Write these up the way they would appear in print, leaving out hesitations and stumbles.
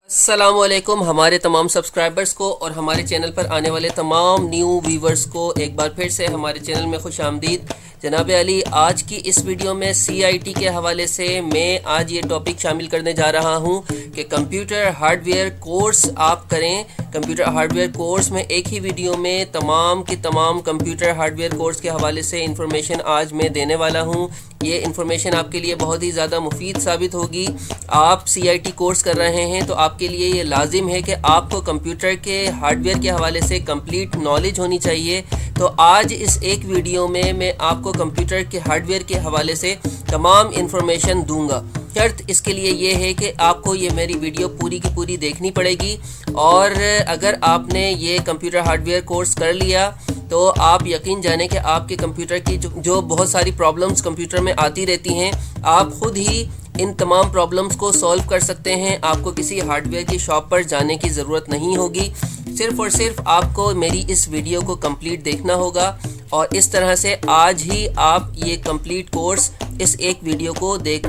अस्सलामुअलैकुम हमारे तमाम सब्सक्राइबर्स को और हमारे चैनल पर आने वाले तमाम न्यू व्यूवर्स को एक बार फिर से हमारे चैनल में खुश आमदीद। जनाब अली, आज की इस वीडियो में CIT के हवाले से मैं आज ये टॉपिक शामिल करने जा रहा हूँ कि कंप्यूटर हार्डवेयर कोर्स आप करें। कंप्यूटर हार्डवेयर कोर्स में एक ही वीडियो में तमाम की तमाम कंप्यूटर हार्डवेयर कोर्स के हवाले से इंफॉर्मेशन आज मैं देने वाला हूँ। ये इंफॉर्मेशन आपके लिए बहुत ही ज़्यादा मुफीद साबित होगी। आप CIT कोर्स कर रहे हैं तो आपके लिए ये लाजिम है कि आपको कंप्यूटर के हार्डवेयर के हवाले से कंप्लीट नॉलेज होनी चाहिए। तो आज इस एक वीडियो में मैं आपको कंप्यूटर के हार्डवेयर के हवाले से तमाम इंफॉर्मेशन दूंगा। शर्त इसके लिए ये है कि आपको ये मेरी वीडियो पूरी की पूरी देखनी पड़ेगी, और अगर आपने ये कंप्यूटर हार्डवेयर कोर्स कर लिया तो आप यकीन जाने कि आपके कंप्यूटर की जो बहुत सारी प्रॉब्लम्स कंप्यूटर में आती रहती हैं, आप खुद ही इन तमाम प्रॉब्लम्स को सॉल्व कर सकते हैं। आपको किसी हार्डवेयर की शॉप पर जाने की ज़रूरत नहीं होगी। सिर्फ़ और सिर्फ आपको मेरी इस वीडियो को कंप्लीट देखना होगा, और इस तरह से आज ही आप ये कंप्लीट कोर्स इस एक वीडियो को देख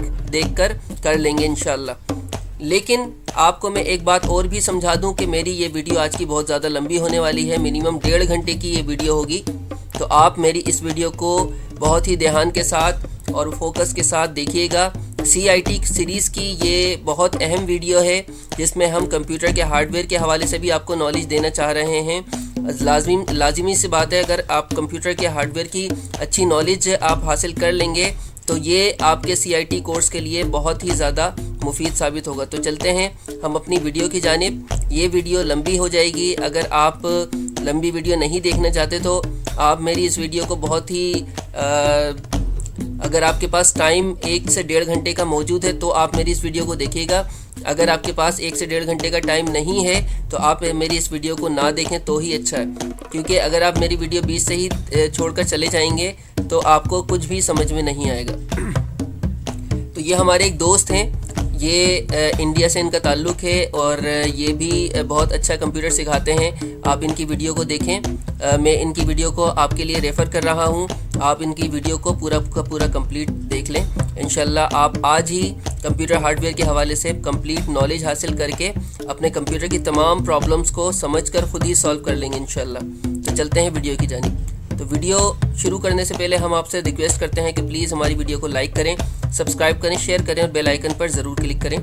कर लेंगे इंशाल्लाह। लेकिन आपको मैं एक बात और भी समझा दूं कि मेरी ये वीडियो आज की बहुत ज़्यादा लंबी होने वाली है। मिनिमम 1.5 घंटे की ये वीडियो होगी। तो आप मेरी इस वीडियो को बहुत ही ध्यान के साथ और फोकस के साथ देखिएगा। CIT सीरीज़ की ये बहुत अहम वीडियो है जिसमें हम कंप्यूटर के हार्डवेयर के हवाले से भी आपको नॉलेज देना चाह रहे हैं। लाजिमी सी बात है, अगर आप कंप्यूटर के हार्डवेयर की अच्छी नॉलेज आप हासिल कर लेंगे तो ये आपके CIT कोर्स के लिए बहुत ही ज़्यादा मुफीद साबित होगा। तो चलते हैं हम अपनी वीडियो की जानिब। ये वीडियो लंबी हो जाएगी। अगर आप लंबी वीडियो नहीं देखना चाहते तो आप मेरी इस वीडियो को बहुत ही अगर आपके पास टाइम 1 से 1.5 घंटे का मौजूद है तो आप मेरी इस वीडियो को देखिएगा। अगर आपके पास 1 से 1.5 घंटे का टाइम नहीं है तो आप मेरी इस वीडियो को ना देखें तो ही अच्छा है, क्योंकि अगर आप मेरी वीडियो बीच से ही छोड़कर चले जाएंगे तो आपको कुछ भी समझ में नहीं आएगा। तो ये हमारे एक दोस्त हैं, ये इंडिया से इनका ताल्लुक़ है और ये भी बहुत अच्छा कंप्यूटर सिखाते हैं। आप इनकी वीडियो को देखें। मैं इनकी वीडियो को आपके लिए रेफ़र कर रहा हूँ। आप इनकी वीडियो को पूरा कंप्लीट देख लें। इंशाल्लाह आप आज ही कंप्यूटर हार्डवेयर के हवाले से कंप्लीट नॉलेज हासिल करके अपने कंप्यूटर की तमाम प्रॉब्लम्स को समझकर खुद ही सॉल्व कर लेंगे इंशाल्लाह। तो चलते हैं वीडियो की जानिब। तो वीडियो शुरू करने से पहले हम आपसे रिक्वेस्ट करते हैं कि प्लीज़ हमारी वीडियो को लाइक करें, सब्सक्राइब करें, शेयर करें और बेल आइकन पर ज़रूर क्लिक करें।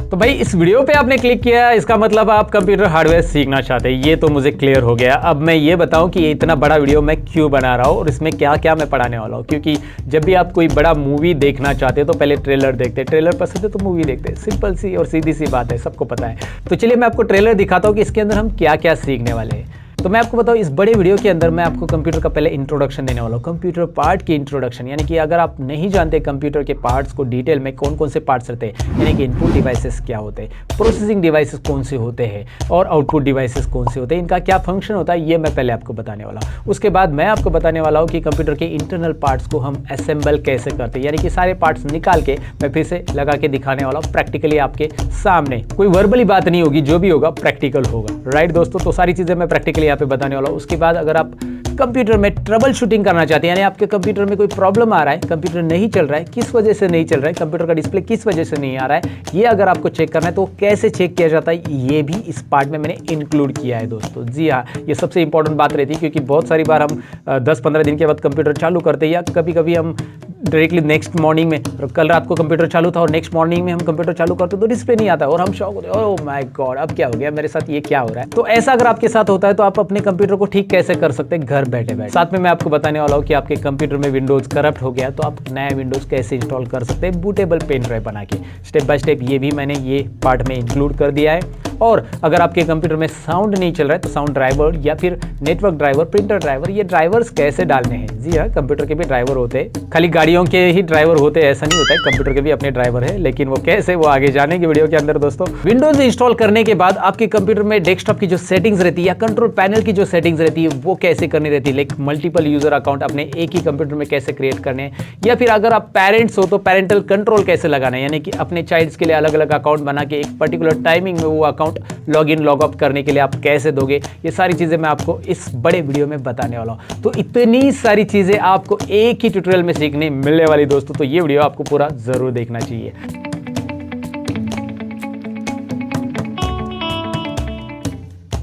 तो भाई इस वीडियो पे आपने क्लिक किया, इसका मतलब आप कंप्यूटर हार्डवेयर सीखना चाहते हैं। ये तो मुझे क्लियर हो गया। अब मैं ये बताऊं कि ये इतना बड़ा वीडियो मैं क्यों बना रहा हूँ और इसमें क्या क्या मैं पढ़ाने वाला हूँ। क्योंकि जब भी आप कोई बड़ा मूवी देखना चाहते हैं तो पहले ट्रेलर देखते हैं, ट्रेलर पसंद है तो मूवी देखते हैं। सिंपल सी और सीधी सी बात है, सबको पता है। तो चलिए मैं आपको ट्रेलर दिखाता हूँ कि इसके अंदर हम क्या क्या सीखने वाले हैं। तो मैं आपको बताऊं, इस बड़े वीडियो के अंदर मैं आपको कंप्यूटर का पहले इंट्रोडक्शन देने वाला हूँ, कंप्यूटर पार्ट की इंट्रोडक्शन। यानी कि अगर आप नहीं जानते कंप्यूटर के पार्ट्स को डिटेल में, कौन कौन से पार्ट्स रहते हैं, यानी कि इनपुट डिवाइसेस क्या होते हैं, प्रोसेसिंग डिवाइसेस कौन से होते हैं और आउटपुट डिवाइसेस कौन से होते हैं, इनका क्या फंक्शन होता है, ये मैं पहले आपको बताने वाला हूँ। उसके बाद मैं आपको बताने वाला हूँ कि कंप्यूटर के इंटरनल पार्ट्स को हम असेंबल कैसे करते हैं, यानी कि सारे पार्ट्स निकाल के मैं फिर से लगा के दिखाने वाला हूँ प्रैक्टिकली आपके सामने। कोई वर्बली बात नहीं होगी, जो भी होगा प्रैक्टिकल होगा। राइट दोस्तों, तो सारी चीज़ें मैं प्रैक्टिकली यहाँ पे बताने वाला हूँ। उसके बाद अगर आप कंप्यूटर में ट्रबल शूटिंग करना चाहते हैं, यानी आपके कंप्यूटर में कोई प्रॉब्लम आ रहा है, कंप्यूटर नहीं चल रहा है, किस वजह से नहीं चल रहा है, कंप्यूटर का डिस्प्ले किस वजह से नहीं आ रहा है, ये अगर आपको चेक करना है तो कैसे चेक किया जाता है, ये भी इस पार्ट में मैंने इंक्लूड किया है दोस्तों। जी हाँ, ये सबसे इंपॉर्टेंट बात रहती है, क्योंकि बहुत सारी बार हम 10-15 दिन के बाद कंप्यूटर चालू करते हैं, या कभी कभी हम डायरेक्टली नेक्स्ट मॉर्निंग में, कल रात को कंप्यूटर चालू था और नेक्स्ट मॉर्निंग में हम कंप्यूटर चालू करते तो डिस्प्ले नहीं आता और हम शॉक होते हैं, ओह माय गॉड अब क्या हो गया मेरे साथ, ये क्या हो रहा है। तो ऐसा अगर आपके साथ होता है तो आप अपने कंप्यूटर को ठीक कैसे कर सकते हैं घर बैठे बैठे। साथ में मैं आपको बताने वाला हूँ कि आपके कंप्यूटर में विंडोज करप्ट हो गया तो आप नया विंडोज कैसे इंस्टॉल कर सकते हैं बूटेबल पेन ड्राइव बना के। स्टेप बाय स्टेप ये भी मैंने ये पार्ट में इंक्लूड कर दिया है। और अगर आपके कंप्यूटर में साउंड नहीं चल रहा है तो साउंड ड्राइवर या फिर नेटवर्क ड्राइवर, प्रिंटर ड्राइवर, ये ड्राइवर्स कैसे डालने हैं। जी हाँ, कंप्यूटर के भी ड्राइवर होते हैं, खाली गाड़ियों के ही ड्राइवर होते हैं ऐसा नहीं होता है, कंप्यूटर के भी अपने ड्राइवर है। लेकिन वो कैसे, वो आगे जाने की वीडियो के अंदर दोस्तों। विंडोज इंस्टॉल करने के बाद आपके कंप्यूटर में डेस्कटॉप की जो सेटिंग्स रहती है या कंट्रोल पैनल की जो सेटिंग्स रहती है वो कैसे करनी रहती है, लाइक मल्टीपल यूजर अकाउंट अपने एक ही कंप्यूटर में कैसे क्रिएट करने हैं, या फिर अगर आप पेरेंट्स हो तो पेरेंटल कंट्रोल कैसे लगाना है, यानी कि अपने चाइल्ड्स के लिए अलग अलग अकाउंट बना के एक पर्टिकुलर टाइमिंग में वो account log in log out करने के लिए आप कैसे दोगे, ये सारी चीजें मैं आपको इस बड़े वीडियो में बताने वाला हूं। तो इतनी सारी चीजें आपको एक ही ट्यूटोरियल में सीखने मिलने वाली दोस्तों, तो ये वीडियो आपको पूरा जरूर देखना चाहिए।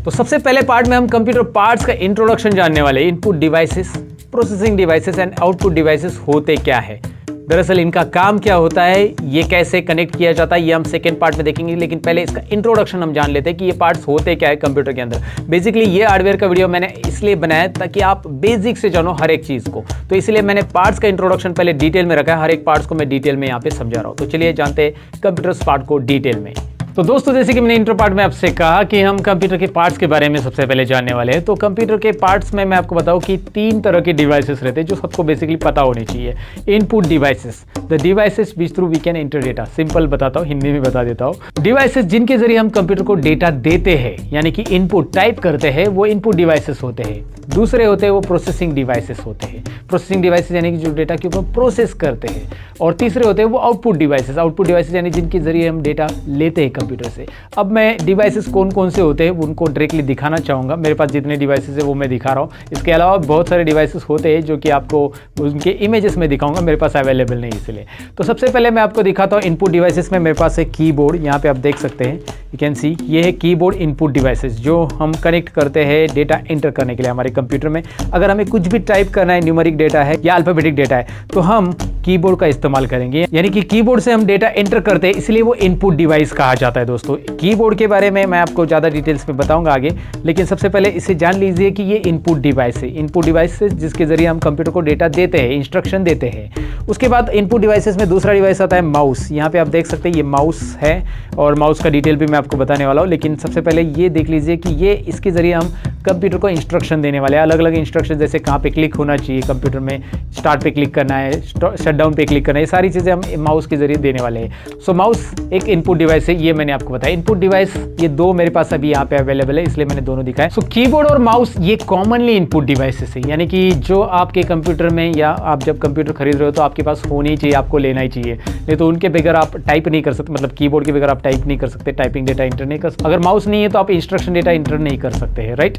तो सबसे पहले पार्ट में हम कंप्यूटर पार्ट्स का इंट्रोडक्शन जानने वाले हैं। Input devices, processing devices and output devices होते क्या है, दरअसल इनका काम क्या होता है, ये कैसे कनेक्ट किया जाता है, ये हम सेकेंड पार्ट में देखेंगे। लेकिन पहले इसका इंट्रोडक्शन हम जान लेते हैं कि ये पार्ट्स होते क्या है कंप्यूटर के अंदर। बेसिकली ये हार्डवेयर का वीडियो मैंने इसलिए बनाया ताकि आप बेसिक से जानो हर एक चीज़ को, तो इसलिए मैंने पार्ट्स का इंट्रोडक्शन पहले डिटेल में रखा है। हर एक पार्ट्स को मैं डिटेल में यहाँ पे समझा रहा हूँ। तो चलिए जानते हैं कंप्यूटर पार्ट को डिटेल में। तो दोस्तों, जैसे कि मैंने इंट्रो पार्ट में आपसे कहा कि हम कंप्यूटर के पार्ट्स के बारे में सबसे पहले जानने वाले हैं। तो कंप्यूटर के पार्ट्स में मैं आपको बताऊं कि 3 तरह के डिवाइसेस रहते हैं जो सबको बेसिकली पता होने चाहिए। Input devices, the devices which through we can enter data. Simple बताता हूँ, हिंदी में बता देता हूँ। डिवाइसेस जिनके जरिए हम कंप्यूटर को डेटा देते हैं, यानी कि इनपुट टाइप करते हैं, वो इनपुट डिवाइसेस होते हैं। दूसरे होते हैं वो प्रोसेसिंग डिवाइसेस होते हैं। प्रोसेसिंग डिवाइसेस यानी कि जो डेटा के ऊपर प्रोसेस करते हैं। और तीसरे होते हैं वो आउटपुट डिवाइसेस। आउटपुट डिवाइसेस यानी जिनके जरिए हम डेटा लेते हैं कंप्यूटर से। अब मैं डिवाइसेस कौन कौन से होते हैं उनको डायरेक्टली दिखाना चाहूँगा। मेरे पास जितने डिवाइसेस है वो मैं दिखा रहा हूँ। इसके अलावा बहुत सारे डिवाइसेस होते हैं जो कि आपको उनके इमेजेस में दिखाऊंगा, मेरे पास अवेलेबल नहीं इसलिए। तो सबसे पहले मैं आपको दिखाता हूँ इनपुट डिवाइसेस में। मेरे पास है कीबोर्ड, यहाँ पे आप देख सकते हैं, यू कैन सी, ये है कीबोर्ड इनपुट डिवाइसेस जो हम कनेक्ट करते हैं डेटा एंटर करने के लिए हमारे कंप्यूटर में। अगर हमें कुछ भी टाइप करना है, न्यूमेरिक डेटा है या अल्फाबेटिक डेटा है, तो हम कीबोर्ड का इस्तेमाल करेंगे। यानी कि कीबोर्ड से हम डेटा एंटर करते हैं, इसलिए वो इनपुट डिवाइस कहा जाता है। दोस्तों, कीबोर्ड के बारे में मैं आपको ज़्यादा डिटेल्स में बताऊंगा आगे, लेकिन सबसे पहले इसे जान लीजिए कि ये इनपुट डिवाइस है। इनपुट डिवाइसेस जिसके जरिए हम कंप्यूटर को डेटा देते हैं, इंस्ट्रक्शन देते हैं। उसके बाद इनपुट डिवाइसेस में दूसरा डिवाइस आता है माउस। यहाँ पे आप देख सकते हैं ये माउस है, और माउस का डिटेल भी मैं आपको बताने वाला हूँ। लेकिन सबसे पहले ये देख लीजिए कि ये इसके जरिए हम कंप्यूटर को इंस्ट्रक्शन देने वाले हैं। अलग अलग इंस्ट्रक्शन, जैसे कहाँ पे क्लिक होना चाहिए कंप्यूटर में, स्टार्ट पे क्लिक करना है, शट डाउन पे क्लिक करना है, ये सारी चीज़ें हम माउस के जरिए देने वाले हैं। सो माउस एक इनपुट डिवाइस है, ये मैंने आपको बताया। इनपुट डिवाइस ये 2 मेरे पास अभी यहाँ पे अवेलेबल है, इसलिए मैंने दोनों दिखाए। सो कीबोर्ड और माउस ये कॉमनली इनपुट डिवाइसेस है, यानी कि जो आपके कंप्यूटर में, या आप जब कंप्यूटर खरीद रहे हो तो आपके पास होनी चाहिए, आपको लेना ही चाहिए। नहीं तो उनके बगैर आप टाइप नहीं कर सकते, मतलब कीबोर्ड के बगैर आप टाइप नहीं कर सकते, टाइपिंग डेटा इंटर नहीं कर सकते। अगर माउस नहीं है तो आप इंस्ट्रक्शन डेटा इंटर नहीं कर सकते हैं, राइट।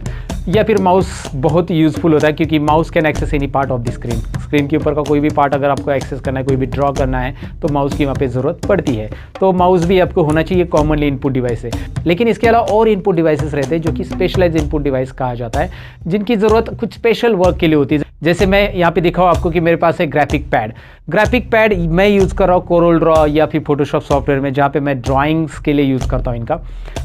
या फिर माउस बहुत यूजफुल होता है क्योंकि mouse can access any part of the screen. Screen के ऊपर का कोई भी पार्ट अगर आपको एक्सेस करना है, कोई भी ड्रॉ करना है, तो माउस की वहाँ पे ज़रूरत पड़ती है। तो माउस भी आपको होना चाहिए, कॉमनली इनपुट डिवाइस है। लेकिन इसके अलावा और इनपुट डिवाइसेस रहते हैं जो कि स्पेशलाइज इनपुट डिवाइस कहा जाता है, जिनकी ज़रूरत कुछ स्पेशल वर्क के लिए होती है। जैसे मैं यहाँ पे दिखाऊँ आपको कि मेरे पास है ग्राफिक पैड। ग्राफिक पैड मैं यूज़ कर रहा हूँ कोरल ड्रॉ या फिर फोटोशॉप सॉफ्टवेयर में, जहाँ पे मैं ड्राइंग्स के लिए यूज़ करता हूँ इनका।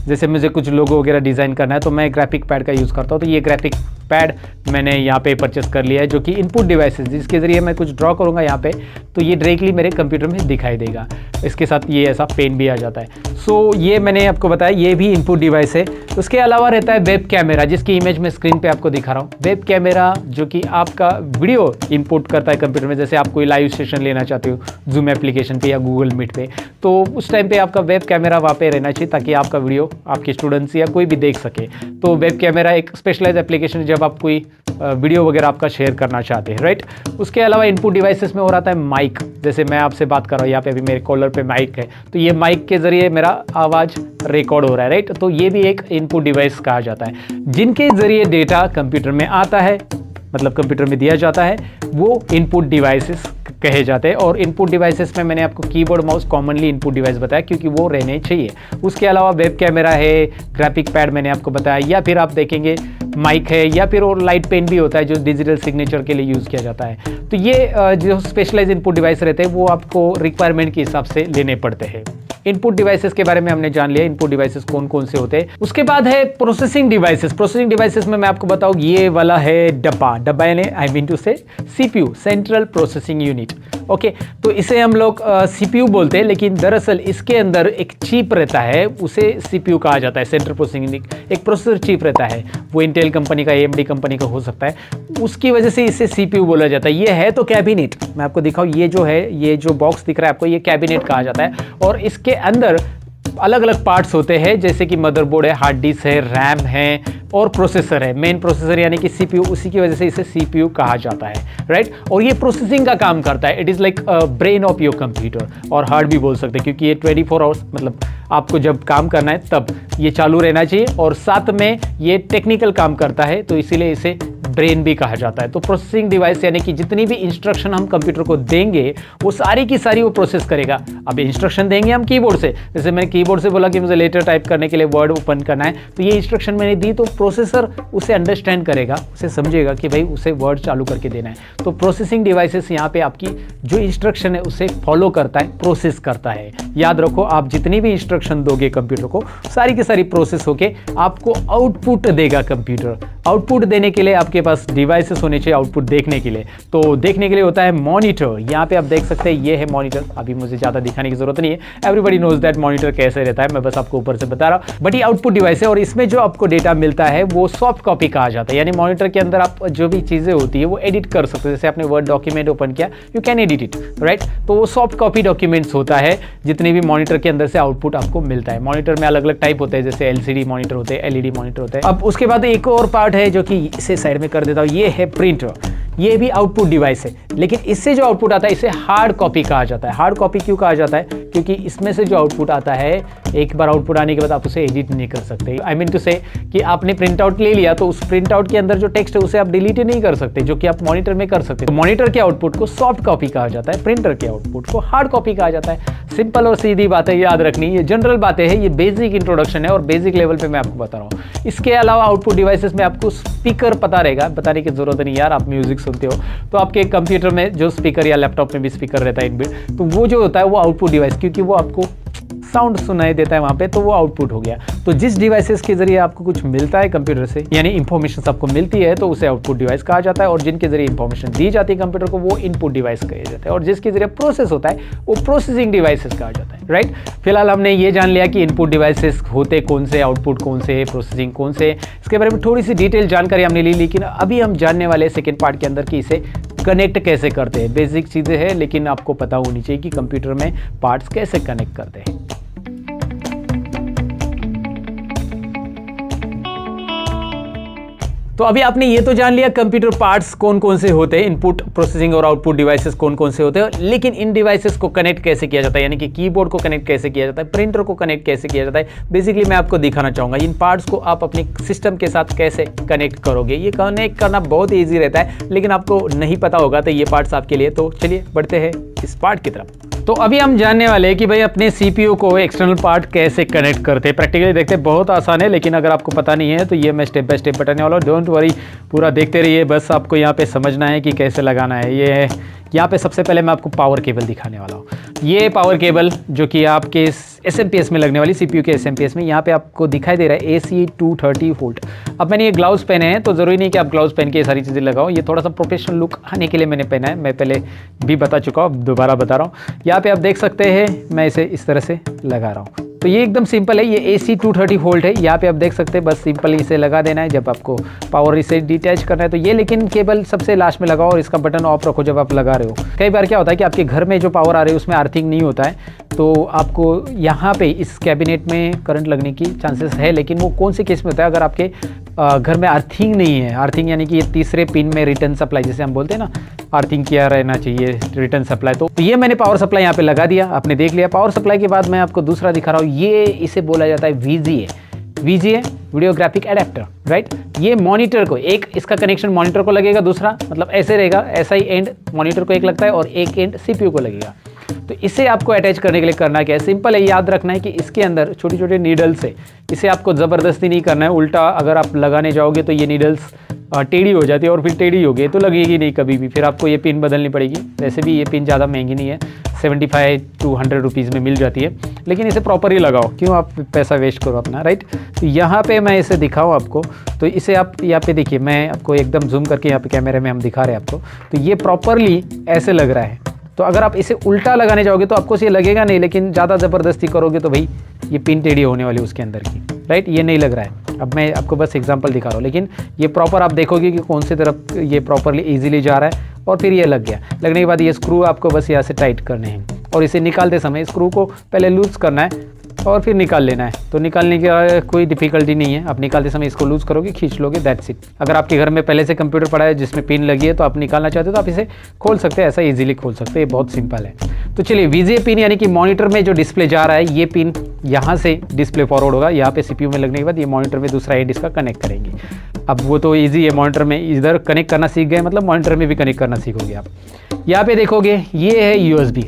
जैसे मुझे कुछ लोगो वगैरह डिज़ाइन करना है तो मैं ग्राफिक पैड का यूज़ करता हूँ। तो ये ग्राफिक पैड मैंने यहाँ पे परचेस कर लिया है, जो कि इनपुट डिवाइस है, जिसके ज़रिए मैं कुछ ड्रॉ करूँगा यहाँ पे तो ये डायरेक्टली मेरे कंप्यूटर में दिखाई देगा। इसके साथ ये ऐसा पेन भी आ जाता है। सो ये मैंने आपको बताया, ये भी इनपुट डिवाइस है। उसके अलावा रहता है वेब कैमरा, जिसकी इमेज मैं स्क्रीन पे आपको दिखा रहा हूँ। वेब कैमरा जो कि आपका वीडियो इंपोर्ट करता है कंप्यूटर में। जैसे आप कोई लाइव सेशन लेना चाहते हो जूम एप्लीकेशन पे या गूगल मीट पे, तो उस टाइम पे आपका वेब कैमरा वहाँ पे रहना चाहिए ताकि आपका वीडियो आपके स्टूडेंट्स या कोई भी देख सके। तो वेब कैमरा एक स्पेशलाइज एप्लीकेशन है जब आप कोई वीडियो वगैरह आपका शेयर करना चाहते हैं, राइट। उसके अलावा इनपुट डिवाइसेस में और आता है माइक। जैसे मैं आपसे बात कर रहा हूँ, यहाँ पे अभी मेरे कॉलर पे माइक है, तो ये माइक के जरिए मेरा आवाज़ रिकॉर्ड हो रहा है, राइट। तो ये भी एक इनपुट डिवाइस कहा जाता है, जिनके जरिए डेटा कंप्यूटर में आता है, मतलब कंप्यूटर में दिया जाता है, वो इनपुट डिवाइसेस कहे जाते हैं। और इनपुट डिवाइसेस में मैंने आपको keyboard mouse commonly input device बताया क्योंकि वो रहने चाहिए। उसके अलावा वेब कैमरा है, ग्राफिक पैड मैंने आपको बताया, या फिर आप देखेंगे माइक है, या फिर और लाइट पेन भी होता है जो डिजिटल सिग्नेचर के लिए यूज़ किया जाता है। तो ये जो स्पेशलाइज इनपुट डिवाइस रहते हैं वो आपको रिक्वायरमेंट के हिसाब से लेने पड़ते हैं। इनपुट डिवाइसेस के बारे में हमने जान लिया, इनपुट डिवाइसेस कौन कौन से होते हैं। उसके बाद है प्रोसेसिंग डिवाइसेस। प्रोसेसिंग डिवाइसेस में मैं आपको बताऊं, ये वाला है डब्बा यानी आई मीन टू से CPU, central processing unit. Okay, तो इसे हम लोग सीपीयू बोलते हैं, लेकिन दरअसल इसके अंदर एक चिप रहता है, उसे सीपीयू कहा जाता है, सेंट्रल प्रोसेसिंग यूनिट। एक प्रोसेसर चिप रहता है, वो इंटेल कंपनी का, एएमडी कंपनी का हो सकता है, उसकी वजह से इसे सीपीयू बोला जाता है। ये है तो कैबिनेट, मैं आपको दिखाऊं, ये जो है, ये जो बॉक्स दिख रहा है आपको, ये कैबिनेट कहा जाता है। और इसके अंदर अलग अलग पार्ट्स होते हैं, जैसे कि मदरबोर्ड है, हार्ड डिस्क है, रैम है और प्रोसेसर है। मेन प्रोसेसर यानी कि सीपीयू, उसी की वजह से इसे सीपीयू कहा जाता है, राइट। और ये प्रोसेसिंग का काम करता है, it is like brain of your computer, और हार्ट भी बोल सकते हैं क्योंकि ये 24 आवर्स, मतलब आपको जब काम करना है तब ये चालू रहना चाहिए। और साथ में ये टेक्निकल काम करता है, तो इसीलिए इसे ब्रेन भी कहा जाता है। तो प्रोसेसिंग डिवाइस यानी कि जितनी भी इंस्ट्रक्शन हम कंप्यूटर को देंगे वो सारी की सारी वो प्रोसेस करेगा। अब इंस्ट्रक्शन देंगे हम कीबोर्ड से, जैसे मैंने कीबोर्ड से बोला कि मुझे लेटर टाइप करने के लिए वर्ड ओपन करना है, तो ये इंस्ट्रक्शन मैंने दी, तो प्रोसेसर उसे अंडरस्टैंड करेगा, उसे समझेगा कि भाई उसे वर्ड चालू करके देना है। तो प्रोसेसिंग डिवाइसेस यहाँ पे आपकी जो इंस्ट्रक्शन है उसे फॉलो करता है, प्रोसेस करता है। याद रखो, आप जितनी भी इंस्ट्रक्शन दोगे कंप्यूटर को, सारी की सारी प्रोसेस होके आपको आउटपुट देगा कंप्यूटर। आउटपुट देने के लिए आपके पास डिवाइसेस होने चाहिए आउटपुट देखने के लिए। तो देखने के लिए होता है मॉनिटर। यहाँ पे आप देख सकते हैं ये है मॉनिटर। अभी मुझे ज़्यादा दिखाने की जरूरत नहीं है, एवरीबडी नोज दैट मॉनिटर कैसे रहता है, मैं बस आपको ऊपर से बता रहा हूँ। बट ये आउटपुट डिवाइस है और इसमें जो आपको डेटा मिलता है वो सॉफ्ट कॉपी कहा जाता है। यानी मॉनिटर के अंदर आप जो भी चीज़ें होती है वो एडिट कर सकते हो। जैसे आपने वर्ड डॉक्यूमेंट ओपन किया, you can edit it, right. तो वो सॉफ्ट कॉपी डॉक्यूमेंट्स होता है जितने भी मॉनिटर के अंदर से आउटपुट आपको मिलता है। मॉनिटर में अलग अलग टाइप होते हैं, जैसे एलसीडी मॉनिटर होते हैं, एलईडी मॉनिटर होते हैं। अब उसके बाद एक और पार्ट है जो कि इसे साइड में कर देता हूँ, ये है प्रिंटर। ये भी आउटपुट डिवाइस है, लेकिन इससे जो आउटपुट आता है इसे हार्ड कॉपी कहा जाता है। हार्ड कॉपी क्यों कहा जाता है? क्योंकि इसमें से जो आउटपुट आता है, एक बार आउटपुट आने के बाद आप उसे एडिट नहीं कर सकते। आई मीन टू से कि आपने प्रिंट आउट ले लिया तो उस प्रिंट आउट के अंदर जो टेक्स्ट है उसे आप डिलीट नहीं कर सकते, जो कि आप मॉनिटर में कर सकते। तो मॉनिटर के आउटपुट को सॉफ्ट कॉपी कहा जाता है, प्रिंटर के आउटपुट को हार्ड कॉपी कहा जाता है। सिंपल और सीधी बातें याद रखनी, ये जनरल बातें हैं, ये बेसिक इंट्रोडक्शन है और बेसिक लेवल पे मैं आपको बता रहा हूँ। इसके अलावा आउटपुट डिवाइसेस में आपको स्पीकर पता रहेगा, बताने की जरूरत नहीं यार, आप म्यूजिक सुनते हो तो आपके कंप्यूटर में जो स्पीकर या लैपटॉप में भी स्पीकर रहता है इनबिल्ट, तो वो जो होता है वो आउटपुट डिवाइस, क्योंकि वो आपको साउंड सुनाई देता है वहाँ पे, तो वो आउटपुट हो गया। तो जिस डिवाइसेस के जरिए आपको कुछ मिलता है कंप्यूटर से, यानी इंफॉर्मेशन आपको मिलती है, तो उसे आउटपुट डिवाइस कहा जाता है। और जिनके जरिए इंफॉर्मेशन दी जाती है कंप्यूटर को, वो इनपुट डिवाइस कहे जाते हैं। और जिसके जरिए प्रोसेस होता है वो प्रोसेसिंग डिवाइसेस कहा जाता है, राइट। फिलहाल हमने ये जान लिया कि इनपुट डिवाइसेस होते कौन से, आउटपुट कौन से, प्रोसेसिंग कौन से, इसके बारे में थोड़ी सी डिटेल जानकारी हमने ली। लेकिन अभी हम जानने वाले सेकेंड पार्ट के अंदर कि इसे कनेक्ट कैसे करते हैं। बेसिक चीज़ें हैं, लेकिन आपको पता होनी चाहिए कि कंप्यूटर में पार्ट्स कैसे कनेक्ट करते हैं। तो अभी आपने ये तो जान लिया कंप्यूटर पार्ट्स कौन कौन से होते हैं, इनपुट, प्रोसेसिंग और आउटपुट डिवाइसेस कौन कौन से होते हैं। लेकिन इन डिवाइसेस को कनेक्ट कैसे किया जाता है, यानी कि कीबोर्ड को कनेक्ट कैसे किया जाता है, प्रिंटर को कनेक्ट कैसे किया जाता है, बेसिकली मैं आपको दिखाना चाहूँगा। इन पार्ट्स को आप अपने सिस्टम के साथ कैसे कनेक्ट करोगे। ये कनेक्ट करना बहुत ईजी रहता है, लेकिन आपको नहीं पता होगा तो ये पार्ट्स आपके लिए। तो चलिए बढ़ते हैं इस पार्ट की तरफ। तो अभी हम जानने वाले हैं कि भाई अपने सीपीयू को एक्सटर्नल पार्ट कैसे कनेक्ट करते हैं। प्रैक्टिकली देखते हैं, बहुत आसान है, लेकिन अगर आपको पता नहीं है तो ये मैं स्टेप बाय स्टेप बताने वाला हूँ। डोंट वरी, पूरा देखते रहिए, बस आपको यहाँ पे समझना है कि कैसे लगाना है। ये है यहाँ पे सबसे पहले मैं आपको पावर केबल दिखाने वाला हूँ। ये पावर केबल जो कि आपके एसएमपीएस में लगने वाली, सीपीयू के एसएमपीएस में, यहाँ पे आपको दिखाई दे रहा है AC 230 वोल्ट। अब मैंने ये ग्लव्स पहने हैं, तो ज़रूरी नहीं कि आप ग्लव्स पहन के ये सारी चीज़ें लगाओ। ये थोड़ा सा प्रोफेशनल लुक आने के लिए मैंने पहना है, मैं पहले भी बता चुका हूँ, दोबारा बता रहा हूँ। यहाँ पे आप देख सकते हैं मैं इसे इस तरह से लगा रहा हूँ। तो ये एकदम सिंपल है, ये AC 230 वोल्ट है। यहाँ पे आप देख सकते हैं, बस सिंपल इसे लगा देना है जब आपको पावर इसे डिटैच करना है तो ये। लेकिन केबल सबसे लास्ट में लगाओ और इसका बटन ऑफ रखो जब आप लगा रहे हो। कई बार क्या होता है कि आपके घर में जो पावर आ रही है उसमें अर्थिंग नहीं होता है, तो आपको यहाँ पे इस कैबिनेट में करंट लगने की चांसेस है। लेकिन वो कौन से केस में होता है, अगर आपके घर में अर्थिंग नहीं है। अर्थिंग यानी कि ये तीसरे पिन में रिटर्न सप्लाई, जैसे हम बोलते हैं ना, अर्थिंग किया रहना चाहिए रिटर्न सप्लाई। तो ये मैंने पावर सप्लाई यहाँ पे लगा दिया, आपने देख लिया। पावर सप्लाई के बाद मैं आपको दूसरा दिखा रहा हूँ, ये इसे बोला जाता है VGA, video graphic adapter, right. ये मॉनिटर को, एक इसका कनेक्शन मॉनिटर को लगेगा, दूसरा मतलब ऐसे रहेगा, ऐसा ही एंड मॉनिटर को एक लगता है और एक एंड CPU को लगेगा। तो इसे आपको अटैच करने के लिए करना क्या है, सिंपल है, याद रखना है कि इसके अंदर छोटी छोटी नीडल्स है। इसे आपको ज़बरदस्ती नहीं करना है, उल्टा अगर आप लगाने जाओगे तो ये नीडल्स टेढ़ी हो जाती है और फिर टेढ़ी हो गई तो लगेगी नहीं कभी भी, फिर आपको ये पिन बदलनी पड़ेगी। वैसे भी ये पिन ज़्यादा महंगी नहीं है, 75 to 100 रुपीज़ में मिल जाती है, लेकिन इसे प्रॉपरली लगाओ, क्यों आप पैसा वेस्ट करो अपना, राइट। तो यहाँ पे मैं इसे दिखाऊँ आपको, तो इसे आप यहाँ पे देखिए, मैं आपको एकदम जूम करके यहाँ पे कैमरे में हम दिखा रहे हैं आपको, तो ये प्रॉपरली ऐसे लग रहा है। तो अगर आप इसे उल्टा लगाने जाओगे तो आपको ये लगेगा नहीं, लेकिन ज़्यादा ज़बरदस्ती करोगे तो भाई ये पिन टेढ़ी होने वाली उसके अंदर की, राइट। ये नहीं लग रहा है, अब मैं आपको बस एग्जांपल दिखा रहा हूँ, लेकिन ये प्रॉपर आप देखोगे कि कौन सी तरफ ये प्रॉपरली इजीली जा रहा है। और फिर ये लग गया, लगने के बाद ये स्क्रू आपको बस यहाँ से टाइट करने हैं और इसे निकालते समय स्क्रू को पहले लूज करना है, और फिर निकाल लेना है। तो निकालने की कोई डिफ़िकल्टी नहीं है, आप निकालते समय इसको लूज़ करोगे, खींच लोगे, दैट्स इट। अगर आपके घर में पहले से कंप्यूटर पड़ा है जिसमें पिन लगी है तो आप निकालना चाहते हो तो आप इसे खोल सकते हैं, ऐसा इजीली खोल सकते हैं, ये बहुत सिंपल है। तो चलिए VGA पिन यानी कि मॉनिटर में जो डिस्प्ले जा रहा है ये पिन यहाँ से डिस्प्ले फॉरवर्ड होगा, यहाँ पे CPU में लगने के बाद ये मॉनिटर में दूसरा हेड इसका कनेक्ट करेंगे। अब वो तो ईजी है, मॉनिटर में इधर कनेक्ट करना सीख गए मतलब मॉनिटर में भी कनेक्ट करना सीखोगे आप। यहाँ पे देखोगे ये है USB।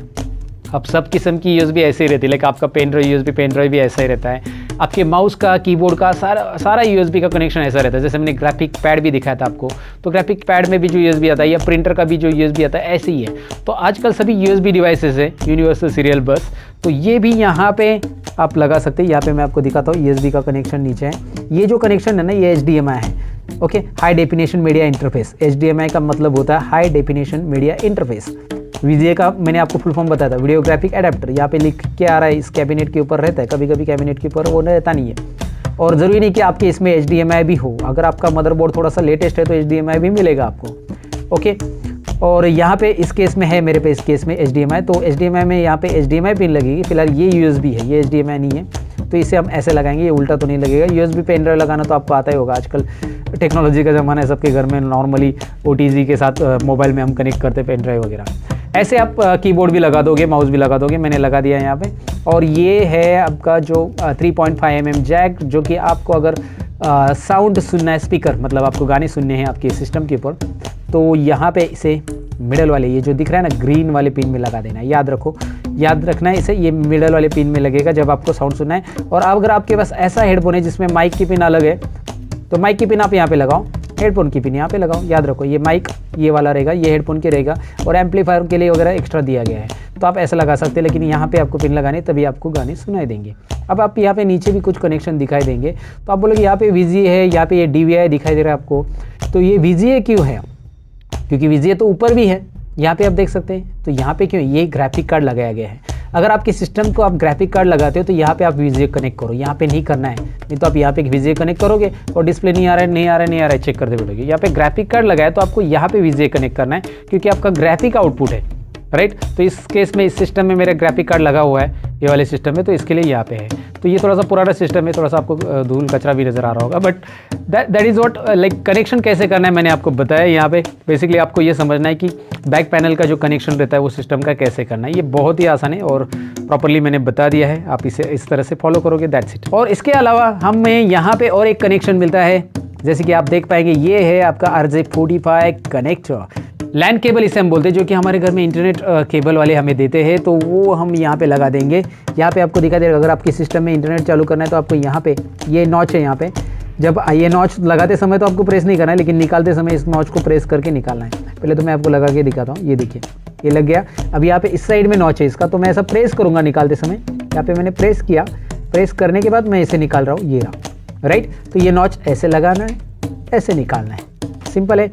अब सब किस्म की USB ऐसे ही रहती है, लाइक आपका pen drive USB pen drive भी ऐसा ही रहता है। आपके माउस का, कीबोर्ड का सारा USB का कनेक्शन ऐसा रहता है। जैसे मैंने ग्राफिक पैड भी दिखाया था आपको, तो ग्राफिक पैड में भी जो USB आता है या प्रिंटर का भी जो USB आता है ऐसे ही है। तो आजकल सभी USB डिवाइसेस है, यूनिवर्सल सीरियल बस, तो ये भी यहाँ पे आप लगा सकते हैं। यहाँ पे मैं आपको दिखाता हूँ, USB का कनेक्शन नीचे है। ये जो कनेक्शन है ना ये HDMI है, okay, high definition media interface. HDMI का मतलब होता है high definition media interface. VGA का मैंने आपको फुल फॉर्म बताया था, वीडियो ग्राफिक एडाप्टर। यहाँ पे लिख के आ रहा है, इस कैबिनेट के ऊपर रहता है, कभी कभी कैबिनेट के ऊपर वो रहता नहीं है। और ज़रूरी नहीं कि आपके इसमें HDMI भी हो, अगर आपका मदरबोर्ड थोड़ा सा लेटेस्ट है तो HDMI भी मिलेगा आपको, ओके। और यहाँ पे इस केस में है, मेरे पे इस केस में HDMI, तो HDMI में यहाँ पे HDMI पिन लगेगी। फिलहाल ये USB है, ये HDMI नहीं है, तो इसे हम ऐसे लगाएंगे, ये उल्टा तो नहीं लगेगा। USB पेन ड्राइव लगाना तो आपको आता ही होगा, आजकल टेक्नोलॉजी का ज़माना है, सबके घर में नॉर्मली OTG के साथ मोबाइल में हम कनेक्ट करते पेन ड्राइव वगैरह। ऐसे आप कीबोर्ड भी लगा दोगे, माउस भी लगा दोगे, मैंने लगा दिया यहाँ पे। और ये है आपका जो 3.5 mm जैक, जो कि आपको अगर साउंड सुनना है, स्पीकर मतलब आपको गाने सुनने हैं आपके सिस्टम के ऊपर, तो यहाँ पे इसे मिडल वाले, ये जो दिख रहा है ना ग्रीन वाले पिन में लगा देना है। याद रखना है इसे, ये मिडल वाले पिन में लगेगा जब आपको साउंड सुनना है। और अगर आपके पास ऐसा हेडफोन है जिसमें माइक की पिन अलग है, तो माइक की पिन आप यहाँ पे लगाओ, हेडफोन की पिन यहाँ पे लगाओ। याद रखो ये माइक ये वाला रहेगा, ये हेडफोन के रहेगा, और एम्पलीफायर के लिए वगैरह एक्स्ट्रा दिया गया है, तो आप ऐसा लगा सकते हैं। लेकिन यहाँ पे आपको पिन लगाने तभी आपको गाने सुनाई देंगे। अब आप यहाँ पे नीचे भी कुछ कनेक्शन दिखाई देंगे, तो आप बोलोगे यहाँ पे VGA है, यहाँ पे ये DVI दिखाई दे रहा है आपको। तो ये VGA क्यों है? क्योंकि VGA तो ऊपर भी है, यहाँ पे आप देख सकते हैं। तो यहाँ पे क्यों? ये ग्राफिक कार्ड लगाया गया है। अगर आपके सिस्टम को आप ग्राफिक कार्ड लगाते हो तो यहाँ पे आप VGA कनेक्ट करो, यहाँ पे नहीं करना है, नहीं तो आप यहाँ पे VGA कनेक्ट करोगे और डिस्प्ले नहीं आ रहा है चेक करते बैठोगे। यहाँ पे ग्राफिक कार्ड लगाया तो आपको यहाँ पे VGA कनेक्ट करना है, क्योंकि आपका ग्राफिक आउटपुट है, राइट। तो इस केस में इस सिस्टम में मेरा ग्राफिक कार्ड लगा हुआ है, ये वाले सिस्टम में, तो इसके लिए यहाँ पे है। तो ये थोड़ा सा पुराना सिस्टम है, थोड़ा सा आपको धूल कचरा भी नज़र आ रहा होगा, but that is what, like connection कैसे करना है मैंने आपको बताया। यहाँ पे बेसिकली आपको ये समझना है कि बैक पैनल का जो कनेक्शन रहता है वो सिस्टम का कैसे करना है। ये बहुत ही आसान है और प्रॉपरली मैंने बता दिया है, आप इसे इस तरह से फॉलो करोगे, दैट्स इट। और इसके अलावा हमें यहाँ पे और एक कनेक्शन मिलता है, जैसे कि आप देख पाएंगे, ये है आपका RJ45 कनेक्टर, लैन केबल इसे हम बोलते हैं, जो कि हमारे घर में इंटरनेट केबल वाले हमें देते हैं। तो वो हम यहाँ पे लगा देंगे। यहाँ पे आपको दिखा देगा, अगर आपके सिस्टम में इंटरनेट चालू करना है तो आपको यहाँ पे ये नॉच है, यहाँ पे जब ये नॉच लगाते समय तो आपको प्रेस नहीं करना है, लेकिन निकालते समय इस नॉच को प्रेस करके निकालना है। पहले तो मैं आपको लगा के दिखाता हूँ, ये देखिए ये लग गया। अब यहाँ पे इस साइड में नॉच है इसका, तो मैं ऐसा प्रेस करूँगा निकालते समय। यहाँ पे मैंने प्रेस किया, प्रेस करने के बाद मैं इसे निकाल रहा हूँ, ये रहा, राइट। तो ये नॉच ऐसे लगाना है, ऐसे निकालना है, सिंपल है,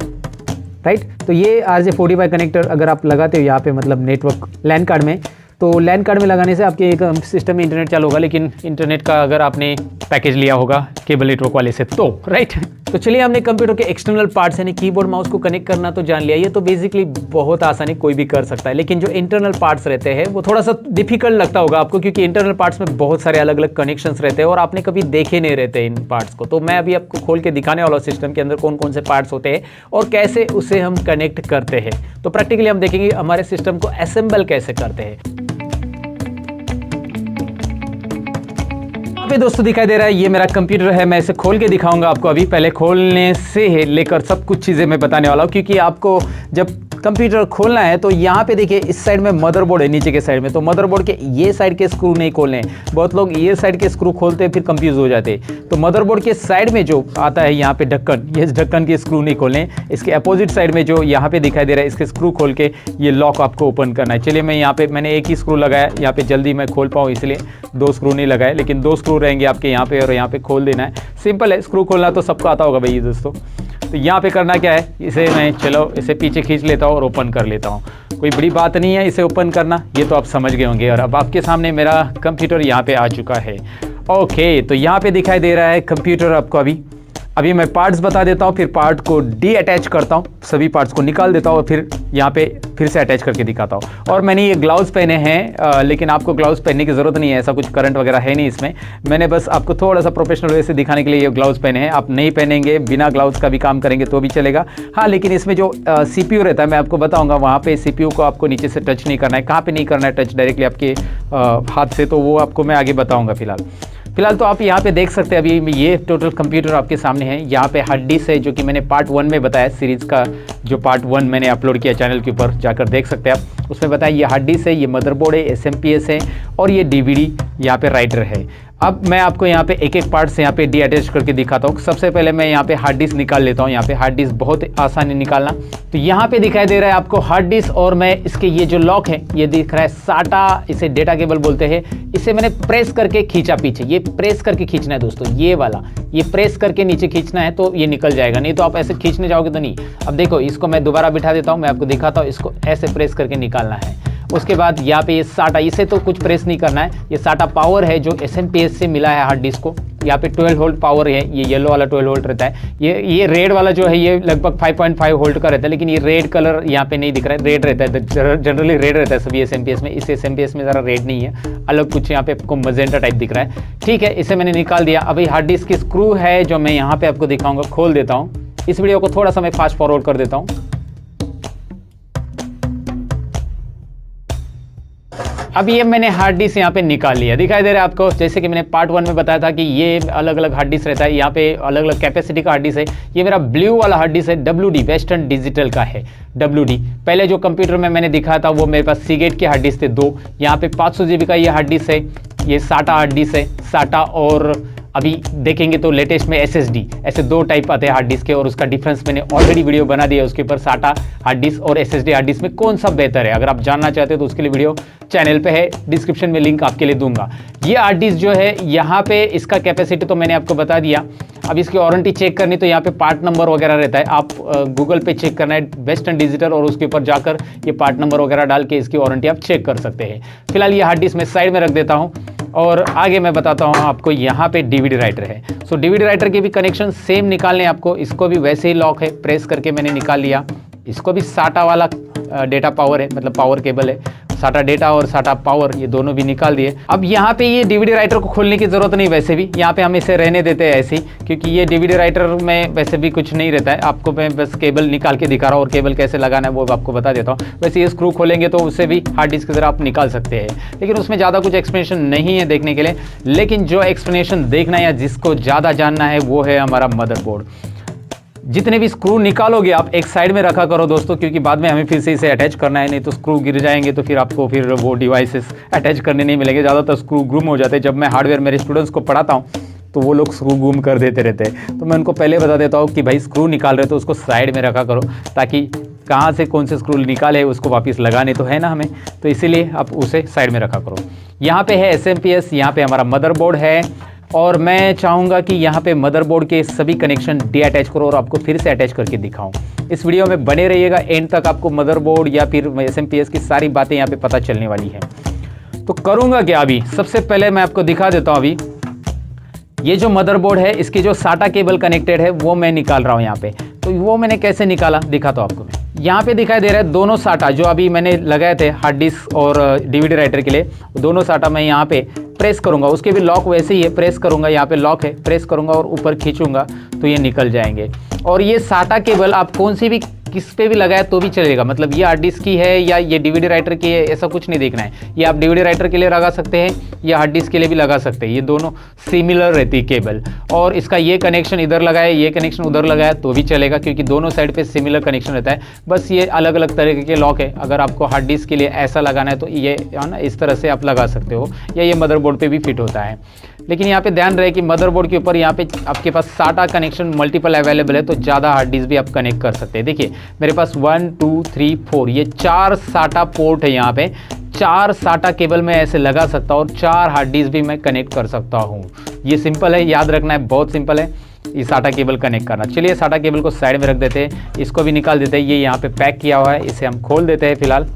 राइट। तो ये RJ45 कनेक्टर अगर आप लगाते हो यहाँ पे, मतलब नेटवर्क लैन कार्ड में, तो लैन कार्ड में लगाने से आपके एक सिस्टम में इंटरनेट चालू होगा, लेकिन इंटरनेट का अगर आपने पैकेज लिया होगा केबल नेटवर्क वाले से तो, राइट। तो चलिए, हमने कंप्यूटर के एक्सटर्नल पार्ट्स यानी कीबोर्ड माउस को कनेक्ट करना तो जान लिया। ये तो बेसिकली बहुत आसानी कोई भी कर सकता है, लेकिन जो इंटरनल पार्ट्स रहते हैं वो थोड़ा सा डिफिकल्ट लगता होगा आपको, क्योंकि इंटरनल पार्ट्स में बहुत सारे अलग अलग कनेक्शंस रहते हैं और आपने कभी देखे नहीं रहते इन पार्ट्स को। तो मैं अभी आपको खोल के दिखाने वाला हूँ सिस्टम के अंदर कौन कौन से पार्ट्स होते हैं और कैसे उसे हम कनेक्ट करते हैं। तो प्रैक्टिकली हम देखेंगे हमारे सिस्टम को असेंबल कैसे करते हैं। दोस्तों दिखाई दे रहा है, ये मेरा कंप्यूटर है, मैं इसे खोल के दिखाऊंगा आपको। अभी पहले खोलने से लेकर सब कुछ चीज़ें मैं बताने वाला हूँ, क्योंकि आपको जब कंप्यूटर खोलना है तो यहाँ पे देखिए इस साइड में मदरबोर्ड है, नीचे के साइड में, तो मदरबोर्ड के ये साइड के स्क्रू नहीं खोलने हैं। बहुत लोग ये साइड के स्क्रू खोलते हैं फिर कंफ्यूज हो जाते हैं। तो मदरबोर्ड के साइड में जो आता है यहाँ पे ढक्कन, ये ढक्कन के स्क्रू नहीं खोलने। इसके अपोजिट साइड में जो यहाँ पे दिखाई दे रहा है इसके स्क्रू खोल के ये लॉक आपको ओपन करना है। चलिए, मैं यहाँ पे मैंने एक ही स्क्रू लगाया, यहाँ पे जल्दी मैं खोल पाऊँ इसलिए 2 स्क्रू नहीं लगाए, लेकिन 2 स्क्रू रहेंगे आपके यहाँ पे और यहाँ पे खोल देना है। सिंपल है, स्क्रू खोलना तो सबको आता होगा भाई दोस्तों। तो यहाँ पे करना क्या है, इसे मैं चलो इसे पीछे खींच लेता हूँ और ओपन कर लेता हूँ। कोई बड़ी बात नहीं है इसे ओपन करना, ये तो आप समझ गए होंगे। और अब आपके सामने मेरा कंप्यूटर यहाँ पे आ चुका है। ओके, तो यहाँ पे दिखाई दे रहा है कंप्यूटर आपको अभी। अभी मैं पार्ट्स बता देता हूँ, फिर पार्ट को डी अटैच करता हूँ, सभी पार्ट्स को निकाल देता हूँ और फिर यहाँ पे फिर से अटैच करके दिखाता हूँ। और मैंने ये ग्लव्स पहने हैं, लेकिन आपको ग्लव्स पहनने की ज़रूरत नहीं है, ऐसा कुछ करंट वगैरह है नहीं इसमें। मैंने बस आपको थोड़ा सा प्रोफेशनल वे से दिखाने के लिए ये ग्लव्स पहने हैं। आप नहीं पहनेंगे, बिना ग्लव्स का भी काम करेंगे तो भी चलेगा। हाँ, लेकिन इसमें जो CPU रहता है मैं आपको बताऊँगा, वहाँ पर CPU को आपको नीचे से टच नहीं करना है। कहाँ पर नहीं करना है टच, डायरेक्टली आपके हाथ से, तो वो आपको मैं आगे बताऊँगा। फिलहाल तो आप यहाँ पे देख सकते हैं, अभी ये टोटल कंप्यूटर आपके सामने है। यहाँ पे हार्ड डिस्क है, जो कि मैंने पार्ट 1 में बताया, सीरीज़ का जो पार्ट 1 मैंने अपलोड किया चैनल के ऊपर, जाकर देख सकते हैं आप। उसमें बताया ये हार्ड डिस्क है, ये मदरबोर्ड है, SMPS है और ये DVD यहाँ पे राइटर है। अब मैं आपको यहाँ पे एक एक पार्ट से यहाँ पे डी अटैच करके दिखाता हूँ। सबसे पहले मैं यहाँ पे हार्ड डिस्क निकाल लेता हूँ। यहाँ पे हार्ड डिस्क बहुत आसान है निकालना। तो यहाँ पे दिखाई दे रहा है आपको हार्ड डिस्क, और मैं इसके ये जो लॉक है ये दिख रहा है SATA, इसे डेटा केबल बोलते हैं। इसे मैंने प्रेस करके खींचा पीछे, ये प्रेस करके खींचना है दोस्तों, ये वाला, ये प्रेस करके नीचे खींचना है तो ये निकल जाएगा, नहीं तो आप ऐसे खींचने जाओगे तो नहीं। अब देखो, इसको मैं दोबारा बिठा देता हूँ, मैं आपको दिखाता हूँ। इसको ऐसे प्रेस करके निकालना है। उसके बाद यहाँ पे ये SATA, इसे तो कुछ प्रेस नहीं करना है। ये SATA पावर है जो SMPS से मिला है हार्ड डिस्क को। यहाँ पे 12 वोल्ट पावर है, ये येलो वाला 12 वोल्ट रहता है। ये रेड वाला जो है ये लगभग 5.5 वोल्ट का रहता है, लेकिन ये रेड कलर यहाँ पे नहीं दिख रहा है। रेड रहता है, जनरली रेड रहता है सभी SMPS में। इस SMPS में ज़रा रेड नहीं है, अलग कुछ यहाँ पे आपको मजेंटा टाइप दिख रहा है। ठीक है, इसे मैंने निकाल दिया। अभी हार्ड डिस्क की स्क्रू है जो मैं यहाँ पे आपको दिखाऊंगा, खोल देता हूँ। इस वीडियो को थोड़ा सा मैं फास्ट फॉरवर्ड कर देता हूँ। अब ये मैंने हार्ड डिस्क यहाँ पे निकाल लिया, दिखाई दे रहा है आपको। जैसे कि मैंने पार्ट 1 में बताया था कि ये अलग अलग हार्ड डिस्क रहता है, यहाँ पे अलग अलग कैपेसिटी का हार्ड डिस्क है। ये मेरा ब्लू वाला हार्ड डिस्क है, WD, वेस्टर्न डिजिटल का है, WD। पहले जो कंप्यूटर में मैंने दिखाया था वो मेरे पास सीगेट के हार्ड डिस्क थे 2। यहाँ पे 500 GB का ये हार्ड डिस्क है, ये SATA हार्ड डिस्क है, SATA। और अभी देखेंगे तो लेटेस्ट में SSD, ऐसे 2 टाइप आते हैं हार्ड डिस्क के, और उसका डिफरेंस मैंने ऑलरेडी वीडियो बना दिया है उसके ऊपर, SATA हार्ड डिस्क और SSD हार्ड डिस्क में कौन सा बेहतर है। अगर आप जानना चाहते हो तो उसके लिए वीडियो चैनल पे है, डिस्क्रिप्शन में लिंक आपके लिए दूंगा। ये हार्ड डिस्क जो है यहाँ पे इसका कैपेसिटी तो मैंने आपको बता दिया। अब इसकी वारंटी चेक करनी तो यहाँ पे पार्ट नंबर वगैरह रहता है, आप गूगल पे चेक करना है वेस्टर्न डिजिटल, और उसके ऊपर जाकर ये पार्ट नंबर वगैरह डाल के इसकी वारंटी आप चेक कर सकते हैं। फिलहाल ये हार्ड डिस्क मैं साइड में रख देता हूँ और आगे मैं बताता हूँ आपको। यहाँ पे DVD राइटर है, सो DVD राइटर के भी कनेक्शन सेम निकालने आपको। इसको भी वैसे ही लॉक है, प्रेस करके मैंने निकाल लिया। इसको भी SATA वाला डेटा पावर है, मतलब पावर केबल है। SATA डेटा और SATA पावर, ये दोनों भी निकाल दिए। अब यहाँ पे ये DVD राइटर को खोलने की ज़रूरत नहीं, वैसे भी यहाँ पे हम इसे रहने देते हैं ऐसे ही, क्योंकि ये DVD राइटर में वैसे भी कुछ नहीं रहता है। आपको मैं बस केबल निकाल के दिखा रहा हूँ, और केबल कैसे लगाना है वो आपको बता देता हूँ। वैसे ये स्क्रू खोलेंगे तो उससे भी हार्ड डिस्क की तरह आप निकाल सकते हैं, लेकिन उसमें ज़्यादा कुछ एक्सप्लेनेशन नहीं है देखने के लिए। लेकिन जो एक्सप्लेनेशन देखना है या जिसको ज़्यादा जानना है वो है हमारा मदरबोर्ड। जितने भी स्क्रू निकालोगे आप एक साइड में रखा करो दोस्तों, क्योंकि बाद में हमें फिर से इसे अटैच करना है, नहीं तो स्क्रू गिर जाएंगे तो फिर आपको फिर वो डिवाइसेस अटैच करने नहीं मिलेंगे। ज़्यादातर स्क्रू गुम हो जाते हैं। जब मैं हार्डवेयर मेरे स्टूडेंट्स को पढ़ाता हूँ तो वो लोग स्क्रू गुम कर देते रहते हैं, तो मैं उनको पहले बता देता हूँ कि भाई स्क्रू निकाल रहे तो उसको साइड में रखा करो, ताकि कहाँ से कौन से स्क्रू निकाले उसको वापस लगाने तो है ना हमें, तो इसीलिए आप उसे साइड में रखा करो। यहाँ पे है SMPS, यहाँ पे हमारा मदरबोर्ड है, और मैं चाहूँगा कि यहाँ पे मदरबोर्ड के सभी कनेक्शन डी अटैच करो और आपको फिर से अटैच करके दिखाऊं। इस वीडियो में बने रहिएगा, एंड तक आपको मदरबोर्ड या फिर SMPS की सारी बातें यहाँ पे पता चलने वाली है। तो करूँगा क्या, अभी सबसे पहले मैं आपको दिखा देता हूँ। अभी ये जो मदरबोर्ड है, इसकी जो SATA केबल कनेक्टेड है वो मैं निकाल रहा हूँ यहाँ पे। तो वो मैंने कैसे निकाला दिखाता हूँ आपको मैं। यहाँ पे दिखाई दे रहा है दोनों SATA जो अभी मैंने लगाए थे हार्ड डिस्क और DVD राइटर के लिए, दोनों SATA मैं यहाँ पे प्रेस करूँगा। उसके भी लॉक वैसे ही है, प्रेस करूँगा, यहाँ पे लॉक है, प्रेस करूँगा और ऊपर खींचूंगा तो ये निकल जाएंगे। और ये SATA केबल आप कौन सी भी किस पे भी लगाए तो भी चलेगा, मतलब ये हार्ड डिस्क की है या ये DVD राइटर की है, ऐसा कुछ नहीं देखना है। ये आप DVD राइटर के लिए लगा सकते हैं या हार्ड डिस्क के लिए भी लगा सकते हैं, ये दोनों सिमिलर रहती है केबल। और इसका ये कनेक्शन इधर लगाए, ये कनेक्शन उधर लगाए तो भी चलेगा, क्योंकि दोनों साइड पे सिमिलर कनेक्शन रहता है। बस ये अलग अलग तरीके के लॉक है। अगर आपको हार्ड डिस्क के लिए ऐसा लगाना है तो ये है ना, इस तरह से आप लगा सकते हो, या ये मदरबोर्ड पे भी फिट होता है। लेकिन यहाँ पे ध्यान रहे कि मदरबोर्ड के ऊपर यहाँ पे आपके पास SATA कनेक्शन मल्टीपल अवेलेबल है, तो ज़्यादा हार्ड डिस्क भी आप कनेक्ट कर सकते हैं। देखिए मेरे पास 1 2 3 4 ये 4 SATA पोर्ट है। यहाँ पे 4 SATA केबल में ऐसे लगा सकता हूँ और 4 हार्ड डिस्क भी मैं कनेक्ट कर सकता हूँ। ये सिंपल है, याद रखना है, बहुत सिंपल है ये SATA केबल कनेक्ट करना। चलिए SATA केबल को साइड में रख देते हैं, इसको भी निकाल देते हैं। ये यहाँ पे पैक किया हुआ है, इसे हम खोल देते हैं फिलहाल।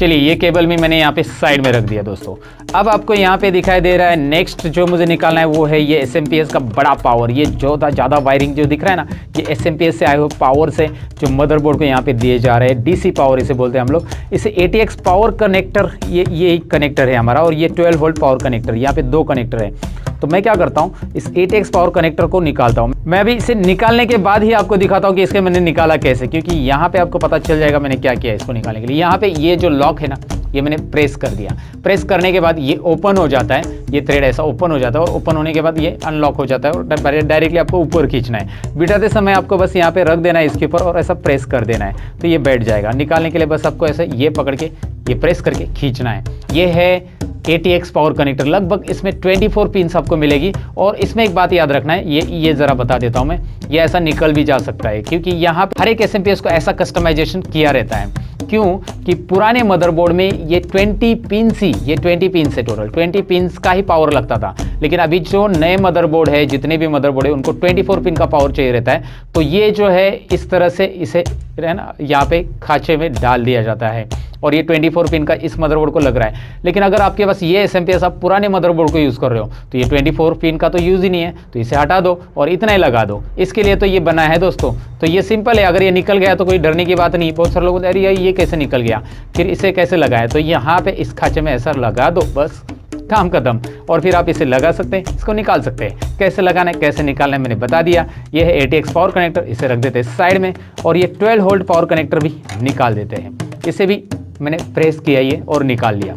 चलिए ये केबल भी मैंने यहाँ पे साइड में रख दिया दोस्तों। अब आपको यहाँ पे दिखाई दे रहा है नेक्स्ट जो मुझे निकालना है वो है ये SMPS का बड़ा पावर। ये जो ज़्यादा वायरिंग जो दिख रहा है ना, ये SMPS से आए हुए पावर से जो मदरबोर्ड को यहाँ पे दिए जा रहे हैं। DC पावर इसे बोलते हैं हम लोग। इसे ATX पावर कनेक्टर, ये कनेक्टर है हमारा, और ये 12 वोल्ट पावर कनेक्टर। यहाँ पे 2 कनेक्टर है। तो मैं क्या करता हूँ, इस ATX पावर कनेक्टर को निकालता हूँ। मैं अभी इसे निकालने के बाद ही आपको दिखाता हूँ कि इसके मैंने निकाला कैसे, क्योंकि यहाँ पे आपको पता चल जाएगा मैंने क्या किया इसको निकालने के लिए। यहाँ पे ये जो लॉक है ना, ये मैंने प्रेस कर दिया। प्रेस करने के बाद ये ओपन हो जाता है, ये थ्रेड ऐसा ओपन हो जाता है, और ओपन होने के बाद ये अनलॉक हो जाता है और डायरेक्टली आपको ऊपर खींचना है। बिठाते समय आपको बस यहाँ पे रख देना है इसके ऊपर और ऐसा प्रेस कर देना है, तो ये बैठ जाएगा। निकालने के लिए बस आपको ऐसे ये पकड़ के ये प्रेस करके खींचना है। ये है ATX पावर कनेक्टर। लगभग इसमें 24 पिन्स आपको मिलेगी। और इसमें एक बात याद रखना है, ये ज़रा बता देता हूँ मैं, ये ऐसा निकल भी जा सकता है, क्योंकि यहाँ हर एक SMPS को ऐसा कस्टमाइजेशन किया रहता है। क्यों कि पुराने मदरबोर्ड में ये 20 पिन्स ही, ये 20 पिन्स है, टोटल 20 पिन्स का ही पावर लगता था। लेकिन अभी जो नए मदरबोर्ड है, जितने भी मदरबोर्ड है, उनको 24 पिन का पावर चाहिए रहता है। तो ये जो है इस तरह से इसे है ना यहाँ पे खांचे में डाल दिया जाता है, और ये 24 पिन का इस मदरबोर्ड को लग रहा है। लेकिन अगर आपके पास ये SMPS आप पुराने मदरबोर्ड को यूज़ कर रहे हो तो ये 24 पिन का तो यूज़ ही नहीं है, तो इसे हटा दो और इतना ही लगा दो। इसके लिए तो ये बना है दोस्तों। तो ये सिंपल है, अगर ये निकल गया तो कोई डरने की बात नहीं। बहुत सारे लोग बोलते अरे ये कैसे निकल गया, फिर इसे कैसे लगाया, तो यहाँ पे इस खांचे में ऐसा लगा दो, बस काम खत्म। और फिर आप इसे लगा सकते हैं, इसको निकाल सकते हैं। कैसे लगाना है कैसे निकालना है मैंने बता दिया। ये है ATX पावर कनेक्टर, इसे रख देते हैं साइड में, और ये 12 वोल्ट पावर कनेक्टर भी निकाल देते हैं। इसे भी मैंने प्रेस किया ये और निकाल लिया।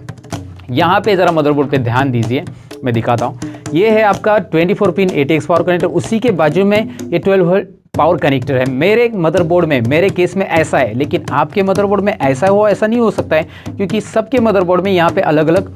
यहाँ पे ज़रा मदरबोर्ड पे ध्यान दीजिए, मैं दिखाता हूँ। ये है आपका 24 पिन ATX पावर कनेक्टर, उसी के बाजू में ये 12 वोल्ट पावर कनेक्टर है। मेरे मदरबोर्ड में, मेरे केस में ऐसा है, लेकिन आपके मदरबोर्ड में ऐसा हो ऐसा नहीं हो सकता है, क्योंकि सबके मदरबोर्ड में यहाँ पे अलग अलग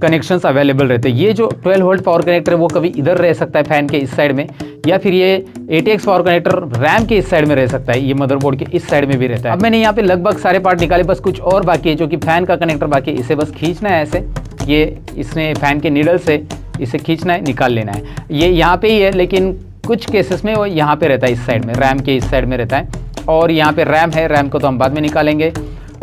कनेक्शंस अवेलेबल रहते हैं। ये जो 12 वोल्ट पावर कनेक्टर है वो कभी इधर रह सकता है फैन के इस साइड में, या फिर ये ATX पावर कनेक्टर रैम के इस साइड में रह सकता है, ये मदरबोर्ड के इस साइड में भी रहता है। अब मैंने यहाँ पे लगभग सारे पार्ट निकाले, बस कुछ और बाकी है, जो कि फैन का कनेक्टर बाकी है। इसे बस खींचना है ऐसे, ये इसने फैन के नीडल से इसे खींचना है, निकाल लेना है। ये यहाँ पे ही है, लेकिन कुछ केसेस में वो यहाँ पे रहता है, इस साइड में, रैम के इस साइड में रहता है। और यहाँ पे रैम है, रैम को तो हम बाद में निकालेंगे।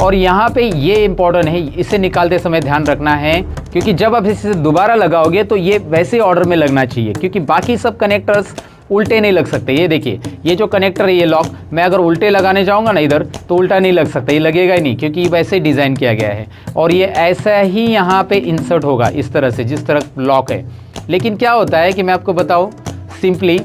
और यहाँ पे ये इंपॉर्टेंट है, इसे निकालते समय ध्यान रखना है, क्योंकि जब आप इसे दोबारा लगाओगे तो ये वैसे ऑर्डर में लगना चाहिए, क्योंकि बाकी सब कनेक्टर्स उल्टे नहीं लग सकते। ये देखिए, ये जो कनेक्टर है, ये लॉक, मैं अगर उल्टे लगाने जाऊँगा ना इधर, तो उल्टा नहीं लग सकता, ये लगेगा ही नहीं, क्योंकि वैसे डिज़ाइन किया गया है। और ये ऐसा ही यहाँ पे इंसर्ट होगा इस तरह से, जिस तरह लॉक है। लेकिन क्या होता है कि मैं आपको बताऊँ सिंपली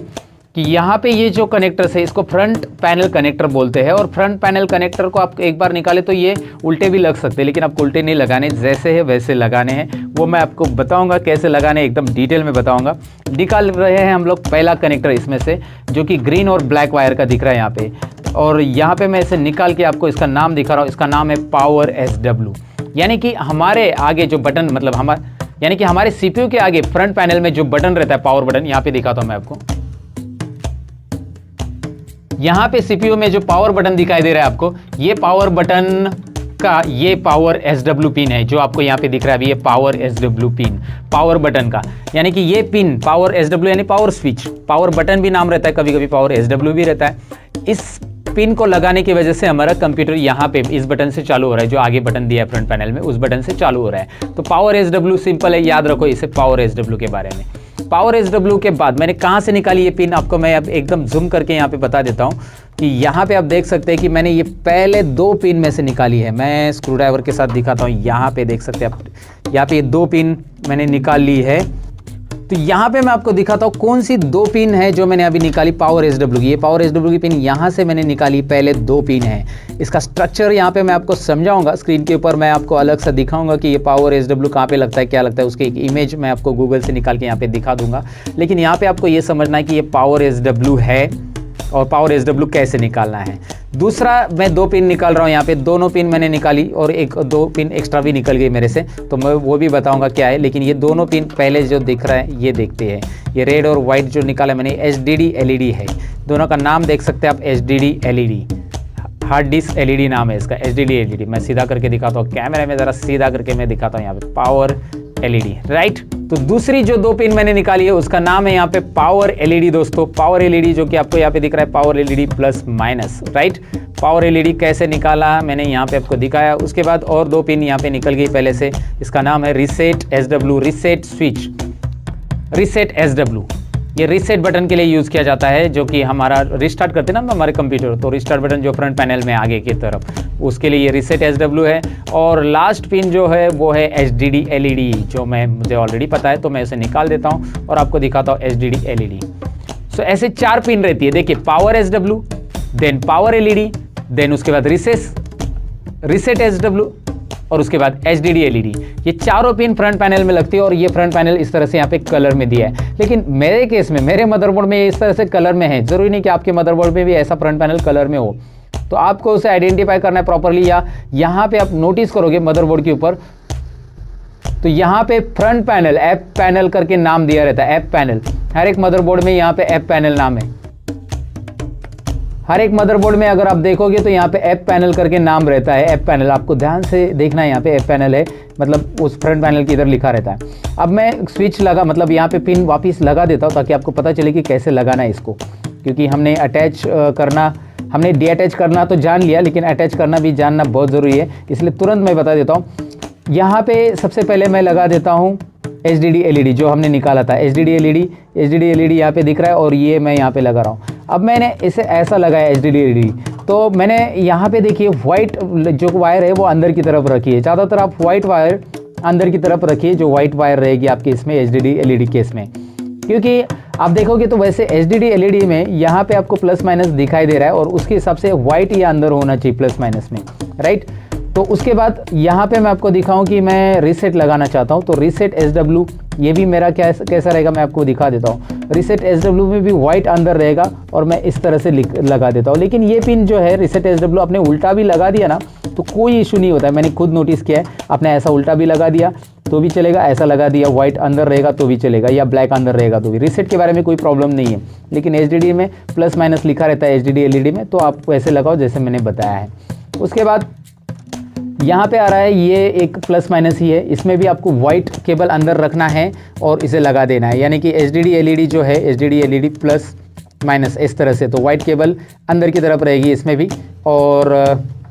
कि यहाँ पे ये जो कनेक्टर्स है, इसको फ्रंट पैनल कनेक्टर बोलते हैं। और फ्रंट पैनल कनेक्टर को आप एक बार निकाले तो ये उल्टे भी लग सकते हैं, लेकिन आपको उल्टे नहीं लगाने, जैसे है वैसे लगाने हैं। वो मैं आपको बताऊंगा कैसे लगाने, एकदम डिटेल में बताऊंगा। निकाल रहे हैं हम लोग पहला कनेक्टर इसमें से, जो कि ग्रीन और ब्लैक वायर का दिख रहा है यहाँ पे। और यहाँ पे मैं इसे निकाल के आपको इसका नाम दिखा रहा हूँ। इसका नाम है पावर SW, यानी कि हमारे आगे जो बटन, मतलब यानी कि हमारे CPU के आगे फ्रंट पैनल में जो बटन रहता है, पावर बटन, यहाँ पे दिखाता हूँ मैं आपको। यहाँ पे CPU में जो पावर बटन दिखाई दे रहा है आपको, ये पावर बटन का ये पावर SW पिन है, जो आपको यहाँ पे दिख रहा है अभी, ये power SW pin, power button का। यानी कि ये पिन पावर SW यानी पावर स्विच, पावर बटन भी नाम रहता है, कभी कभी पावर SW भी रहता है। इस पिन को लगाने की वजह से हमारा कंप्यूटर यहाँ पे इस बटन से चालू हो रहा है, जो आगे बटन दिया है फ्रंट पैनल में, उस बटन से चालू हो रहा है। तो पावर SW सिंपल है, याद रखो इसे पावर SW के बारे में। पावर SW के बाद मैंने कहाँ से निकाली ये पिन, आपको मैं अब एकदम जूम करके यहाँ पे बता देता हूँ कि यहाँ पे आप देख सकते हैं कि मैंने ये पहले 2 पिन में से निकाली है। मैं स्क्रू ड्राइवर के साथ दिखाता हूँ, यहाँ पे देख सकते हैं आप, यहाँ पे ये 2 पिन मैंने निकाल ली है। तो यहाँ पे मैं आपको दिखाता हूँ कौन सी 2 पिन है जो मैंने अभी निकाली पावर SW की। ये पावर SW की पिन यहाँ से मैंने निकाली, पहले 2 पिन है। इसका स्ट्रक्चर यहाँ पे मैं आपको समझाऊंगा, स्क्रीन के ऊपर मैं आपको अलग से दिखाऊंगा कि ये पावर SW कहाँ पे लगता है, क्या लगता है, उसकी एक इमेज मैं आपको गूगल से निकाल के यहाँ पे दिखा दूंगा। लेकिन यहाँ पे आपको ये समझना है कि ये पावर SW है और पावर SW कैसे निकालना है। दूसरा मैं 2 पिन निकाल रहा हूँ, यहाँ पे दोनों पिन मैंने निकाली और 1-2 पिन एक्स्ट्रा भी निकल गई मेरे से, तो मैं वो भी बताऊंगा क्या है। लेकिन ये दोनों पिन पहले जो दिख रहा है ये देखते हैं, ये रेड और वाइट जो निकाला मैंने, HDD LED है। दोनों का नाम देख सकते हैं आप, HDD LED, hard disk LED नाम है इसका, HDD LED। मैं सीधा करके दिखाता हूँ कैमरे में, ज़रा सीधा करके मैं दिखाता हूँ यहाँ पे, पावर एलईडी, राइट। तो दूसरी जो 2 पिन मैंने निकाली है उसका नाम है यहाँ पे पावर एलईडी दोस्तों, पावर एलईडी, जो कि आपको यहाँ पे दिख रहा है power LED plus minus, right. Power LED कैसे निकाला मैंने यहाँ पे आपको दिखाया। उसके बाद और 2 पिन यहाँ पे निकल गई पहले से, इसका नाम है reset SW, reset switch, reset SW. ये रीसेट बटन के लिए यूज़ किया जाता है, जो कि हमारा रिस्टार्ट करते हैं ना हमारे कंप्यूटर, तो रिस्टार्ट बटन जो फ्रंट पैनल में आगे की तरफ, उसके लिए ये रीसेट एसडब्ल्यू है। और लास्ट पिन जो है वो है एचडीडी एलईडी, जो मुझे ऑलरेडी पता है, तो मैं इसे निकाल देता हूँ और आपको दिखाता हूँ एचडीडी एलईडी। सो ऐसे 4 पिन रहती है, देखिए power SW, then power LED, then उसके बाद रीसेट एसडब्ल्यू और उसके बाद एचडीडी एलईडी। ये चारों पिन फ्रंट पैनल में लगती है और ये फ्रंट पैनल इस तरह से यहाँ पे कलर में दिया है। लेकिन मेरे केस में, मेरे मदरबोर्ड में ये इस तरह से कलर में है, जरूरी नहीं कि आपके मदरबोर्ड में भी ऐसा फ्रंट पैनल कलर में हो। तो आपको उसे आइडेंटिफाई करना है प्रॉपरली, या यहाँ पे आप नोटिस करोगे मदरबोर्ड के ऊपर, तो यहाँ पे फ्रंट पैनल एफ पैनल करके नाम दिया रहता है, एफ पैनल। हर एक मदरबोर्ड में यहाँ पे एफ पैनल नाम है, हर एक मदरबोर्ड में अगर आप देखोगे तो यहाँ पे एफ पैनल करके नाम रहता है। एफ पैनल आपको ध्यान से देखना है, यहाँ पे एफ पैनल है, मतलब उस फ्रंट पैनल की इधर लिखा रहता है। अब मैं स्विच लगा, मतलब यहाँ पे पिन वापस लगा देता हूँ ताकि आपको पता चले कि कैसे लगाना है इसको, क्योंकि हमने अटैच करना, हमने डीअटैच करना तो जान लिया, लेकिन अटैच करना भी जानना बहुत ज़रूरी है, इसलिए तुरंत मैं बता देता हूँ। यहाँ पे सबसे पहले मैं लगा देता हूँ एचडीडी एलईडी, जो हमने निकाला था एचडीडी एलईडी यहाँ पे दिख रहा है, और ये मैं यहाँ पे लगा रहा हूँ। अब मैंने इसे ऐसा लगाया एचडीडी एलईडी, तो मैंने यहाँ पे देखिए वाइट जो वायर है वो अंदर की तरफ रखी है। ज़्यादातर आप वाइट वायर अंदर की तरफ रखिए, जो वाइट वायर रहेगी आपके इसमें एचडीडी एलईडी केस में, क्योंकि आप देखोगे तो वैसे एचडीडी एलईडी में यहाँ पे आपको प्लस माइनस दिखाई दे रहा है, और उसके हिसाब से वाइट या अंदर होना चाहिए प्लस माइनस में, राइट। तो उसके बाद यहाँ पे मैं आपको दिखाऊं कि मैं रीसेट लगाना चाहता हूँ, तो रीसेट एसडब्ल्यू, ये भी मेरा कैसा रहेगा मैं आपको दिखा देता हूँ। रीसेट एसडब्ल्यू में भी वाइट अंदर रहेगा, और मैं इस तरह से लगा देता हूँ। लेकिन ये पिन जो है रीसेट एसडब्ल्यू आपने उल्टा भी लगा दिया ना तो कोई इशू नहीं होता है, मैंने खुद नोटिस किया है। आपने ऐसा उल्टा भी लगा दिया तो भी चलेगा, ऐसा लगा दिया वाइट अंदर रहेगा तो भी चलेगा, या ब्लैक अंदर रहेगा तो भी। रीसेट के बारे में कोई प्रॉब्लम नहीं है, लेकिन एचडीडी में प्लस माइनस लिखा रहता है एचडीडी एलईडी में, तो आप वैसे लगाओ जैसे मैंने बताया है। उसके बाद यहाँ पे आ रहा है, ये एक प्लस माइनस ही है, इसमें भी आपको वाइट केबल अंदर रखना है और इसे लगा देना है, यानी कि एचडीडी एलईडी जो है एचडीडी एलईडी प्लस माइनस इस तरह से, तो वाइट केबल अंदर की तरफ रहेगी इसमें भी, और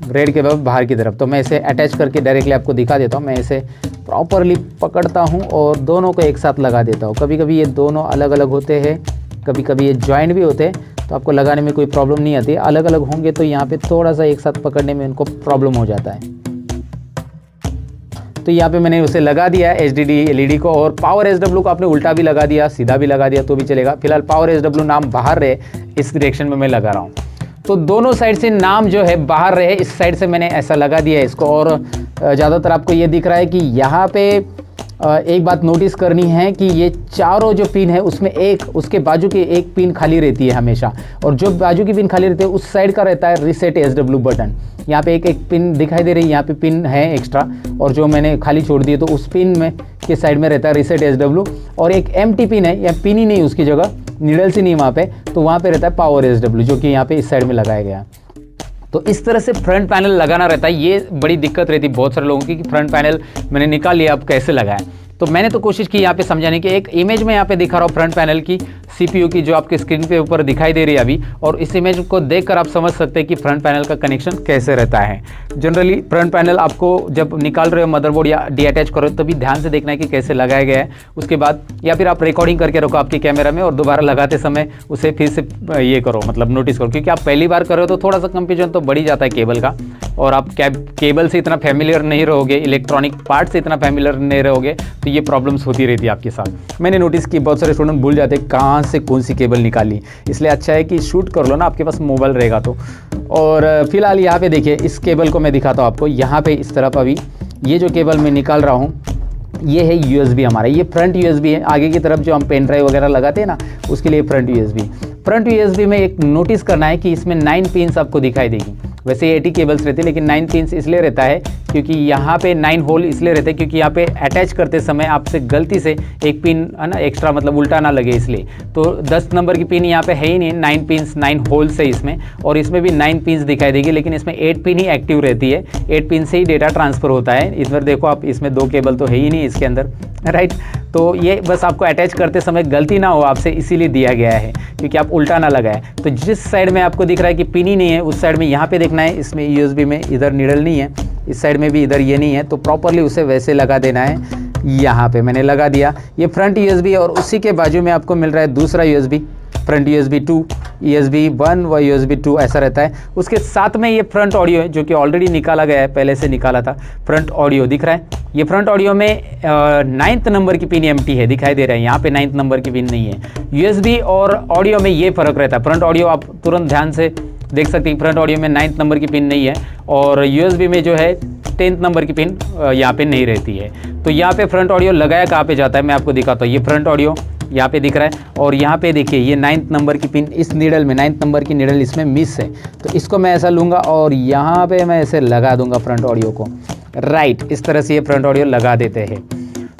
रेड केबल बाहर की तरफ। तो मैं इसे अटैच करके डायरेक्टली आपको दिखा देता हूँ। मैं इसे प्रॉपरली पकड़ता हूँ और दोनों को एक साथ लगा देता हूँ। कभी कभी ये दोनों अलग अलग होते हैं, कभी कभी ये जॉइंट भी होते हैं, तो आपको लगाने में कोई प्रॉब्लम नहीं आती। अलग अलग होंगे तो यहाँ पे थोड़ा सा एक साथ पकड़ने में इनको प्रॉब्लम हो जाता है। तो यहाँ पे मैंने उसे लगा दिया है एचडीडी एलईडी को, और पावर एसडब्ल्यू को आपने उल्टा भी लगा दिया, सीधा भी लगा दिया तो भी चलेगा। फिलहाल पावर एसडब्ल्यू नाम बाहर रहे इस डायरेक्शन में मैं लगा रहा हूँ, तो दोनों साइड से नाम जो है बाहर रहे, इस साइड से मैंने ऐसा लगा दिया है इसको। और ज़्यादातर आपको ये दिख रहा है कि यहाँ पे एक बात नोटिस करनी है कि ये चारों जो पिन है उसमें एक उसके बाजू की एक पिन खाली रहती है हमेशा, और जो बाजू की पिन खाली रहती है उस साइड का रहता है रीसेट एसडब्ल्यू बटन। यहाँ पे एक पिन दिखाई दे रही है, यहाँ पे पिन है एक्स्ट्रा, और जो मैंने खाली छोड़ दी है तो उस पिन में के साइड में रहता है रीसेट एसडब्ल्यू। और एक एम्प्टी पिन है, या पिन ही नहीं उसकी जगह, नीडल्स ही नहीं वहाँ पे, तो वहाँ पे रहता है पावर एसडब्ल्यू, जो कि यहाँ पे इस साइड में लगाया गया। तो इस तरह से फ्रंट पैनल लगाना रहता है। ये बड़ी दिक्कत रहती है बहुत सारे लोगों की कि फ्रंट पैनल मैंने निकाल लिया, अब कैसे लगाएं। तो मैंने तो कोशिश की यहाँ पे समझाने की। एक इमेज में यहाँ पे दिखा रहा हूँ फ्रंट पैनल की, सीपीयू की, जो आपके स्क्रीन पे ऊपर दिखाई दे रही है अभी, और इस इमेज को देखकर आप समझ सकते हैं कि फ्रंट पैनल का कनेक्शन कैसे रहता है। जनरली फ्रंट पैनल आपको जब निकाल रहे हो मदरबोर्ड या डीअटैच करो तभी ध्यान से देखना है कि कैसे लगाया गया है। उसके बाद या फिर आप रिकॉर्डिंग करके रखो आपके कैमरा में, और दोबारा लगाते समय उसे फिर से ये करो, मतलब नोटिस करो, क्योंकि आप पहली बार कर रहे हो तो थोड़ा सा कंफ्यूजन तो बढ़ ही जाता है केबल का, और आप केबल से इतना फैमिलियर नहीं रहोगे, इलेक्ट्रॉनिक पार्ट से इतना फैमिलियर नहीं रहोगे, तो ये प्रॉब्लम्स होती रहती है आपके साथ। मैंने नोटिस की बहुत सारे स्टूडेंट भूल जाते हैं कहाँ से कौन सी केबल निकाली, इसलिए अच्छा है कि शूट कर लो ना, आपके पास मोबाइल रहेगा तो। और फिलहाल यहाँ पे देखिए, इस केबल को मैं दिखाता हूँ आपको। यहाँ पे इस तरफ अभी ये जो केबल मैं निकाल रहा हूँ ये है यूएसबी हमारा, ये फ्रंट यूएसबी है। आगे की तरफ जो हम पेन ड्राइव वगैरह लगाते हैं ना, उसके लिए फ्रंट यूएसबी। फ्रंट यूएसबी में एक नोटिस करना है कि इसमें 9 पिन्स आपको दिखाई देगी, वैसे 80 केबल्स रहती है, लेकिन 9 पिन्स इसलिए रहता है क्योंकि यहाँ पे 9 होल इसलिए रहते हैं क्योंकि यहाँ पे अटैच करते समय आपसे गलती से एक पिन है ना एक्स्ट्रा मतलब उल्टा ना लगे, इसलिए। तो 10 नंबर की पिन यहाँ पे है ही नहीं, 9 पिन्स 9 होल्स है इसमें, और इसमें भी 9 पिन्स दिखाई देगी, लेकिन इसमें 8 पिन ही एक्टिव रहती है, 8 पिन से ही डेटा ट्रांसफर होता है। इस बार देखो आप, इसमें 2 केबल तो है ही नहीं इसके अंदर, राइट। तो ये बस आपको अटैच करते समय गलती ना हो आपसे, इसीलिए दिया गया है क्योंकि आप उल्टा ना लगाए। तो जिस साइड में आपको दिख रहा है कि पिन ही नहीं है, उस साइड में यहाँ पे देखना है, इसमें USB में इधर नीडल नहीं है, इस साइड में भी इधर ये नहीं है, तो प्रॉपरली उसे वैसे लगा देना है। यहाँ पे मैंने लगा दिया, ये फ्रंट USB, और उसी के बाजू में आपको मिल रहा है दूसरा USB, फ्रंट USB 2, USB 1 व USB 2 ऐसा रहता है। उसके साथ में ये फ्रंट ऑडियो है जो कि ऑलरेडी निकाला गया है, पहले से निकाला था। फ्रंट ऑडियो दिख रहा है, ये फ्रंट ऑडियो में 9th नंबर की पिन एम्प्टी है, दिखाई दे रहा है, यहाँ पे 9th नंबर की पिन नहीं है। USB और ऑडियो में ये फ़र्क रहता है। फ्रंट ऑडियो आप तुरंत ध्यान से देख सकते हैं, फ्रंट ऑडियो में 9th नंबर की पिन नहीं है, और USB में जो है 10th नंबर की पिन यहाँ पे नहीं रहती है। तो यहाँ पे फ्रंट ऑडियो लगाया कहाँ पे जाता है, मैं आपको दिखाता हूँ। ये फ्रंट ऑडियो यहाँ पे दिख रहा है, और यहाँ पे देखिए ये 9th नंबर की पिन इस नीडल में, 9th नंबर की नीडल इसमें मिस है, तो इसको मैं ऐसा लूँगा और यहाँ पे मैं ऐसे लगा दूंगा फ्रंट ऑडियो को, राइट। इस तरह से ये फ्रंट ऑडियो लगा देते हैं।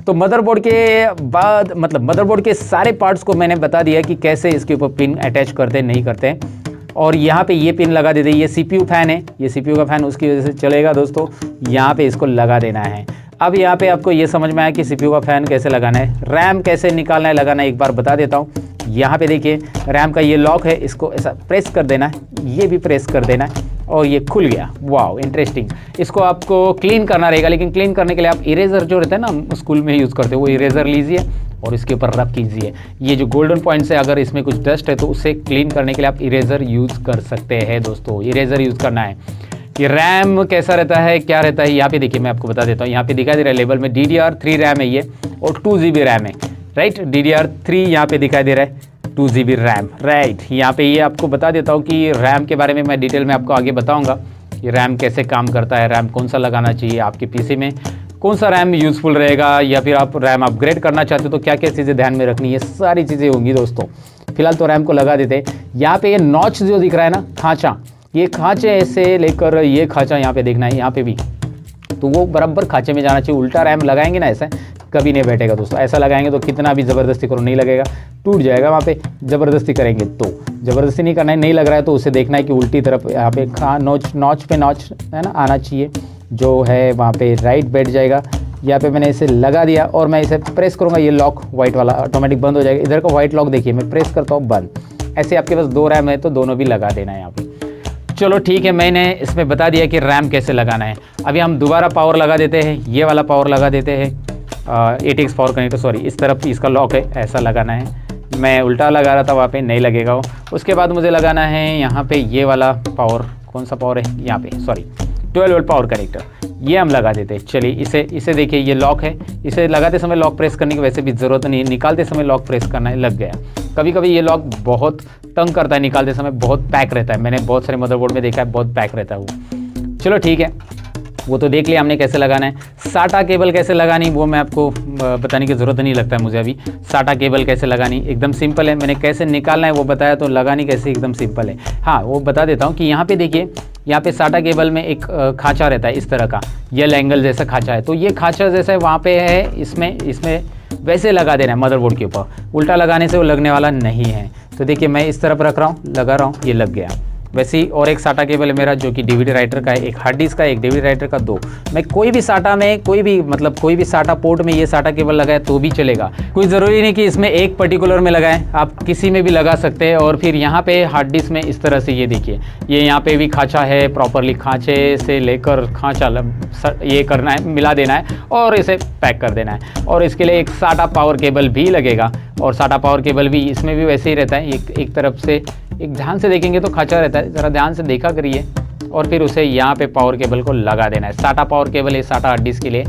तो मदरबोर्ड के बाद मतलब मदरबोर्ड के सारे पार्ट्स को मैंने बता दिया कि कैसे इसके ऊपर पिन अटैच करते हैं, नहीं करते हैं। और यहाँ पे ये पिन लगा देते हैं, ये CPU फैन है, ये CPU का फैन उसकी वजह से चलेगा दोस्तों, यहाँ पे इसको लगा देना है। अब यहाँ पे आपको ये समझ में आया कि CPU का फैन कैसे लगाना है, रैम कैसे निकालना है, लगाना है, एक बार बता देता हूँ। यहाँ पे देखिए रैम का ये लॉक है, इसको ऐसा प्रेस कर देना है, ये भी प्रेस कर देना है, और ये खुल गया। Wow interesting. इसको आपको क्लीन करना रहेगा, लेकिन क्लीन करने के लिए आप इरेजर जो रहता है ना स्कूल में यूज़ करते हो, वो इरेजर लीजिए और इसके ऊपर रब कीजिए। ये जो गोल्डन पॉइंट्स है, अगर इसमें कुछ डस्ट है तो उसे क्लीन करने के लिए आप इरेजर यूज़ कर सकते हैं दोस्तों, इरेजर यूज़ करना है। ये रैम कैसा रहता है, क्या रहता है, यहाँ पे देखिए मैं आपको बता देता हूँ। यहाँ पे दिखाई दे रहा है लेबल में DDR3 रैम है ये, और 2 GB रैम है, राइट। DDR3 यहाँ पे दिखाई दे रहा है, 2 GB रैम, राइट। यहाँ पे ये आपको बता देता हूँ कि रैम के बारे में मैं डिटेल में आपको आगे बताऊँगा कि रैम कैसे काम करता है, रैम कौन सा लगाना चाहिए आपके PC में, कौन सा रैम यूज़फुल रहेगा, या फिर आप रैम अपग्रेड करना चाहते हो तो क्या क्या चीज़ें ध्यान में रखनी है, सारी चीज़ें होंगी दोस्तों। फिलहाल तो रैम को लगा देते हैं। यहाँ पे ये नॉच जो दिख रहा है ना, खांचा, ये खांचे ऐसे लेकर ये खांचा यहाँ पे देखना है, यहाँ पे भी, तो वो बराबर खांचे में जाना चाहिए। उल्टा रैम लगाएंगे ना ऐसा कभी नहीं बैठेगा दोस्तों, ऐसा लगाएंगे तो कितना भी ज़बरदस्ती करो नहीं लगेगा, टूट जाएगा। वहाँ पे ज़बरदस्ती करेंगे तो, ज़बरदस्ती नहीं करना है, नहीं लग रहा है तो उसे देखना है कि उल्टी तरफ यहाँ पे नॉच पे नॉच है ना आना चाहिए, जो है वहाँ पे राइट बैठ जाएगा। यहाँ पे मैंने इसे लगा दिया और मैं इसे प्रेस करूँगा, ये लॉक वाइट वाला ऑटोमेटिक बंद हो जाएगा। इधर का वाइट लॉक देखिए, मैं प्रेस करता हूँ बंद। ऐसे आपके पास 2 रैम है तो दोनों भी लगा देना है यहाँ पे। चलो ठीक है, मैंने इसमें बता दिया कि रैम कैसे लगाना है। अभी हम दोबारा पावर लगा देते हैं, ये वाला पावर लगा देते हैं, ATX पावर कनेक्टर, सॉरी इस तरफ इसका लॉक है, ऐसा लगाना है। मैं उल्टा लगा रहा था, वहाँ पे नहीं लगेगा वो। उसके बाद मुझे लगाना है यहाँ पे ये वाला पावर, कौन सा पावर है यहाँ पे, सॉरी 12 वोल्ट पावर कनेक्टर, ये हम लगा देते हैं। चलिए इसे देखिए, ये लॉक है, इसे लगाते समय लॉक प्रेस करने की वैसे भी ज़रूरत नहीं है, निकालते समय लॉक प्रेस करना है, लग गया। कभी कभी ये लॉक बहुत तंग करता है, निकालते समय बहुत पैक रहता है, मैंने बहुत सारे मदरबोर्ड में देखा है बहुत पैक रहता है वो। चलो ठीक है, वो तो देख लिया हमने कैसे लगाना है। साटा केबल कैसे लगानी वो मैं आपको बताने की ज़रूरत नहीं लगता है मुझे अभी। साटा केबल कैसे लगानी एकदम सिंपल है, मैंने कैसे निकालना है वो बताया, तो लगानी कैसे एकदम सिंपल है। हाँ वो बता देता हूँ कि यहाँ पे देखिए, यहाँ पे साटा केबल में एक खांचा रहता है इस तरह का, यल एंगल जैसा खांचा है, तो ये खांचा जैसा वहाँ पे है, इसमें वैसे लगा देना है मदरबोर्ड के ऊपर, उल्टा लगाने से वो लगने वाला नहीं है। तो देखिए मैं इस तरफ रख रहा हूँ, लगा रहा हूँ, ये लग गया। वैसे ही और एक साटा केबल है मेरा जो कि DVD राइटर का है, एक हार्ड डिस्क का, एक DVD राइटर का, 2। मैं कोई भी साटा में कोई भी साटा पोर्ट में ये साटा केबल लगाए तो भी चलेगा, कोई ज़रूरी नहीं कि इसमें एक पर्टिकुलर में लगाएं, आप किसी में भी लगा सकते हैं। और फिर यहाँ पे हार्ड डिस्क में इस तरह से ये देखिए, ये यहाँ पे भी खांचा है, प्रॉपरली खांचे से लेकर खांचा ये करना है, मिला देना है और इसे पैक कर देना है। और इसके लिए एक साटा पावर केबल भी लगेगा, और साटा पावर केबल भी इसमें भी वैसे ही रहता है, एक तरफ से, एक ध्यान से देखेंगे तो खांचा रहता है, ज़रा ध्यान से देखा करिए। और फिर उसे यहाँ पे पावर केबल को लगा देना है, साटा पावर केबल है साटा हार्ड डिस्क के लिए,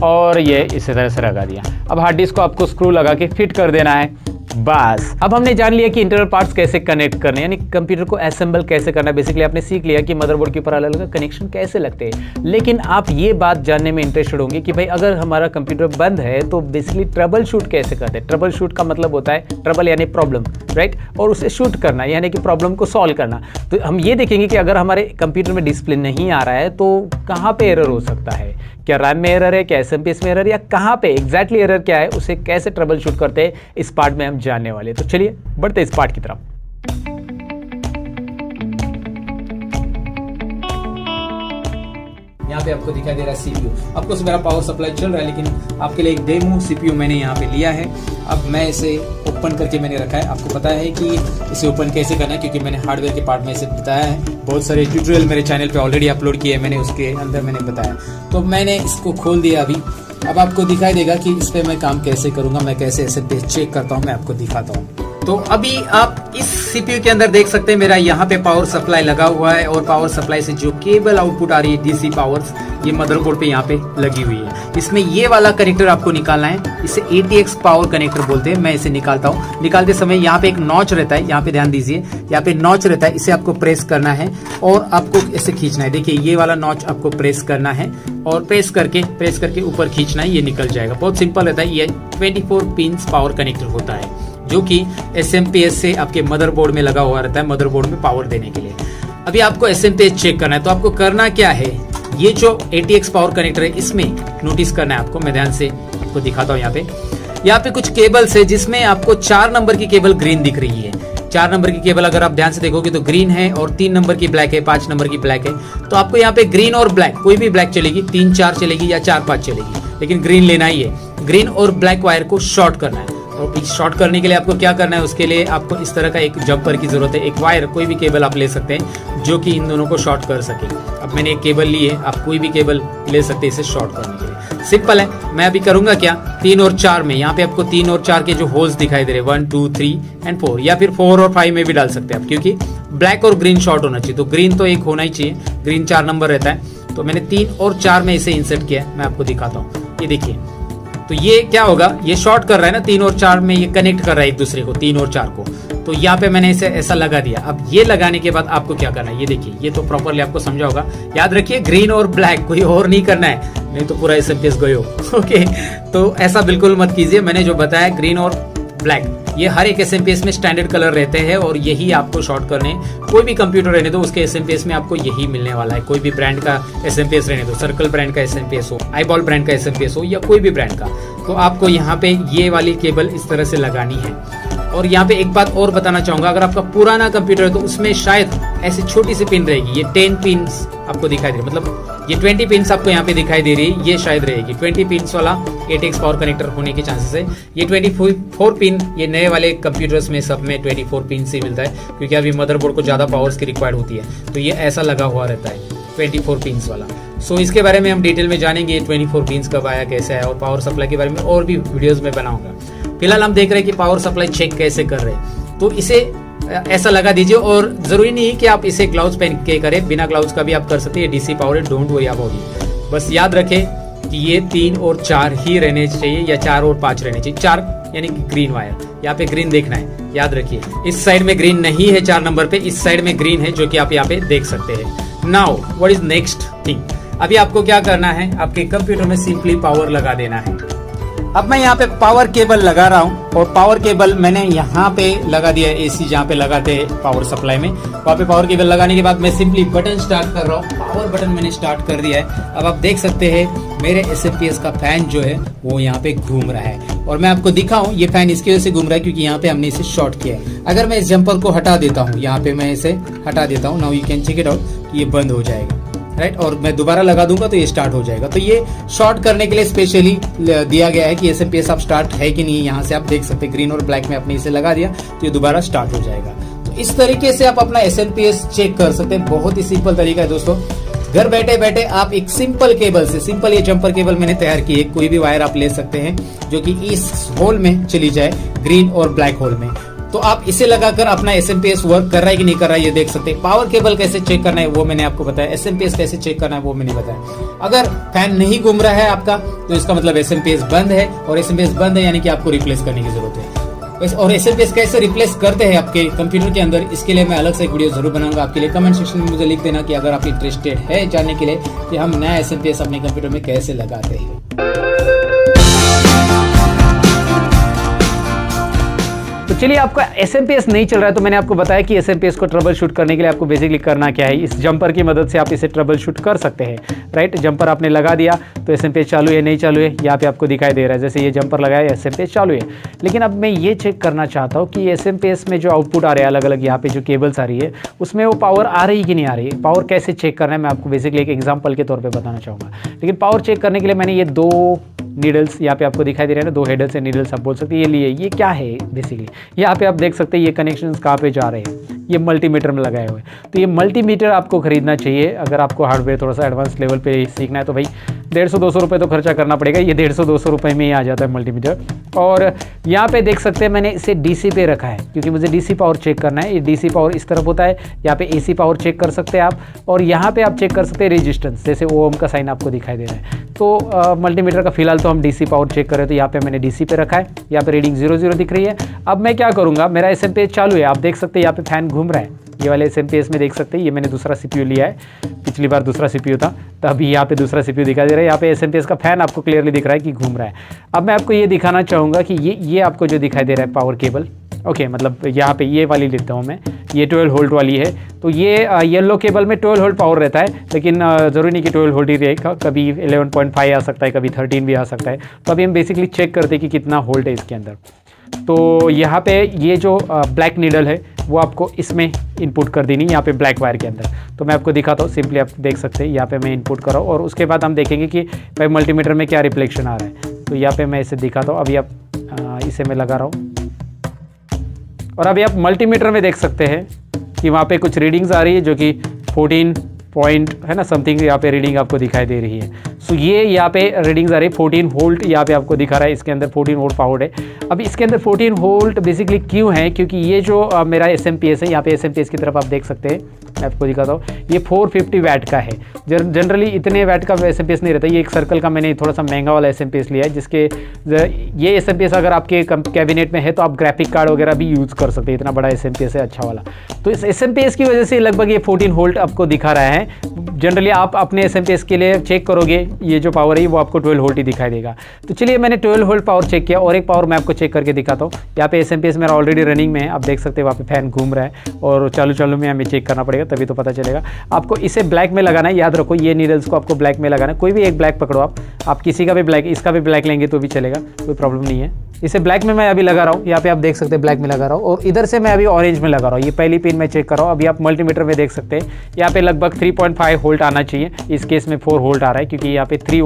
और ये इसी तरह से लगा दिया। अब हार्ड डिस्क को आपको स्क्रू लगा के फिट कर देना है, बस। अब हमने जान लिया कि इंटरनल पार्ट्स कैसे कनेक्ट करने, यानी कंप्यूटर को असेंबल कैसे करना है। बेसिकली आपने सीख लिया कि मदरबोर्ड के ऊपर अलग अलग कनेक्शन कैसे लगते हैं। लेकिन आप ये बात जानने में इंटरेस्टेड होंगे कि भाई अगर हमारा कंप्यूटर बंद है तो बेसिकली ट्रबल शूट कैसे करते हैं। ट्रबल शूट का मतलब होता है ट्रबल यानी प्रॉब्लम, राइट, और उसे शूट करना, यानी कि प्रॉब्लम को सॉल्व करना। तो हम ये देखेंगे कि अगर हमारे कंप्यूटर में डिस्प्ले नहीं आ रहा है तो कहाँ पे एरर हो सकता है, क्या रैम में एरर है, क्या एसएमपीएस में एरर, या कहाँ पे एग्जैक्टली एरर क्या है, उसे कैसे ट्रबल शूट करते हैं, इस पार्ट में हम जानने वाले हैं। तो चलिए बढ़ते इस पार्ट की तरफ। यहाँ पे आपको दिखाई दे रहा है सीपीयू। आपको मेरा पावर सप्लाई चल रहा है, लेकिन आपके लिए एक डेमो सीपीयू मैंने यहाँ पे लिया है। अब मैं इसे ओपन करके मैंने रखा है। आपको पता है कि इसे ओपन कैसे करना है, क्योंकि मैंने हार्डवेयर के पार्ट में इसे बताया है। बहुत सारे ट्यूटोरियल मेरे चैनल पे ऑलरेडी अपलोड किए हैं मैंने, उसके अंदर मैंने बताया। तो मैंने इसको खोल दिया अभी। अब आपको दिखाई देगा कि इस पर मैं काम कैसे करूँगा, मैं कैसे एसएमपीएस चेक करता हूँ, मैं आपको दिखाता हूँ। तो अभी आप इस सीपीयू के अंदर देख सकते हैं मेरा यहाँ पे पावर सप्लाई लगा हुआ है, और पावर सप्लाई से जो केबल आउटपुट आ रही है डीसी पावर्स, ये मदरबोर्ड पे यहाँ पे लगी हुई है। इसमें ये वाला कनेक्टर आपको निकालना है, इसे ATX पावर कनेक्टर बोलते हैं। मैं इसे निकालता हूँ। निकालते समय यहाँ पे एक नॉच रहता है, यहाँ पे ध्यान दीजिए, यहाँ पे नॉच रहता है, इसे आपको प्रेस करना है और आपको इसे खींचना है। देखिए ये वाला नॉच आपको प्रेस करना है और प्रेस करके ऊपर खींचना है, ये निकल जाएगा। बहुत सिंपल रहता है। ये 24 पिंस पावर कनेक्टर होता है, जो कि एसएमपीएस से आपके मदरबोर्ड में लगा हुआ रहता है, मदरबोर्ड में पावर देने के लिए। अभी आपको एसएमपीएस चेक करना है, तो आपको करना क्या है, ये जो ATX पावर कनेक्टर है इसमें नोटिस करना है आपको। मैं ध्यान से आपको दिखाता हूँ। यहाँ पे कुछ केबल्स है जिसमें आपको 4 नंबर की केबल ग्रीन दिख रही है। 4 नंबर की केबल अगर आप ध्यान से देखोगे तो ग्रीन है, और 3 नंबर की ब्लैक है, 5 नंबर की ब्लैक है। तो आपको यहाँ पे ग्रीन और ब्लैक, कोई भी ब्लैक चलेगी, 3, 4 चलेगी या 4, 5 चलेगी, लेकिन ग्रीन लेना ही है। ग्रीन और ब्लैक वायर को शॉर्ट करना है, और शॉर्ट करने के लिए आपको क्या करना है, उसके लिए आपको इस तरह का एक जंपर की जरूरत है। एक वायर, कोई भी केबल आप ले सकते हैं जो कि इन दोनों को शॉर्ट कर सके। अब मैंने एक केबल ली है, आप कोई भी केबल ले सकते हैं इसे शॉर्ट करने के लिए। सिंपल है। मैं अभी करूंगा क्या, 3 और 4 में, यहाँ पे आपको 3 और 4 के जो होल्स दिखाई दे रहे हैं, 1, 2, 3 एंड 4, या फिर 4 और 5 में भी डाल सकते हैं आप, क्योंकि ब्लैक और ग्रीन शॉर्ट होना चाहिए। तो ग्रीन तो एक होना ही चाहिए, ग्रीन 4 नंबर रहता है। तो मैंने 3 और 4 में इसे इंसर्ट किया है। मैं आपको दिखाता हूँ, ये देखिए। तो ये क्या होगा, ये शॉर्ट कर रहा है ना, 3 और 4 में ये कनेक्ट कर रहा है एक दूसरे को, 3 और 4 को। तो यहाँ पे मैंने इसे ऐसा लगा दिया। अब ये लगाने के बाद आपको क्या करना है, ये देखिए, ये तो प्रॉपरली आपको समझा होगा। याद रखिए ग्रीन और ब्लैक, कोई और नहीं करना है, नहीं तो पूरा एसएमपीएस गयो। ओके, तो ऐसा बिल्कुल मत कीजिए। मैंने जो बताया ग्रीन और ब्लैक, ये हर एक एसएमपीएस में स्टैंडर्ड कलर रहते हैं, और यही आपको शॉर्ट करने। कोई भी कंप्यूटर रहने दो, उसके एसएमपीएस में आपको यही मिलने वाला है। कोई भी ब्रांड का एसएमपीएस रहने दो, सर्कल ब्रांड का एसएमपीएस हो, आईबॉल ब्रांड का एसएमपीएस हो, या कोई भी ब्रांड का, तो आपको यहाँ पे ये वाली केबल इस तरह से लगानी है। और यहाँ पे एक बात और बताना चाहूंगा, अगर आपका पुराना कंप्यूटर है तो उसमें शायद ऐसी छोटी सी पिन रहेगी, ये 10 पिन्स आपको दिखाई दे रही है, मतलब ये 20 पिन्स आपको यहाँ पे दिखाई दे रही है, ये शायद रहेगी 20 पिन्स वाला ATX पावर कनेक्टर होने के चांसेस है। ये 24 पिन, ये नए वाले कंप्यूटर्स में सब में 24 पिन से मिलता है, क्योंकि अभी मदरबोर्ड को ज्यादा पावर्स की रिक्वायर्ड होती है, तो ये ऐसा लगा हुआ रहता है 24 पिन्स वाला। सो इसके बारे में हम डिटेल में जानेंगे, 24 पिन्स कब आया, कैसे आया, और पावर सप्लाई के बारे में और भी वीडियोस में बनाऊंगा। फिलहाल हम देख रहे हैं कि पावर सप्लाई चेक कैसे कर रहे हैं। तो इसे ऐसा लगा दीजिए, और जरूरी नहीं है कि आप इसे ग्लव्स पहन के करें, बिना ग्लव्स का भी आप कर सकते हैं। डीसी पावर है, डोंट वरी अबाउट इट। बस याद रखें कि ये 3 और 4 ही रहने चाहिए, या 4 और 5 रहने चाहिए। 4 यानी कि ग्रीन वायर, यहाँ पे ग्रीन देखना है, याद रखिए। इस साइड में ग्रीन नहीं है 4 नंबर पे, इस साइड में ग्रीन है, जो कि आप यहाँ पे देख सकते हैं। Now what is next thing, अभी आपको क्या करना है, आपके कंप्यूटर में सिंपली पावर लगा देना है। अब मैं यहाँ पे पावर केबल लगा रहा हूँ, और पावर केबल मैंने यहाँ पे लगा दिया है, AC जहाँ पे लगाते हैं पावर सप्लाई में, वहाँ पे पावर केबल लगाने के बाद मैं सिंपली बटन स्टार्ट कर रहा हूँ। पावर बटन मैंने स्टार्ट कर दिया है। अब आप देख सकते हैं मेरे एसएमपीएस का फैन जो है वो यहाँ पे घूम रहा है, और मैं आपको दिखाऊं, ये फैन इसकी वजह से घूम रहा है क्योंकि यहाँ पे हमने इसे शॉर्ट किया है। अगर मैं इस जंपर को हटा देता हूँ, यहाँ पे मैं इसे हटा देता हूँ, now you can check it out, ये बंद हो जाएगा, राइट। और मैं दोबारा लगा दूंगा तो ये स्टार्ट हो जाएगा। तो ये शॉर्ट करने के लिए स्पेशली दिया गया है कि एसएमपीएस आप स्टार्ट है कि नहीं। यहाँ से आप देख सकते हैं ग्रीन और ब्लैक में आपने इसे लगा दिया तो ये दोबारा स्टार्ट हो जाएगा। तो इस तरीके से आप अपना एसएमपीएस चेक कर सकते हैं। बहुत ही सिंपल तरीका है दोस्तों। घर बैठे बैठे आप एक सिंपल केबल से, सिंपल ये जंपर केबल मैंने तैयार की है, कोई भी वायर आप ले सकते हैं जो कि इस होल में चली जाए, ग्रीन और ब्लैक होल में। तो आप इसे लगाकर अपना एसएमपीएस वर्क कर रहा है कि नहीं कर रहा है ये देख सकते हैं। पावर केबल कैसे चेक करना है वो मैंने आपको बताया, एसएमपीएस कैसे चेक करना है वो मैंने बताया। अगर फैन नहीं घूम रहा है आपका तो इसका मतलब एसएमपीएस बंद है, और एसएमपीएस बंद है यानी कि आपको रिप्लेस करने की जरूरत है। और एसएमपीएस कैसे रिप्लेस करते हैं आपके कंप्यूटर के अंदर, इसके लिए मैं अलग से एक वीडियो जरूर बनाऊंगा आपके लिए। कमेंट सेक्शन में मुझे लिख देना कि अगर आप इंटरेस्टेड है जानने के लिए कि हम नया एसएमपीएस अपने कंप्यूटर में कैसे लगाते हैं। तो चलिए, आपका SMPS नहीं चल रहा है तो मैंने आपको बताया कि SMPS को ट्रबल शूट करने के लिए आपको बेसिकली करना क्या है। इस जंपर की मदद से आप इसे ट्रबल शूट कर सकते हैं, राइट। जंपर आपने लगा दिया तो SMPS चालू है नहीं चालू है यहाँ पे आपको दिखाई दे रहा है। जैसे ये जंपर लगाया SMPS चालू है। लेकिन अब मैं ये चेक करना चाहता हूँ कि SMPS में जो आउटपुट आ रहे हैं अलग अलग यहाँ पे जो केबल्स आ रही है उसमें वो पावर आ रही कि नहीं आ रही है। पावर कैसे चेक करना है मैं आपको बेसिकली एक एग्जाम्पल के तौर पर बताना चाहूँगा। लेकिन पावर चेक करने के लिए मैंने ये 2 नीडल्स यहाँ पे आपको दिखाई दे रहे हैं ना, 2 हेडल्स से नीडल्स आप बोल सकते हैं। ये लिए ये क्या है बेसिकली, यहाँ पे आप देख सकते हैं ये कनेक्शंस कहाँ पे जा रहे हैं, ये मल्टीमीटर में लगाए हुए। तो ये मल्टीमीटर आपको खरीदना चाहिए अगर आपको हार्डवेयर थोड़ा सा एडवांस लेवल पे सीखना है तो भाई 150-200 रुपये तो खर्चा करना पड़ेगा। ये 150-200 रुपये में ही आ जाता है मल्टीमीटर। और यहाँ पे देख सकते हैं मैंने इसे DC पे रखा है क्योंकि मुझे DC पावर चेक करना है। ये DC पावर इस तरफ होता है, यहाँ पे AC पावर चेक कर सकते हैं आप। और यहाँ पे आप चेक कर सकते हैं रेजिस्टेंस, जैसे ओम का साइन आपको दिखाई दे रहा है। तो मल्टीमीटर का फिलहाल तो हम DC पावर चेक कर रहे हैं तो यहाँ पे मैंने DC पे रखा है। यहाँ पे रीडिंग 00 दिख रही है। अब मैं क्या करूँगा, मेरा SMPS चालू है, आप देख सकते हैं यहाँ पे फैन घूम रहा है। ये वाले SMPS में देख सकते हैं ये मैंने दूसरा CPU लिया है, पिछली बार दूसरा CPU था तो अभी यहाँ पे दूसरा CPU दिखाई दे रहा है। यहाँ पे SMPS का फैन आपको क्लियरली दिख रहा है कि घूम रहा है। अब मैं आपको ये दिखाना चाहूँगा कि ये आपको जो दिखाई दे रहा है पावर केबल, ओके, मतलब यहाँ पे ये वाली लेता हूँ मैं, ये 12 वोल्ट वाली है। तो ये येलो केबल में 12 वोल्ट पावर रहता है, लेकिन ज़रूरी नहीं कि 12 वोल्ट ही रहेगा, कभी 11.5 आ सकता है, कभी 13 भी आ सकता है। तो अभी हम बेसिकली चेक करते हैं कि कितना वोल्ट है इसके अंदर। तो यहाँ पे ये जो ब्लैक नीडल है वो आपको इसमें इनपुट कर देनी, यहाँ पे ब्लैक वायर के अंदर। तो मैं आपको दिखाता हूँ, सिंपली आप देख सकते हैं यहाँ पे मैं इनपुट कर रहा हूँ और उसके बाद हम देखेंगे कि भाई मल्टीमीटर में क्या रिफ्लेक्शन आ रहा है। तो यहाँ पे मैं इसे दिखाता हूँ, अभी आप इसे मैं लगा रहा हूँ और अभी आप मल्टीमीटर में देख सकते हैं कि वहाँ पे कुछ रीडिंग्स आ रही है जो कि 14 पॉइंट है ना समथिंग यहाँ पे रीडिंग आपको दिखाई दे रही है। सो ये यहाँ पे रीडिंग्स आ रही है 14 वोल्ट यहाँ पे आपको दिखा रहा है। इसके अंदर 14 वोल्ट पावर है। अब इसके अंदर 14 वोल्ट बेसिकली क्यों है, क्योंकि ये जो मेरा SMPS है, यहाँ पे SMPS की तरफ आप देख सकते हैं, मैं आपको दिखाता हूँ, ये 450 वैट का है। जनरली इतने वैट का SMPS नहीं रहता। ये एक सर्कल का मैंने थोड़ा सा महंगा वाला SMPS लिया है, जिसके ये SMPS अगर आपके कैबिनेट में है तो आप ग्राफिक कार्ड वगैरह भी यूज़ कर सकते हैं। इतना बड़ा SMPS है अच्छा वाला। तो इस SMPS की वजह से लगभग ये 14 वोल्ट आपको दिखा रहा है। जनरली आप अपने SMPS के लिए चेक करोगे ये जो पावर है वो आपको 12 वोल्ट ही दिखाई देगा। तो चलिए मैंने 12 वोल्ट पावर चेक किया और एक पावर मैं आपको चेक करके दिखाता हूँ। यहाँ पे SMPS मेरा ऑलरेडी रनिंग में है, आप देख सकते हैं वहाँ पे फैन घूम रहा है और चालू में हमें चेक करना पड़ेगा तभी तो पता चलेगा। आपको इसे ब्लैक में लगाना है, याद रखो ये नीडल्स को आपको ब्लैक में लगाना है। कोई भी एक ब्लैक पकड़ो आप किसी का भी ब्लैक, इसका भी ब्लैक लेंगे तो भी चलेगा, कोई प्रॉब्लम नहीं है। इसे ब्लैक में मैं अभी लगा रहा हूँ, यहाँ पे आप देख सकते हैं ब्लैक में लगा रहा हूँ और इधर से मैं अभी ऑरेंज में लगा रहा हूँ। ये पहली पिन मैं चेक कर रहा हूँ। अभी आप मल्टीमीटर में देख सकते हैं यहाँ पे लगभग 3.5 वोल्ट आना चाहिए। इस केस में 4 वोल्ट आ रहा है क्योंकि यहाँ पे 3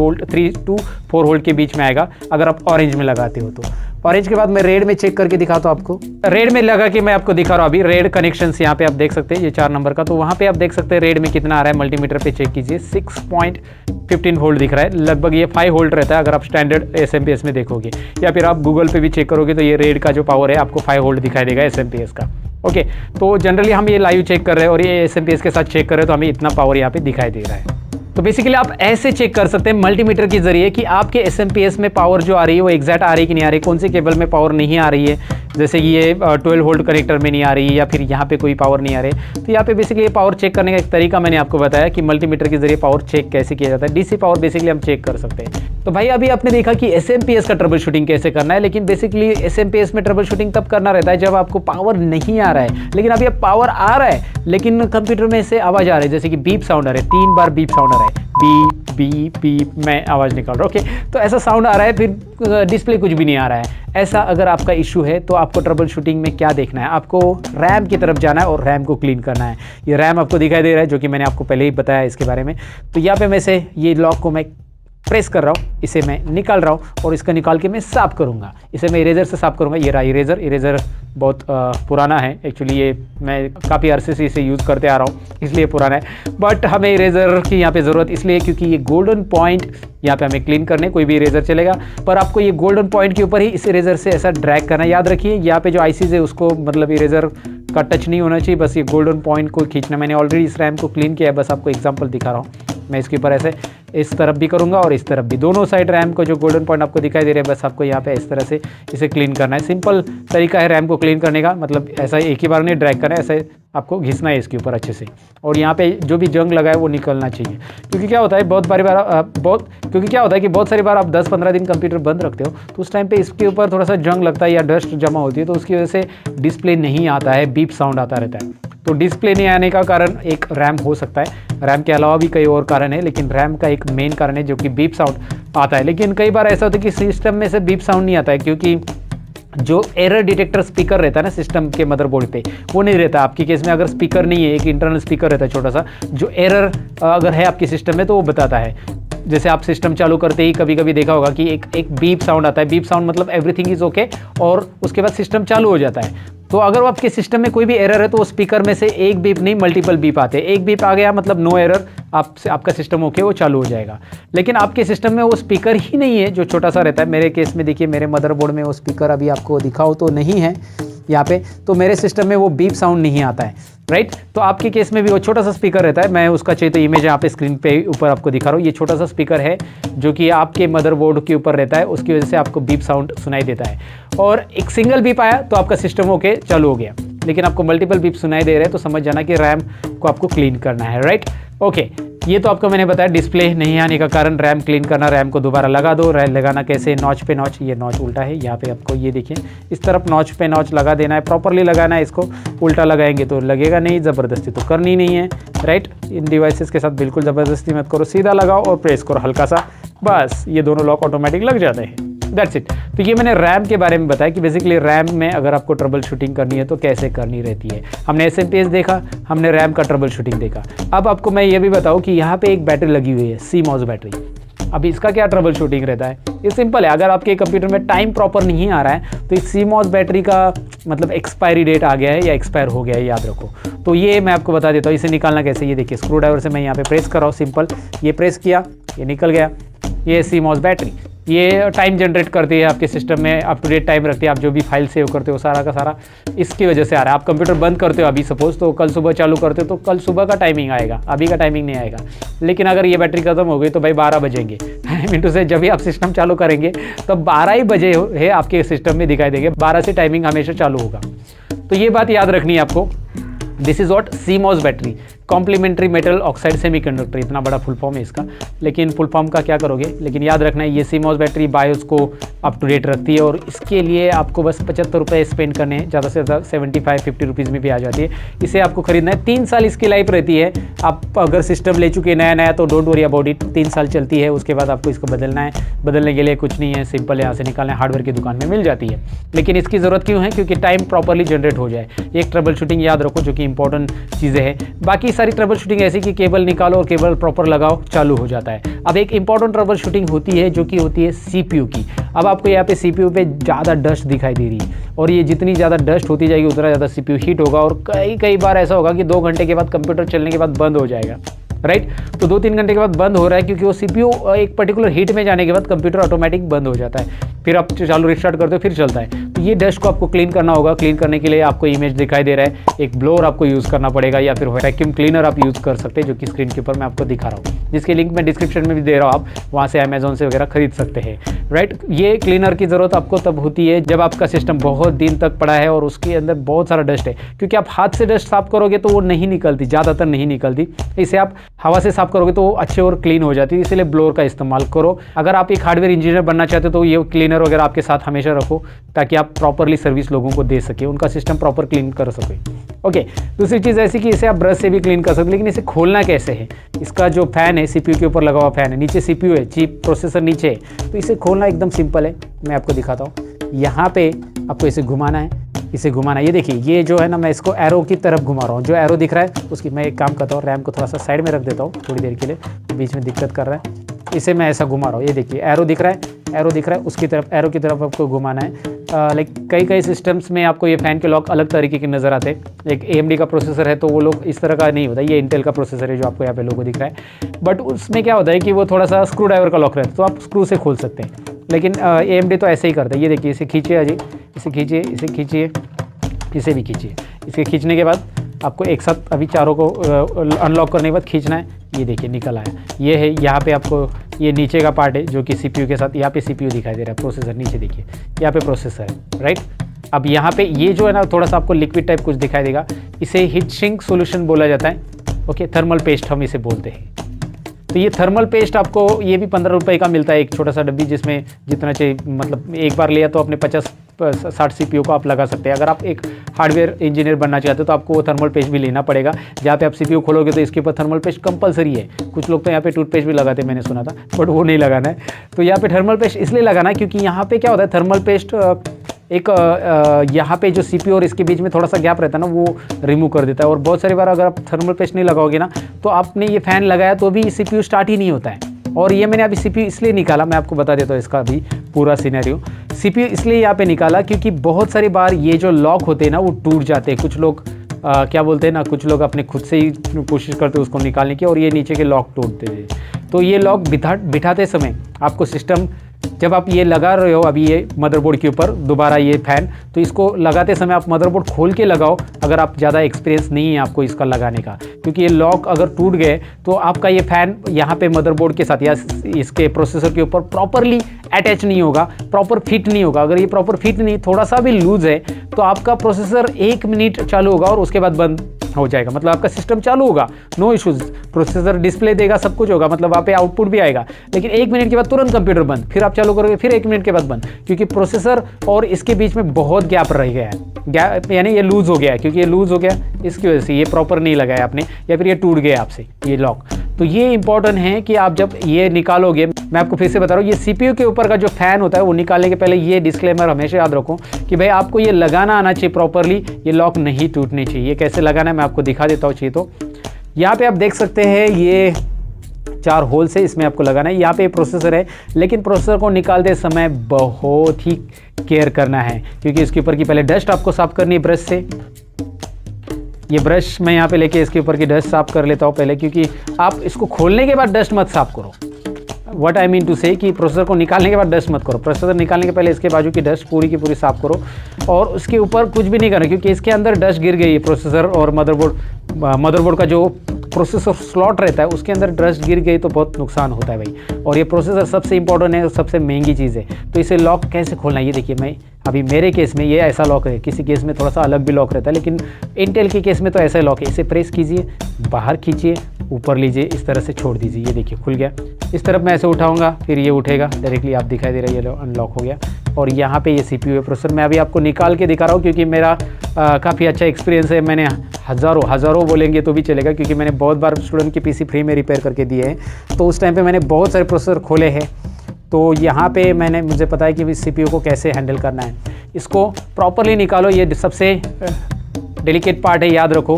to 4 वोल्ट के बीच में आएगा अगर आप ऑरेंज में लगाते हो तो। ऑरेंज के बाद मैं रेड में चेक करके दिखाता हूँ आपको। रेड में लगा के मैं आपको दिखा रहा हूँ अभी रेड कनेक्शंस यहाँ पे आप देख सकते हैं, ये 4 नंबर का। तो वहाँ पे आप देख सकते हैं रेड में कितना आ रहा है, मल्टीमीटर पे चेक कीजिए 6.15 वोल्ट दिख रहा है। लगभग ये 5 वोल्ट रहता है अगर आप स्टैंडर्ड SMPS में देखोगे, या फिर आप गूगल पे भी चेक करोगे तो ये रेड का जो पावर है आपको 5 वोल्ट दिखाई देगा SMPS का। ओके, तो जनरली हम ये लाइव चेक कर रहे हैं और ये SMPS के साथ चेक कर रहे हैं तो हमें इतना पावर यहाँ पे दिखाई दे रहा है। तो बेसिकली आप ऐसे चेक कर सकते हैं मल्टीमीटर के जरिए कि आपके SMPS में पावर जो आ रही है वो एग्जैक्ट आ रही है कि नहीं आ रही, कौन से केबल में पावर नहीं आ रही है, जैसे ये 12 वोल्ट कनेक्टर में नहीं आ रही है या फिर यहाँ पे कोई पावर नहीं आ रही है। तो यहाँ पे बेसिकली ये पावर चेक करने का एक तरीका मैंने आपको बताया कि मल्टीमीटर के जरिए पावर चेक कैसे किया जाता है। DC पावर बेसिकली हम चेक कर सकते हैं। तो भाई अभी आपने देखा कि SMPS का ट्रबल शूटिंग कैसे करना है, लेकिन बेसिकली SMPS में ट्रबल शूटिंग तब करना रहता है जब आपको पावर नहीं आ रहा है। लेकिन अभी अब पावर आ रहा है लेकिन कंप्यूटर में से आवाज़ आ रही है, जैसे कि बीप साउंड आ रहा है, 3 बार बीप साउंड आ रहा है, बीप बीप बीप मैं आवाज़ निकाल रहा हूँ। ओके, तो ऐसा साउंड आ रहा है, फिर डिस्प्ले कुछ भी नहीं आ रहा है। ऐसा अगर आपका इशू है तो आपको ट्रबल शूटिंग में क्या देखना है, आपको रैम की तरफ जाना है और रैम को क्लीन करना है। ये रैम आपको दिखाई दे रहा है जो कि मैंने आपको पहले ही बताया इसके बारे में। तो यहाँ पे मैं से ये लॉक को मैं प्रेस कर रहा हूँ, इसे मैं निकाल रहा हूँ और इसका निकाल के मैं साफ़ करूँगा। इसे मैं इरेजर से साफ़ करूँगा। ये रहा इरेजर बहुत पुराना है एक्चुअली, ये मैं काफ़ी अरसे से इसे यूज़ करते आ रहा हूँ इसलिए पुराना है। बट हमें इरेजर की यहाँ पे ज़रूरत इसलिए क्योंकि ये गोल्डन पॉइंट यहाँ पे हमें क्लीन करने, कोई भी इरेजर चलेगा पर आपको ये गोल्डन पॉइंट के ऊपर ही इस इरेजर से ऐसा ड्रैग करना। याद रखिए यहाँ पे जो आईसीज है उसको मतलब इरेजर का टच नहीं होना चाहिए, बस ये गोल्डन पॉइंट को खींचना। मैंने ऑलरेडी इस रैम को क्लीन किया है, बस आपको एग्जांपल दिखा रहा हूँ। मैं इसके ऊपर ऐसे इस तरफ भी करूँगा और इस तरफ भी, दोनों साइड रैम को जो गोल्डन पॉइंट आपको दिखाई दे रहे हैं बस आपको यहाँ पे इस तरह से इसे क्लीन करना है। सिंपल तरीका है रैम को क्लीन करने का, मतलब ऐसा एक ही बार नहीं ड्रैग करना है, ऐसे आपको घिसना है इसके ऊपर अच्छे से, और यहाँ पे जो भी जंग लगा है वो निकलना चाहिए। क्योंकि क्या होता है बहुत सारी बार आप 10-15 दिन कंप्यूटर बंद रखते हो तो उस टाइम पे इसके ऊपर थोड़ा सा जंग लगता है या डस्ट जमा होती है, तो उसकी वजह से डिस्प्ले नहीं आता है, बीप साउंड आता रहता है। तो डिस्प्ले नहीं आने का कारण एक रैम हो सकता है, रैम के अलावा भी कई और कारण है, लेकिन रैम का एक मेन कारण है जो कि बीप साउंड आता है। लेकिन कई बार ऐसा होता है कि सिस्टम में से बीप साउंड नहीं आता है, क्योंकि जो एरर डिटेक्टर स्पीकर रहता है ना सिस्टम के मदरबोर्ड पे, वो नहीं रहता। आपकी केस में अगर स्पीकर नहीं है, एक इंटरनल स्पीकर रहता है छोटा सा, जो एरर अगर है आपके सिस्टम में तो वो बताता है। जैसे आप सिस्टम चालू करते ही कभी कभी देखा होगा कि एक बीप साउंड आता है। बीप साउंड मतलब एवरीथिंग इज ओके, और उसके बाद सिस्टम चालू हो जाता है। तो अगर आपके सिस्टम में कोई भी एरर है तो वो स्पीकर में से एक बीप नहीं मल्टीपल बीप आते हैं। एक बीप आ गया मतलब नो एरर, आपका सिस्टम ओके, वो चालू हो जाएगा। लेकिन आपके सिस्टम में वो स्पीकर ही नहीं है जो छोटा सा रहता है। मेरे केस में देखिए, मेरे मदरबोर्ड में वो स्पीकर अभी आपको दिखाओ तो नहीं है यहाँ पे, तो मेरे सिस्टम में वो बीप साउंड नहीं आता है, राइट। तो आपके केस में भी वो छोटा सा स्पीकर रहता है। मैं उसका चाहिए तो इमेज यहाँ पे स्क्रीन पे ऊपर आपको दिखा रहा हूँ। ये छोटा सा स्पीकर है जो कि आपके मदरबोर्ड के ऊपर रहता है, उसकी वजह से आपको बीप साउंड सुनाई देता है। और एक सिंगल बीप आया तो आपका सिस्टम ओके चालू हो गया, लेकिन आपको मल्टीपल बीप सुनाई दे रहे हैं तो समझ जाना कि रैम को आपको क्लीन करना है, राइट। ओके, ये तो आपको मैंने बताया डिस्प्ले नहीं आने का कारण रैम क्लीन करना। रैम को दोबारा लगा दो। लगाना कैसे, नॉच पे नॉच, ये नॉच उल्टा है, यहाँ पे आपको ये देखिए इस तरफ नॉच पे नॉच लगा देना है, प्रॉपरली लगाना है। इसको उल्टा लगाएंगे तो लगेगा नहीं, ज़बरदस्ती तो करनी नहीं है, राइट। इन डिवाइसेस के साथ बिल्कुल ज़बरदस्ती मत करो, सीधा लगाओ और प्रेस करो हल्का सा, बस ये दोनों लॉक ऑटोमेटिक लग जाते हैं। That's it. तो ये मैंने रैम के बारे में बताया कि बेसिकली रैम में अगर आपको ट्रबल शूटिंग करनी है तो कैसे करनी रहती है। हमने SMPS देखा, हमने रैम का ट्रबल शूटिंग देखा। अब आपको मैं ये भी बताऊँ कि यहाँ पे एक बैटरी लगी हुई है, CMOS बैटरी। अब इसका क्या ट्रबल शूटिंग रहता है, ये सिंपल है। अगर आपके कंप्यूटर में टाइम प्रॉपर नहीं आ रहा है तो इस CMOS बैटरी का मतलब एक्सपायरी डेट आ गया है या एक्सपायर हो गया है, याद रखो। तो ये मैं आपको बता देता हूँ, इसे निकालना कैसे। ये देखिए स्क्रू ड्राइवर से मैं यहाँ पे प्रेस कर रहा हूँ, सिंपल ये प्रेस किया, ये निकल गया। ये CMOS बैटरी ये टाइम जनरेट करती है आपके सिस्टम में, अप टू डेट टाइम रखती है। आप जो भी फाइल सेव करते हो सारा का सारा इसकी वजह से आ रहा है। आप कंप्यूटर बंद करते हो अभी सपोज, तो कल सुबह चालू करते हो तो कल सुबह का टाइमिंग आएगा, अभी का टाइमिंग नहीं आएगा। लेकिन अगर ये बैटरी खत्म हो गई तो भाई 12 बजेंगे मिनटों से जब भी आप सिस्टम चालू करेंगे तो 12 ही बजे है आपके सिस्टम में दिखाई देंगे, 12 से टाइमिंग हमेशा चालू होगा। तो ये बात याद रखनी है आपको। This is what CMOS battery, complementary metal oxide semiconductor, इतना बड़ा फुल फॉर्म है इसका। लेकिन फुल फॉर्म का क्या करोगे, लेकिन याद रखना है ये CMOS बैटरी बायोस को अप टू डेट रखती है, और इसके लिए आपको बस 75 रुपये स्पेंड करने हैं, ज़्यादा से ज़्यादा 75-50 रुपीज़ में भी आ जाती है। इसे आपको खरीदना है, 3 साल इसकी लाइफ रहती है। आप अगर सिस्टम ले चुके नया नया तो डोंट वरी अबाउट इट, 3 साल चलती है, उसके बाद आपको इसको बदलना है। बदलने के लिए कुछ नहीं है, सिंपल यहाँ से निकालना है, हार्डवेयर की दुकान में मिल जाती है। लेकिन इसकी ज़रूरत क्यों है, क्योंकि टाइम प्रॉपरली जनरेट हो जाए। एक ट्रबल शूटिंग याद रखो जो कि इंपॉर्टेंट चीज़ें हैं। बाकी सारी ट्रबल शूटिंग ऐसी कि केबल निकालो और केबल प्रॉपर लगाओ, चालू हो जाता है। अब एक इंपॉर्टेंट ट्रबल शूटिंग होती है जो कि होती है CPU की। अब आपको यहाँ पे CPU पे ज़्यादा डस्ट दिखाई दे रही है, और ये जितनी ज़्यादा डस्ट होती जाएगी उतना ज़्यादा CPU हीट होगा, और कई बार ऐसा होगा कि 2 घंटे के बाद कंप्यूटर चलने के बाद बंद हो जाएगा, राइट। तो 2-3 घंटे के बाद बंद हो रहा है क्योंकि वो CPU एक पर्टिकुलर हीट में जाने के बाद कंप्यूटर ऑटोमेटिक बंद हो जाता है। फिर आप चालू रिस्टार्ट करते हो फिर चलता है। तो ये डस्ट को आपको क्लीन करना होगा। क्लीन करने के लिए आपको इमेज दिखाई दे रहा है, एक ब्लोअर आपको यूज़ करना पड़ेगा, या फिर वैक्यूम क्लीनर आप यूज़ कर सकते हैं, जो कि स्क्रीन के ऊपर मैं आपको दिखा रहा हूँ, जिसके लिंक मैं डिस्क्रिप्शन में भी दे रहा हूँ। आप वहाँ से अमेजोन से वगैरह खरीद सकते हैं, राइट। ये क्लीनर की ज़रूरत आपको तब होती है जब आपका सिस्टम बहुत दिन तक पड़ा है और उसके अंदर बहुत सारा डस्ट है, क्योंकि आप हाथ से डस्ट साफ करोगे तो वो नहीं निकलती, ज़्यादातर नहीं निकलती। इसे आप हवा से साफ करोगे तो अच्छे और क्लीन हो जाती है, इसलिए ब्लोअर का इस्तेमाल करो। अगर आप एक हार्डवेयर इंजीनियर बनना चाहते हो तो ये क्लीनर वगैरह आपके साथ हमेशा रखो, ताकि आप प्रॉपरली सर्विस लोगों को दे सके, उनका सिस्टम प्रॉपर क्लीन कर सके। ओके, दूसरी चीज़ ऐसी कि इसे आप ब्रश से भी क्लीन कर सकते, लेकिन इसे खोलना कैसे है। इसका जो फैन है, CPU के ऊपर लगा हुआ फैन है, नीचे CPU है, चिप प्रोसेसर नीचे है, तो इसे खोलना एकदम सिंपल है। मैं आपको दिखाता हूँ। यहाँ पे आपको इसे घुमाना है, इसे घुमाना है। ये देखिए, ये जो है ना, मैं इसको एरो की तरफ घुमा रहा हूँ। जो एरो दिख रहा है उसकी मैं एक काम करता हूँ, रैम को थोड़ा सा साइड में रख देता हूँ थोड़ी देर के लिए, बीच में दिक्कत कर रहा है। इसे मैं ऐसा घुमा रहा हूँ। ये देखिए एरो दिख रहा है, एरो दिख रहा है, उसकी तरफ, एरो की तरफ आपको घुमाना है। लाइक कई सिस्टम्स में आपको ये फ़ैन के लॉक अलग तरीके के नज़र आते हैं। एक AMD का प्रोसेसर है तो वो लोग इस तरह का नहीं होता, ये इंटेल का प्रोसेसर है जो आपको यहाँ पे लोगो दिख रहा है। बट उसमें क्या होता है कि वो थोड़ा सा स्क्रू ड्राइवर का लॉक रहता है, तो आप स्क्रू से खोल सकते हैं। लेकिन AMD तो ऐसे ही करता है। ये देखिए, इसे खींचिए अजी, इसे खींचिए, इसे खींचिए, इसे भी खींचिए। इसके खींचने के बाद आपको एक साथ अभी चारों को अनलॉक करने के बाद खींचना है। ये देखिए निकल आया। ये है, यहाँ पे आपको ये नीचे का पार्ट है जो कि CPU के साथ, यहाँ पे CPU दिखाई दे रहा है, प्रोसेसर नीचे देखिए, यहाँ पे प्रोसेसर है, राइट। अब यहाँ पे ये जो है ना थोड़ा सा आपको लिक्विड टाइप कुछ दिखाई देगा, इसे हीट सिंक सॉल्यूशन बोला जाता है। ओके, थर्मल पेस्ट हम इसे बोलते हैं। तो ये थर्मल पेस्ट आपको ये भी 15 रुपये का मिलता है, एक छोटा सा डब्बी जिसमें जितना चाहिए, मतलब एक बार लिया तो अपने 50-60 CPU को आप लगा सकते हैं। अगर आप एक हार्डवेयर इंजीनियर बनना चाहते हो तो आपको वो थर्मल पेस्ट भी लेना पड़ेगा। जहाँ पे आप CPU खोलोगे तो इसके ऊपर थर्मल पेस्ट कंपलसरी है। कुछ लोग तो यहाँ पे टूथपेस्ट भी लगाते हैं, मैंने सुना था, बट वो नहीं लगाना है। तो यहाँ पे थर्मल पेस्ट इसलिए लगाना है क्योंकि यहाँ पे क्या होता है, थर्मल पेस्ट एक यहाँ पे जो CPU और इसके बीच में थोड़ा सा गैप रहता है ना, वो रिमूव कर देता है। और बहुत सारी बार अगर आप थर्मल पेस्ट नहीं लगाओगे ना तो आपने ये फ़ैन लगाया तो भी CPU स्टार्ट ही नहीं होता है। और ये मैंने अभी CPU इसलिए निकाला, मैं आपको बता देता हूँ इसका भी पूरा सिनेरियो। CPU इसलिए यहाँ पे निकाला क्योंकि बहुत सारी बार ये जो लॉक होते हैं ना वो टूट जाते हैं। कुछ लोग क्या बोलते हैं ना, कुछ लोग अपने खुद से ही कोशिश करते हैं उसको निकालने की, और ये नीचे के लॉक तोड़ते हैं। तो ये लॉक बिठाते समय आपको सिस्टम, जब आप ये लगा रहे हो अभी ये मदरबोर्ड के ऊपर दोबारा ये फ़ैन, तो इसको लगाते समय आप मदरबोर्ड खोल के लगाओ अगर आप ज़्यादा एक्सपीरियंस नहीं है आपको इसका लगाने का, क्योंकि ये लॉक अगर टूट गए तो आपका ये फ़ैन यहाँ पे मदरबोर्ड के साथ या इसके प्रोसेसर के ऊपर प्रॉपरली अटैच नहीं होगा, प्रॉपर फिट नहीं होगा। अगर ये प्रॉपर फिट नहीं, थोड़ा सा भी लूज़ है तो आपका प्रोसेसर 1 मिनट चालू होगा और उसके बाद बंद हो जाएगा। मतलब आपका सिस्टम चालू होगा, नो इश्यूज, प्रोसेसर डिस्प्ले देगा, सब कुछ होगा, मतलब वहाँ पे आउटपुट भी आएगा, लेकिन 1 मिनट के बाद तुरंत कंप्यूटर बंद, फिर आप चालू करोगे फिर 1 मिनट के बाद बंद, क्योंकि प्रोसेसर और इसके बीच में बहुत गैप रह गया है। गैप यानी ये लूज़ हो गया है, क्योंकि ये लूज़ हो गया इसकी वजह से, ये प्रॉपर नहीं लगाया आपने, या फिर ये टूट गया आपसे ये लॉक। तो ये इंपॉर्टेंट है कि आप जब ये निकालोगे, मैं आपको फिर से बता रहा हूँ, ये CPU के ऊपर का जो फ़ैन होता है वो निकालने के पहले ये डिस्क्लेमर हमेशा याद रखो कि भाई आपको ये लगाना आना चाहिए प्रॉपरली, ये लॉक नहीं टूटनी चाहिए। ये कैसे लगाना है मैं आपको दिखा देता हूँ। चाहिए तो यहाँ पे आप देख सकते हैं ये 4 होल्स है, इसमें आपको लगाना है। यहाँ पे प्रोसेसर है, लेकिन प्रोसेसर को निकालते समय बहुत ही केयर करना है, क्योंकि इसके ऊपर की पहले डस्ट आपको साफ करनी है ब्रश से। ये ब्रश मैं यहाँ पे लेके इसके ऊपर की डस्ट साफ कर लेता हूँ पहले, क्योंकि आप इसको खोलने के बाद डस्ट मत साफ करो। व्हाट आई मीन टू से कि प्रोसेसर को निकालने के बाद डस्ट मत करो, प्रोसेसर निकालने के पहले इसके बाजू की डस्ट पूरी की पूरी साफ करो, और उसके ऊपर कुछ भी नहीं करना, क्योंकि इसके अंदर डस्ट गिर गई है। प्रोसेसर और मदरबोर्ड का जो प्रोसेसर स्लॉट रहता है उसके अंदर डस्ट गिर गई तो बहुत नुकसान होता है भाई। और ये प्रोसेसर सबसे इंपॉर्टेंट है, सबसे महंगी चीज़ है। तो इसे लॉक कैसे खोलना है ये देखिए, मैं अभी मेरे केस में ये ऐसा लॉक है, किसी केस में थोड़ा सा अलग भी लॉक रहता है, लेकिन इंटेल के केस में तो ऐसा लॉक है। इसे प्रेस कीजिए, बाहर खींचिए, ऊपर लीजिए, इस तरह से छोड़ दीजिए, ये देखिए खुल गया। इस तरफ मैं ऐसे उठाऊंगा फिर ये उठेगा डायरेक्टली, आप दिखाई दे रहा है ये अनलॉक हो गया। और यहाँ पे ये CPU है, प्रोसेसर मैं अभी आपको निकाल के दिखा रहा हूँ क्योंकि मेरा काफ़ी अच्छा एक्सपीरियंस है। मैंने हज़ारों बोलेंगे तो भी चलेगा, क्योंकि मैंने बहुत बार स्टूडेंट के PC फ्री में रिपेयर करके दिए हैं, तो उस टाइम पे मैंने बहुत सारे प्रोसेसर खोले हैं। तो यहाँ पे मुझे पता है कि CPU को कैसे हैंडल करना है। इसको प्रॉपरली निकालो, ये सबसे डेलिकेट पार्ट है, याद रखो।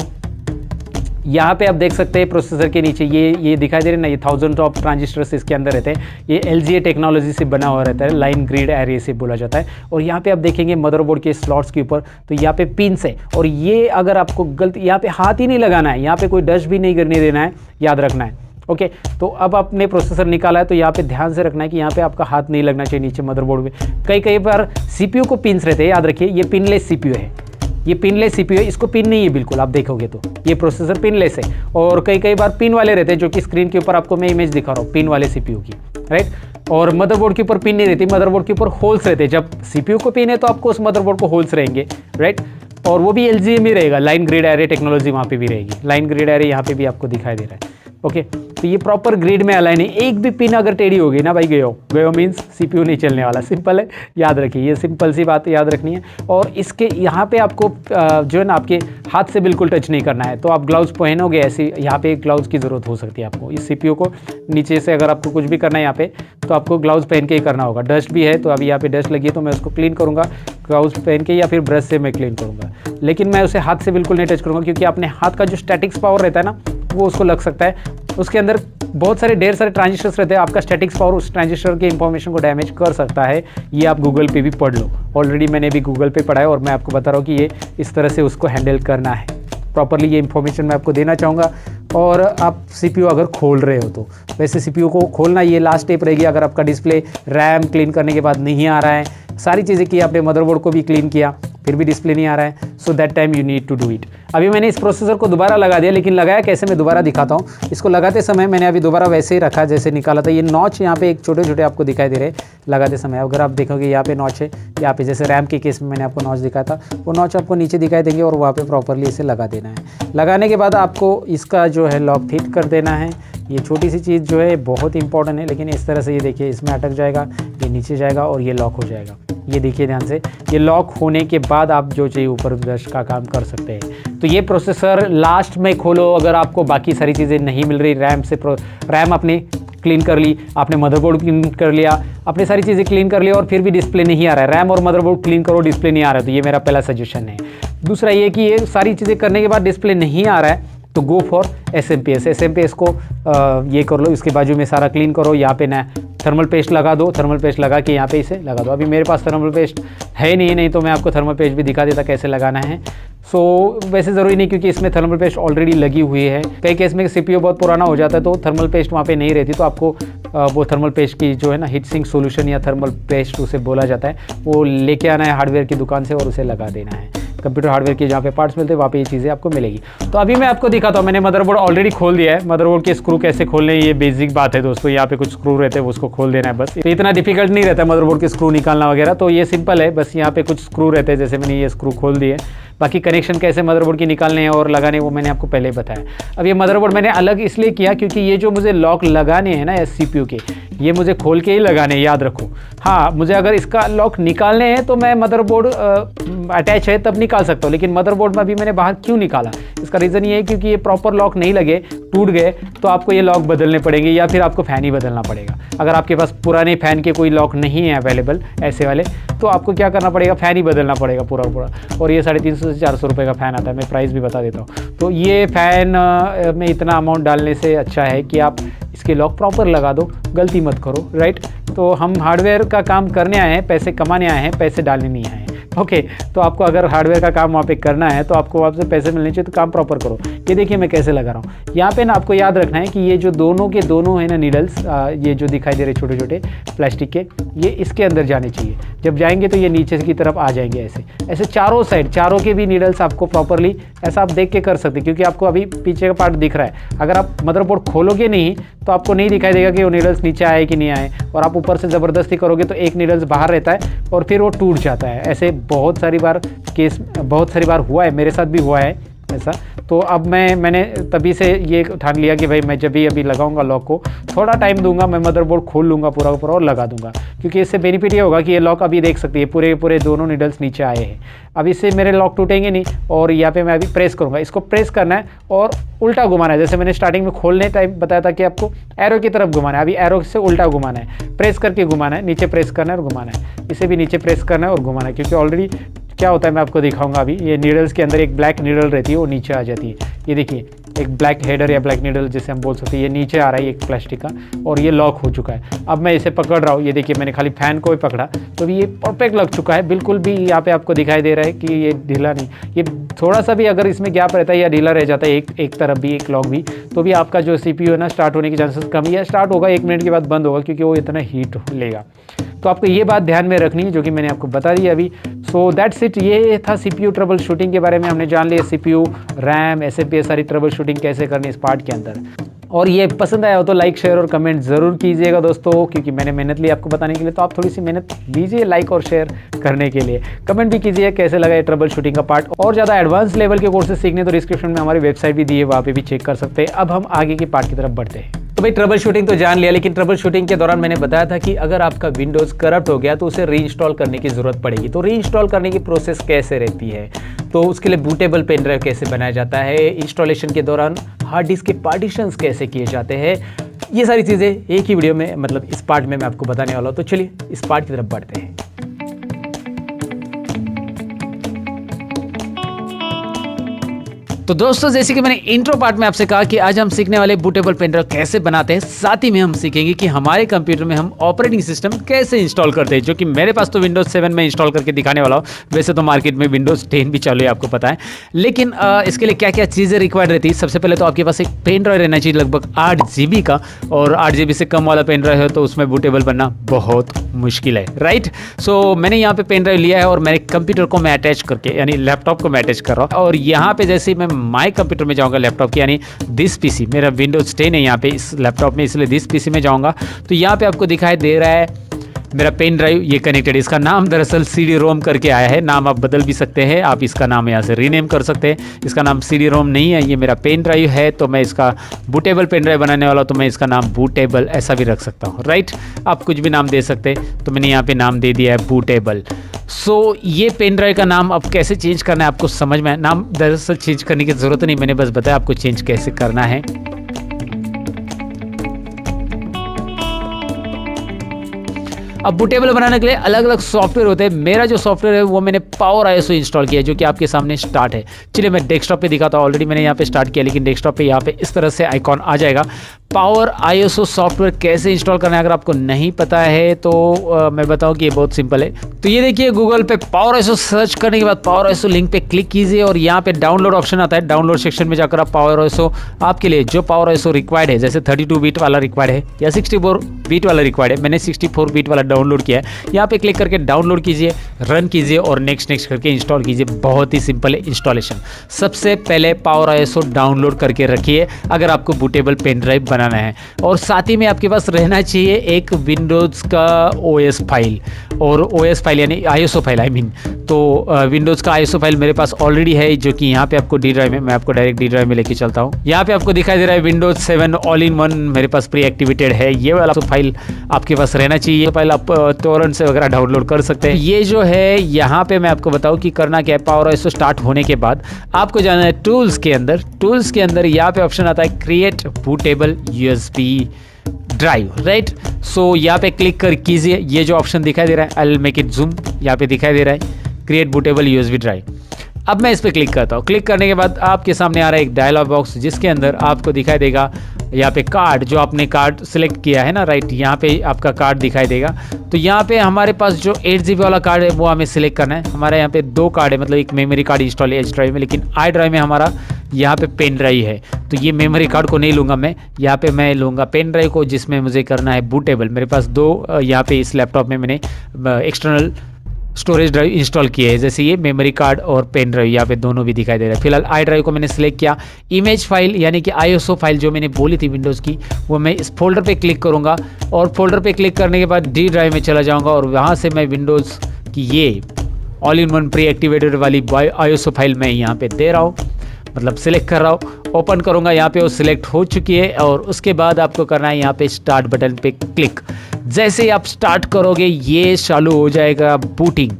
यहाँ पे आप देख सकते हैं प्रोसेसर के नीचे ये दिखाई दे रहे हैं ना, ये 1000 टॉप ट्रांजिस्टर्स इसके अंदर रहते हैं। ये LGA टेक्नोलॉजी से बना हुआ रहता है, लाइन ग्रिड एरे से बोला जाता है। और यहाँ पे आप देखेंगे मदरबोर्ड के स्लॉट्स के ऊपर, तो यहाँ पे पिन्स है, और ये अगर आपको गलती, यहाँ पे हाथ ही नहीं लगाना है, यहाँ पे कोई डस्ट भी नहीं करने देना है, याद रखना है। ओके, तो अब आपने प्रोसेसर निकाला है तो यहाँ पे ध्यान से रखना है कि यहाँ पे आपका हाथ नहीं लगना चाहिए नीचे मदरबोर्ड में। कई बार CPU को पिन्स रहते हैं, याद रखिए ये पिनलेस CPU है, ये पिनलेस CPU है, इसको पिन नहीं है बिल्कुल, आप देखोगे तो ये प्रोसेसर पिनलेस है। और कई बार पिन वाले रहते हैं, जो कि स्क्रीन के ऊपर आपको मैं इमेज दिखा रहा हूँ पिन वाले CPU की, राइट। और मदरबोर्ड के ऊपर पिन नहीं रहती, मदरबोर्ड के ऊपर होल्स रहते हैं। जब CPU को पिन है तो आपको उस मदरबोर्ड को होल्स रहेंगे, राइट। और वो भी LGA में रहेगा, लाइन ग्रिड एरे टेक्नोलॉजी वहाँ पे भी रहेगी। लाइन ग्रिड एरे यहाँ पे भी आपको दिखाई दे रहा है। ओके, तो ये प्रॉपर ग्रिड में अलाइन है। एक भी पिन अगर टेढ़ी होगी ना भाई, गयो मीन्स CPU नहीं चलने वाला। सिंपल है, याद रखिए, ये सिंपल सी बात याद रखनी है। और इसके यहाँ पे आपको जो है ना आपके हाथ से बिल्कुल टच नहीं करना है। तो आप ग्लव्स पहनोगे ऐसे, यहाँ पे ग्लव्स की ज़रूरत हो सकती है आपको। इस CPU को नीचे से अगर आपको कुछ भी करना है यहाँ पे, तो आपको ग्लव्स पहन के ही करना होगा। डस्ट भी है तो अभी यहाँ पे डस्ट लगी है तो मैं उसको क्लीन करूँगा ग्लव्स पहन के, या फिर ब्रश से मैं क्लीन करूँगा, लेकिन मैं उसे हाथ से बिल्कुल नहीं टच करूँगा, क्योंकि अपने हाथ का जो स्टैटिक्स पावर रहता है ना वो उसको लग सकता है। उसके अंदर बहुत सारे ढेर सारे ट्रांजिस्टर्स रहते हैं, आपका स्टैटिक्स पावर उस ट्रांजिस्टर के इंफॉर्मेशन को डैमेज कर सकता है। ये आप गूगल पे भी पढ़ लो, ऑलरेडी मैंने भी गूगल पे पढ़ा है, और मैं आपको बता रहा हूँ कि ये इस तरह से उसको हैंडल करना है प्रॉपरली। ये इन्फॉर्मेशन मैं आपको देना चाहूँगा। और आप CPU अगर खोल रहे हो तो वैसे CPU को खोलना ये लास्ट स्टेप रहेगी। अगर आपका डिस्प्ले रैम क्लीन करने के बाद नहीं आ रहा है, सारी चीज़ें की, आपने मदरबोर्ड को भी क्लीन किया फिर भी डिस्प्ले नहीं आ रहा है, so that time you need to do it. अभी मैंने इस प्रोसेसर को दोबारा लगा दिया, लेकिन लगाया कैसे मैं दोबारा दिखाता हूँ। इसको लगाते समय मैंने अभी दोबारा वैसे ही रखा जैसे निकाला था। ये नॉच यहाँ पे एक छोटे छोटे आपको दिखाई दे रहे हैं लगाते समय। अगर आप देखोगे यहाँ पे नॉच है, यहाँ पे जैसे रैम के केस में मैंने आपको नॉच दिखाया था, वो नॉच आपको नीचे दिखाई देंगे और वहाँ पे प्रॉपरली इसे लगा देना है। लगाने के बाद आपको इसका जो है लॉक फिट कर देना है। ये छोटी सी चीज़ जो है बहुत इंपॉर्टेंट है, लेकिन इस तरह से ये देखिए इसमें अटक जाएगा, ये नीचे जाएगा और ये लॉक हो जाएगा। ये देखिए ध्यान से, ये लॉक होने के बाद आप जो चाहिए ऊपर ब्रश का काम कर सकते हैं। तो ये प्रोसेसर लास्ट में खोलो अगर आपको बाकी सारी चीज़ें नहीं मिल रही। रैम आपने क्लीन कर ली, आपने मदरबोर्ड क्लीन कर लिया, अपनी सारी चीज़ें क्लीन कर लिया और फिर भी डिस्प्ले नहीं आ रहा है। रैम और मदरबोर्ड क्लीन करो, डिस्प्ले नहीं आ रहा है, तो ये मेरा पहला सजेशन है। दूसरा ये कि ये सारी चीज़ें करने के बाद डिस्प्ले नहीं आ रहा है तो गो फॉर SMP को ये कर लो, इसके बाजू में सारा क्लीन करो। यहाँ पे ना थर्मल पेस्ट लगा दो, थर्मल पेस्ट लगा के यहाँ पे इसे लगा दो। अभी मेरे पास थर्मल पेस्ट है नहीं तो मैं आपको थर्मल पेस्ट भी दिखा देता कैसे लगाना है। वैसे ज़रूरी नहीं, क्योंकि इसमें थर्मल पेस्ट ऑलरेडी लगी हुई है। कई केस में CPU बहुत पुराना हो जाता है तो थर्मल पेस्ट वहाँ पे नहीं रहती, तो आपको वो थर्मल पेस्ट की जो है ना हीट सिंक सोल्यूशन या थर्मल पेस्ट उसे बोला जाता है, वो लेके आना है हार्डवेयर की दुकान से और उसे लगा देना है। कंप्यूटर हार्डवेयर के जहाँ पे पार्ट्स मिलते हैं वहाँ पे ये चीज़ें आपको मिलेगी। तो अभी मैं आपको दिखाता हूँ, मैंने मदरबोर्ड ऑलरेडी खोल दिया है। मदरबोर्ड के स्क्रू कैसे खोलने, ये बेसिक बात है दोस्तों। यहाँ पे कुछ स्क्रू रहते हैं, उसको खोल देना है बस। तो इतना डिफिकल्ट नहीं रहता है मदरबोर्ड के स्क्रू निकालना वगैरह, तो ये सिंपल है। बस यहाँ पे कुछ स्क्रू रहते हैं, जैसे मैंने ये स्क्रू खोल दिए। बाकी कनेक्शन कैसे मदरबोर्ड की निकालने हैं और लगाने वो मैंने आपको पहले ही बताया। अब ये मदरबोर्ड मैंने अलग इसलिए किया क्योंकि ये जो मुझे लॉक लगाने हैं ना CPU के, ये मुझे खोल के ही लगाने हैं, याद रखो। हाँ, मुझे अगर इसका लॉक निकालने हैं तो मैं मदरबोर्ड अटैच है तब निकाल सकता हूँ, लेकिन मदरबोर्ड में अभी मैंने बाहर क्यों निकाला, इसका रीज़न ये है क्योंकि ये प्रॉपर लॉक नहीं लगे, टूट गए, तो आपको ये लॉक बदलने पड़ेंगे या फिर आपको फ़ैन ही बदलना पड़ेगा। अगर आपके पास पुराने फ़ैन के कोई लॉक नहीं है अवेलेबल ऐसे वाले, तो आपको क्या करना पड़ेगा, फ़ैन ही बदलना पड़ेगा पूरा। और ये 350 से 400 रुपये का फ़ैन आता है, मैं प्राइस भी बता देता हूँ। तो ये फ़ैन में इतना अमाउंट डालने से अच्छा है कि आप इसके लॉक प्रॉपर लगा दो, गलती मत करो, राइट। तो हम हार्डवेयर का काम करने आए हैं, पैसे कमाने आए हैं, पैसे डालने नहीं आए हैं। ओके, तो आपको अगर हार्डवेयर का काम वहाँ पे करना है तो आपको वहाँ से पैसे मिलने चाहिए, तो काम प्रॉपर करो। ये देखिए मैं कैसे लगा रहा हूँ। यहाँ पे ना आपको याद रखना है कि ये जो दोनों के दोनों है ना नीडल्स, ये जो दिखाई दे रहे छोटे छोटे प्लास्टिक के, ये इसके अंदर जाने चाहिए। जब जाएंगे तो ये नीचे की तरफ आ जाएंगे ऐसे चारों साइड, चारों के भी नीडल्स आपको प्रॉपरली ऐसा आप देख के कर सकते हैं, क्योंकि आपको अभी पीछे का पार्ट दिख रहा है। अगर आप मदरबोर्ड खोलोगे नहीं तो आपको नहीं दिखाई देगा कि वो नीडल्स नीचे आए कि नहीं आए, और आप ऊपर से ज़बरदस्ती करोगे तो एक नीडल्स बाहर रहता है और फिर वो टूट जाता है। ऐसे बहुत सारी बार हुआ है, मेरे साथ भी हुआ है ऐसा। तो अब मैंने तभी से ये ठान लिया कि भाई मैं जब भी अभी लगाऊंगा लॉक को, थोड़ा टाइम दूंगा, मैं मदरबोर्ड खोल लूँगा पूरा और लगा दूंगा, क्योंकि इससे बेनिफिट ये होगा कि ये लॉक अभी देख सकती है पूरे दोनों नीडल्स नीचे आए हैं। अब इससे मेरे लॉक टूटेंगे नहीं। और यहाँ पे मैं अभी प्रेस करूँगा, इसको प्रेस करना है और उल्टा घुमाना है। जैसे मैंने स्टार्टिंग में खोलने टाइम बताया था कि आपको एरो की तरफ घुमाना है, अभी एरो से उल्टा घुमाना है, प्रेस करके घुमाना है, नीचे प्रेस करना है और घुमाना है, इसे भी नीचे प्रेस करना है और घुमाना है। क्योंकि ऑलरेडी क्या होता है मैं आपको दिखाऊंगा अभी, ये नीडल्स के अंदर एक ब्लैक नीडल रहती है, वो नीचे आ जाती है। ये देखिए एक ब्लैक हेडर या ब्लैक नीडल जिसे हम बोल सकते हैं, ये नीचे आ रहा है एक प्लास्टिक का, और ये लॉक हो चुका है। अब मैं इसे पकड़ रहा हूँ, ये देखिए मैंने खाली फैन को ही पकड़ा तो भी ये परफेक्ट लग चुका है, बिल्कुल भी यहाँ पे आपको दिखाई दे रहा है कि ये ढीला नहीं। ये थोड़ा सा भी अगर इसमें गैप रहता है या ढीला रह जाता है एक तरफ भी, एक लॉक भी, तो भी आपका जो CPU है ना स्टार्ट होने की चांसेस कम है। स्टार्ट होगा 1 मिनट के बाद बंद होगा, क्योंकि वो इतना हीट लेगा। तो आपको ये बात ध्यान में रखनी है जो कि मैंने आपको बता दी अभी। सो दैट्स इट, ये था CPU ट्रबल शूटिंग के बारे में। हमने जान लिया CPU, रैम, SMP सारी ट्रबल शूटिंग कैसे करनी इस पार्ट के अंदर। और ये पसंद आया हो तो लाइक, शेयर और कमेंट ज़रूर कीजिएगा दोस्तों, क्योंकि मैंने मेहनत ली आपको बताने के लिए, तो आप थोड़ी सी मेहनत लीजिए लाइक और शेयर करने के लिए। कमेंट भी कीजिए कैसे लगा ये ट्रबल शूटिंग का पार्ट। और ज़्यादा एडवांस लेवल के कोर्सेज सीखने तो डिस्क्रिप्शन में हमारी वेबसाइट भी दी है, वहाँ पे भी चेक कर सकते हैं। अब हम आगे की पार्ट की तरफ बढ़ते हैं। तो भाई ट्रबल शूटिंग तो जान लिया, लेकिन ट्रबल शूटिंग के दौरान मैंने बताया था कि अगर आपका विंडोज़ करप्ट हो गया तो उसे रीइंस्टॉल करने की ज़रूरत पड़ेगी। तो रीइंस्टॉल करने की प्रोसेस कैसे रहती है, तो उसके लिए बूटेबल पेन ड्राइव कैसे बनाया जाता है, इंस्टॉलेशन के दौरान हार्ड डिस्क के पार्टीशंस कैसे किए जाते हैं, ये सारी चीज़ें एक ही वीडियो में, मतलब इस पार्ट में मैं आपको बताने वाला हूँ। तो चलिए इस पार्ट की तरफ बढ़ते हैं। तो दोस्तों, जैसे कि मैंने इंट्रो पार्ट में आपसे कहा कि आज हम सीखने वाले बूटेबल पेन ड्राइव कैसे बनाते हैं, साथ ही में हम सीखेंगे कि हमारे कंप्यूटर में हम ऑपरेटिंग सिस्टम कैसे इंस्टॉल करते हैं, जो कि मेरे पास तो विंडोज 7 में इंस्टॉल करके दिखाने वाला हूँ। वैसे तो मार्केट में विंडोज 10 भी चालू है, आपको पता है, लेकिन इसके लिए क्या क्या चीज़ें रिक्वायर्ड रहती है। सबसे पहले तो आपके पास एक पेन ड्राइव रहना चाहिए लगभग 8 GB का, और 8 GB से कम वाला पेन ड्राइव है तो उसमें बूटेबल बनना बहुत मुश्किल है, राइट। सो मैंने यहाँ पे पेन ड्राइव लिया है और मेरे कंप्यूटर को मैं अटैच करके, यानी लैपटॉप को मैं अटैच कर रहा हूँ, और यहाँ पे जैसे ही मैं माई कंप्यूटर में जाऊँगा लैपटॉप की, यानी दिस PC, मेरा विंडोज 10 है यहाँ पे इस लैपटॉप में, इसलिए दिस PC में जाऊँगा तो यहाँ पे आपको दिखाई दे रहा है मेरा पेन ड्राइव ये कनेक्टेड है। इसका नाम दरअसल CD-ROM करके आया है, नाम आप बदल भी सकते हैं, आप इसका नाम यहाँ से रीनेम कर सकते हैं। इसका नाम CD-ROM नहीं है, ये मेरा पेन ड्राइव है, तो मैं इसका बूटेबल पेन ड्राइव बनाने वाला हूँ, तो मैं इसका नाम बूटेबल ऐसा भी रख सकता हूँ, राइट। आप कुछ भी नाम दे सकते हैं, तो मैंने यहाँ पे नाम दे दिया है बूटेबल। सो ये पेन ड्राइव का नाम अब कैसे चेंज करना है आपको समझ में आया। नाम दरअसल चेंज करने की ज़रूरत नहीं, मैंने बस बताया आपको चेंज कैसे करना है। अब बूटेबल बनाने के लिए अलग अलग सॉफ्टवेयर होते हैं। मेरा जो सॉफ्टवेयर है वो मैंने पावर ISO इंस्टॉल किया है, जो कि आपके सामने स्टार्ट है। चलिए मैं डेस्कटॉप पे दिखाता हूँ, ऑलरेडी मैंने यहाँ पे स्टार्ट किया, लेकिन डेस्कटॉप पे यहाँ पे इस तरह से आइकॉन आ जाएगा। पावर ISO सॉफ्टवेयर कैसे इंस्टॉल करना है अगर आपको नहीं पता है तो मैं बताऊँ कि ये बहुत सिंपल है। तो ये देखिए, गूगल पे पावर ISO सर्च करने के बाद पावर ISO लिंक पे क्लिक कीजिए और यहाँ पे डाउनलोड ऑप्शन आता है। डाउनलोड सेक्शन में जाकर आप पावर ISO आपके लिए जो पावर ISO रिक्वायर्ड है, जैसे 32 बिट वाला रिक्वायर्ड है या 64 बिट वाला रिक्वायर्ड है, मैंने 64 बिट वाला डाउनलोड किया है। यहाँ पे क्लिक करके डाउनलोड कीजिए, रन कीजिए और नेक्स्ट करके इंस्टॉल कीजिए। बहुत ही सिंपल है इंस्टॉलेशन। सबसे पहले पावर ISO डाउनलोड करके रखिए अगर आपको बूटेबल पेन ड्राइव बनाना है, और साथ ही में आपके पास रहना चाहिए एक विंडोज़ का OS फाइल, और OS फाइल यानी ISO फाइल आई मीन। तो विंडोज़ का ISO फाइल मेरे पास ऑलरेडी है, जो कि यहाँ पे आपको डी ड्राइव में, मैं आपको डायरेक्ट डी ड्राइव में लेके चलता हूँ। यहाँ पे आपको दिखाई दे रहा है विंडोज 7 ऑल इन वन मेरे पास प्री एक्टिवेटेड है। ये वाला फाइल आपके पास रहना चाहिए। फाइल आप टोरेंट से वगैरह डाउनलोड कर सकते हैं। ये जो है यहाँ पे मैं आपको बताऊँ कि करना क्या है। पावर ISO स्टार्ट होने के बाद आपको जाना है टूल्स के अंदर। टूल्स के अंदर यहाँ पे ऑप्शन आता है create bootable USB drive, right. So यहाँ पे क्लिक कर कीजिए। ये जो ऑप्शन दिखाई दे रहा है, I will make it zoom, यहाँ पे दिखाई दे रहा है क्रिएट बूटेबल USB ड्राइव। अब मैं इस पर क्लिक करता हूँ। क्लिक करने के बाद आपके सामने आ रहा है एक डायलॉग बॉक्स, जिसके अंदर आपको दिखाई देगा यहाँ पे कार्ड, जो आपने कार्ड सिलेक्ट किया है ना, राइट, यहाँ पे आपका कार्ड दिखाई देगा। तो यहाँ पे हमारे पास जो 8 GB वाला कार्ड है वो हमें सिलेक्ट करना है। हमारे यहाँ पे 2 कार्ड है, मतलब एक मेमोरी कार्ड इंस्टॉल है H ड्राइव में, लेकिन I ड्राइव में हमारा यहाँ पे पेन ड्राइव है। तो ये मेमोरी कार्ड को नहीं लूँगा मैं, यहाँ पे मैं लूँगा पेन ड्राइव को, जिसमें मुझे करना है बूटेबल। मेरे पास 2 यहाँ पे इस लैपटॉप में मैंने एक्सटर्नल स्टोरेज ड्राइव इंस्टॉल किए हैं, जैसे ये मेमोरी कार्ड और पेन ड्राइव, यहाँ पे दोनों भी दिखाई दे रहा है। फिलहाल I ड्राइव को मैंने सिलेक्ट किया। इमेज फाइल यानी कि ISO फाइल जो मैंने बोली थी विंडोज़ की, वो मैं इस फोल्डर पे क्लिक करूँगा, और फोल्डर पे क्लिक करने के बाद D ड्राइव में चला जाऊँगा, और वहाँ से मैं विंडोज़ की ये all in one pre activated वाली ISO फाइल मैं यहाँ पे दे रहा हूँ, मतलब सिलेक्ट कर रहा हूँ। ओपन करूँगा, यहाँ पे वो सिलेक्ट हो चुकी है, और उसके बाद आपको करना है यहाँ पे स्टार्ट बटन पे क्लिक। जैसे ही आप स्टार्ट करोगे ये चालू हो जाएगा बूटिंग।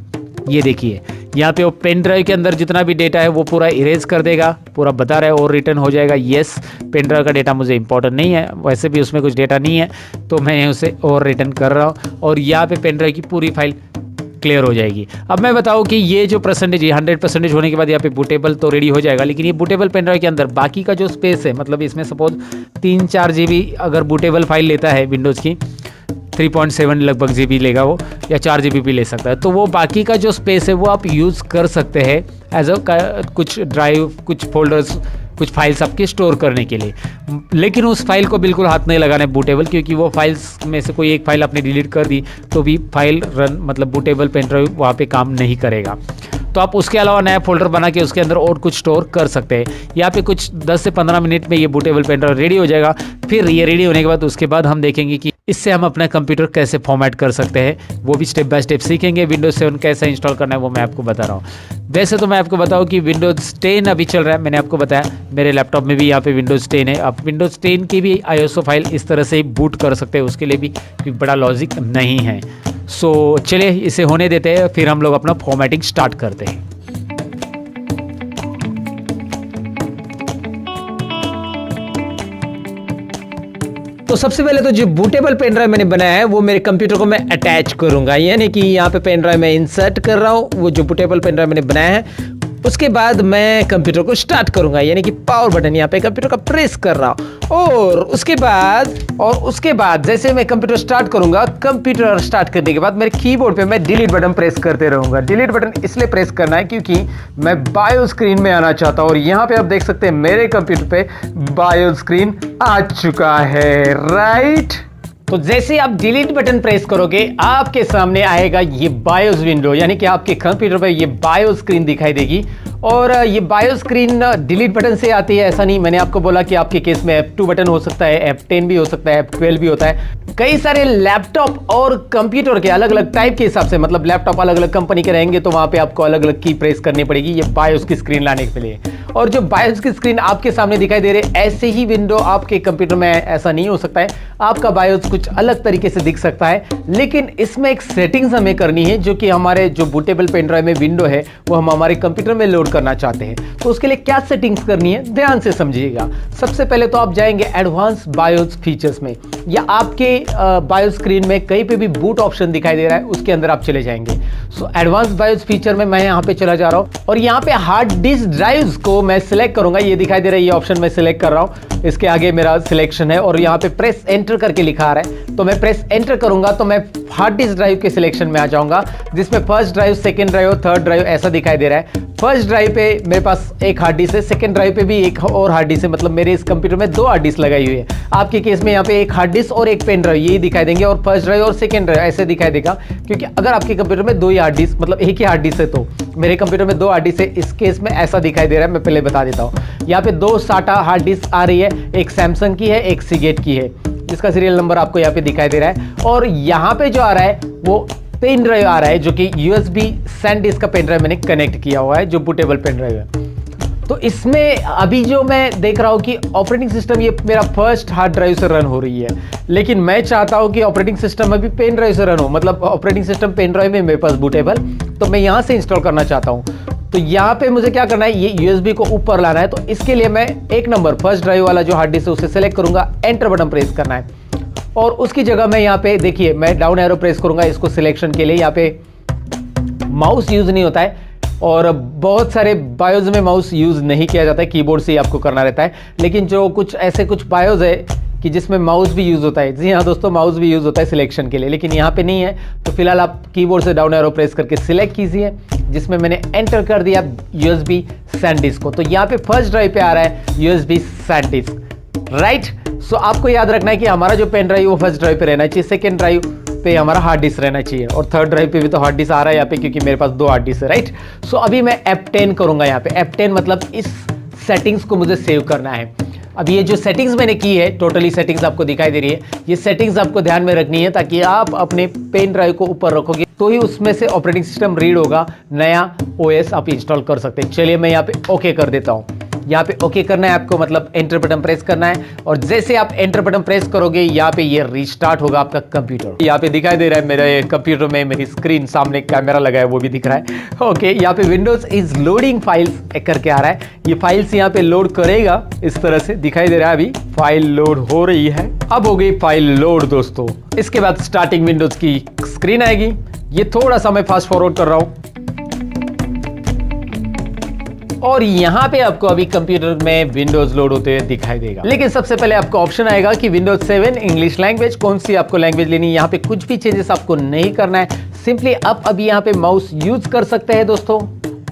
ये देखिए यहाँ पे वो पेन ड्राइव के अंदर जितना भी डेटा है वो पूरा इरेज कर देगा, पूरा बता रहा है, और रिटर्न हो जाएगा येस। पेन ड्राइव का डेटा मुझे इंपॉर्टेंट नहीं है, वैसे भी उसमें कुछ डेटा नहीं है, तो मैं उसे और रिटर्न कर रहा हूँ, और यहाँ पे पेन ड्राइव की पूरी फाइल क्लियर हो जाएगी। अब मैं बताऊं कि ये जो परसेंटेज है 100% होने के बाद यहाँ पे बूटेबल तो रेडी हो जाएगा, लेकिन ये बूटेबल पेन ड्राइव के अंदर बाकी का जो स्पेस है, मतलब इसमें सपोज 3-4 GB अगर बूटेबल फाइल लेता है विंडोज़ की, 3.7 लगभग GB लेगा वो, या 4 GB भी ले सकता है, तो वो बाकी का जो स्पेस है वो आप यूज़ कर सकते हैं एज अ कुछ ड्राइव, कुछ फोल्डर्स, कुछ फाइल्स आपके स्टोर करने के लिए। लेकिन उस फाइल को बिल्कुल हाथ नहीं लगाना है बूटेबल, क्योंकि वो फाइल्स में से कोई एक फाइल आपने डिलीट कर दी तो भी फाइल रन, मतलब बूटेबल पेन ड्राइव वहाँ पे काम नहीं करेगा। तो आप उसके अलावा नया फोल्डर बना के उसके अंदर और कुछ स्टोर कर सकते हैं। यहाँ पे कुछ 10 से 15 मिनट में ये बूटेबल पेन ड्राइव रेडी हो जाएगा। फिर ये रेडी होने के बाद उसके बाद हम देखेंगे कि इससे हम अपना कंप्यूटर कैसे फॉर्मेट कर सकते हैं, वो भी स्टेप बाय स्टेप सीखेंगे। विंडोज़ 7 कैसे इंस्टॉल करना है वो मैं आपको बता रहा हूँ। वैसे तो मैं आपको बताऊँ कि विंडोज़ 10 अभी चल रहा है, मैंने आपको बताया मेरे लैपटॉप में भी यहाँ पे विंडोज़ 10 है। आप विंडोज़ 10 की भी ISO फाइल इस तरह से बूट कर सकते हैं, उसके लिए भी कोई बड़ा लॉजिक नहीं है। सो चलिए इसे होने देते हैं, फिर हम लोग अपना फॉर्मेटिंग स्टार्ट करते हैं। तो सबसे पहले तो जो बूटेबल पेन ड्राइव मैंने बनाया है वो मेरे कंप्यूटर को मैं अटैच करूंगा, यानी कि यहाँ पे पेन ड्राइव मैं इंसर्ट कर रहा हूँ। वो जो बूटेबल पेन ड्राइव मैंने बनाया है उसके बाद मैं कंप्यूटर को स्टार्ट करूंगा, यानी कि पावर बटन यहाँ पे कंप्यूटर का प्रेस कर रहा हूँ। और उसके बाद जैसे मैं कंप्यूटर स्टार्ट करूंगा, कंप्यूटर स्टार्ट करने के बाद मेरे कीबोर्ड पे मैं डिलीट बटन प्रेस करते रहूंगा। डिलीट बटन इसलिए प्रेस करना है क्योंकि मैं बायो स्क्रीन में आना चाहता हूँ। और यहाँ पे आप देख सकते हैं मेरे कंप्यूटर पे बायो स्क्रीन आ चुका है, राइट। तो जैसे आप डिलीट बटन प्रेस करोगे आपके सामने आएगा ये बायोस विंडो, यानी कि आपके कंप्यूटर पे ये बायो स्क्रीन दिखाई देगी। और ये बायो स्क्रीन डिलीट बटन से आती है ऐसा नहीं, मैंने आपको बोला कि आपके केस में F2 बटन हो सकता है, F10 भी हो सकता है, F12 भी होता है। कई सारे लैपटॉप और कंप्यूटर के अलग अलग टाइप के हिसाब से, मतलब लैपटॉप अलग अलग कंपनी के रहेंगे तो वहां पे आपको अलग अलग की प्रेस करनी पड़ेगी ये बायोस की स्क्रीन लाने के लिए। और जो बायोस की स्क्रीन आपके सामने दिखाई दे रही है, ऐसे ही विंडो आपके कंप्यूटर में ऐसा नहीं हो सकता है, आपका बायोस कुछ अलग तरीके से दिख सकता है। लेकिन इसमें एक सेटिंग्स हमें करनी है, जो कि हमारे जो बूटेबल पेन ड्राइव में विंडो है वो हम हमारे कंप्यूटर में लोड करना चाहते हैं। तो उसके लिए क्या सेटिंग्स करनी है ध्यान से समझिएगा। सबसे पहले तो आप जाएंगे एडवांस बायोस फीचर्स में, या आपके बायोस स्क्रीन में कहीं पे भी बूट ऑप्शन दिखाई दे रहा है उसके अंदर आप चले जाएंगे। सो एडवांस बायोस फीचर में मैं यहाँ पे चला जा रहा हूँ और यहाँ पे हार्ड डिस्क ड्राइव्स को मैं सिलेक्ट करूंगा। ये दिखाई दे रहा है, ये ऑप्शन मैं सिलेक्ट कर रहा हूँ, इसके आगे मेरा सिलेक्शन है और यहाँ पे प्रेस एंटर करके लिखा आ रहा है। तो मैं प्रेस एंटर करूंगा तो मैं हार्ड डिस्क ड्राइव के सिलेक्शन में आ जाऊंगा, जिसमें फर्स्ट ड्राइव, सेकंड ड्राइव और थर्ड ड्राइव ऐसा दिखाई दे रहा है। फर्स्ट ड्राइव पे मेरे पास एक हार्ड डिस्क है, सेकंड ड्राइव पे भी एक और हार्ड डिस्क है, मतलब मेरे इस कंप्यूटर में 2 हार्ड डिस्क लगाई हुई है। आपके केस में यहाँ पे एक हार्ड डिस्क और एक पेन ड्राइव यही दिखाई देंगे, और फर्स्ट ड्राइव और सेकंड ड्राइव ऐसे दिखाई देगा, क्योंकि अगर आपके कंप्यूटर में 2 ही हार्ड डिस्क, मतलब एक ही हार्ड डिस्क है, तो मेरे कंप्यूटर में 2 हार्ड डिस्क है, इस केस में ऐसा दिखाई दे रहा है। मैं पहले बता देता हूँ, यहाँ पे 2 SATA हार्ड डिस्क आ रही है, एक सैमसंग की है, एक सीगेट की है, जिसका सीरियल नंबर आपको यहाँ पे दिखाई दे रहा है। और यहाँ पे जो आ रहा है वो पेन ड्राइव आ रहा है, जो कि USB SanDisk का पेन ड्राइव मैंने कनेक्ट किया हुआ है, जो बूटेबल पेन ड्राइव है। तो इसमें अभी जो मैं देख रहा हूँ कि ऑपरेटिंग सिस्टम ये मेरा फर्स्ट हार्ड ड्राइव से रन हो रही है, लेकिन मैं चाहता हूँ कि ऑपरेटिंग सिस्टम अभी पेन ड्राइव से रन हो, मतलब ऑपरेटिंग सिस्टम पेन ड्राइव में मेरे पास बूटेबल, तो मैं यहाँ से इंस्टॉल करना चाहता हूँ। तो यहाँ पे मुझे क्या करना है, ये USB को ऊपर लाना है। तो इसके लिए मैं एक नंबर फर्स्ट ड्राइव वाला जो हार्ड डिस्क है उसे सेलेक्ट करूंगा, एंटर बटन प्रेस करना है और उसकी जगह मैं यहाँ पे देखिए मैं डाउन एरो प्रेस करूंगा इसको सिलेक्शन के लिए। यहाँ पे माउस यूज नहीं होता है और बहुत सारे बायोज में माउस यूज नहीं किया जाता है, कीबोर्ड से ही आपको करना रहता है। लेकिन जो कुछ ऐसे कुछ बायोज है कि जिसमें माउस भी यूज होता है, जी हाँ दोस्तों, माउस भी यूज होता है सिलेक्शन के लिए, लेकिन यहाँ पे नहीं है। तो फिलहाल आप कीबोर्ड से डाउन एरो प्रेस करके सिलेक्ट कीजिए, जिसमें मैंने एंटर कर दिया USB SanDisk को। तो यहाँ पे फर्स्ट ड्राइव पे आ रहा है USB SanDisk, राइट। सो आपको याद रखना है कि हमारा जो पेन ड्राइव वो फर्स्ट ड्राइव पे रहना चाहिए, सेकेंड ड्राइव पे हमारा हार्ड डिस्क रहना चाहिए, और थर्ड ड्राइव पे भी तो हार्ड डिस्क आ रहा है यहाँ पे, क्योंकि मेरे पास 2 हार्ड डिस्क है, राइट। सो अभी मैं F10 करूंगा यहाँ पे। F10 मतलब इस सेटिंग्स को मुझे सेव करना है। अब ये जो सेटिंग्स मैंने की है, टोटली सेटिंग्स आपको दिखाई दे रही है, ये सेटिंग्स आपको ध्यान में रखनी है, ताकि आप अपने पेन ड्राइव को ऊपर रखोगे तो ही उसमें से ऑपरेटिंग सिस्टम रीड होगा, नया OS आप इंस्टॉल कर सकते हैं। चलिए मैं यहाँ पे ओके कर देता हूँ। यहाँ पे ओके करना है आपको, मतलब एंटर बटन प्रेस करना है, और जैसे आप एंटर बटन प्रेस करोगे यहाँ पे ये रिस्टार्ट होगा आपका कंप्यूटर। यहाँ पे दिखाई दे रहा है मेरे कंप्यूटर में मेरी स्क्रीन, सामने कैमरा लगा है वो भी दिख रहा है। ओके, यहाँ पे विंडोज इज लोडिंग फाइल्स करके आ रहा है, ये फाइल्स यहाँ पे लोड करेगा, इस तरह से दिखाई दे रहा है। अभी फाइल लोड हो रही है, अब हो गई फाइल लोड दोस्तों। इसके बाद स्टार्टिंग विंडोज की स्क्रीन आएगी। ये थोड़ा सा मैं फास्ट फॉरवर्ड कर रहा हूँ, और यहाँ पे आपको अभी कंप्यूटर में विंडोज लोड होते हुए दिखाई देगा। लेकिन सबसे पहले आपको ऑप्शन आएगा कि विंडोज 7 इंग्लिश लैंग्वेज, कौन सी आपको लैंग्वेज लेनी है। यहाँ पे कुछ भी चेंजेस आपको नहीं करना है, सिंपली आप अभी यहाँ पे माउस यूज कर सकते हैं दोस्तों,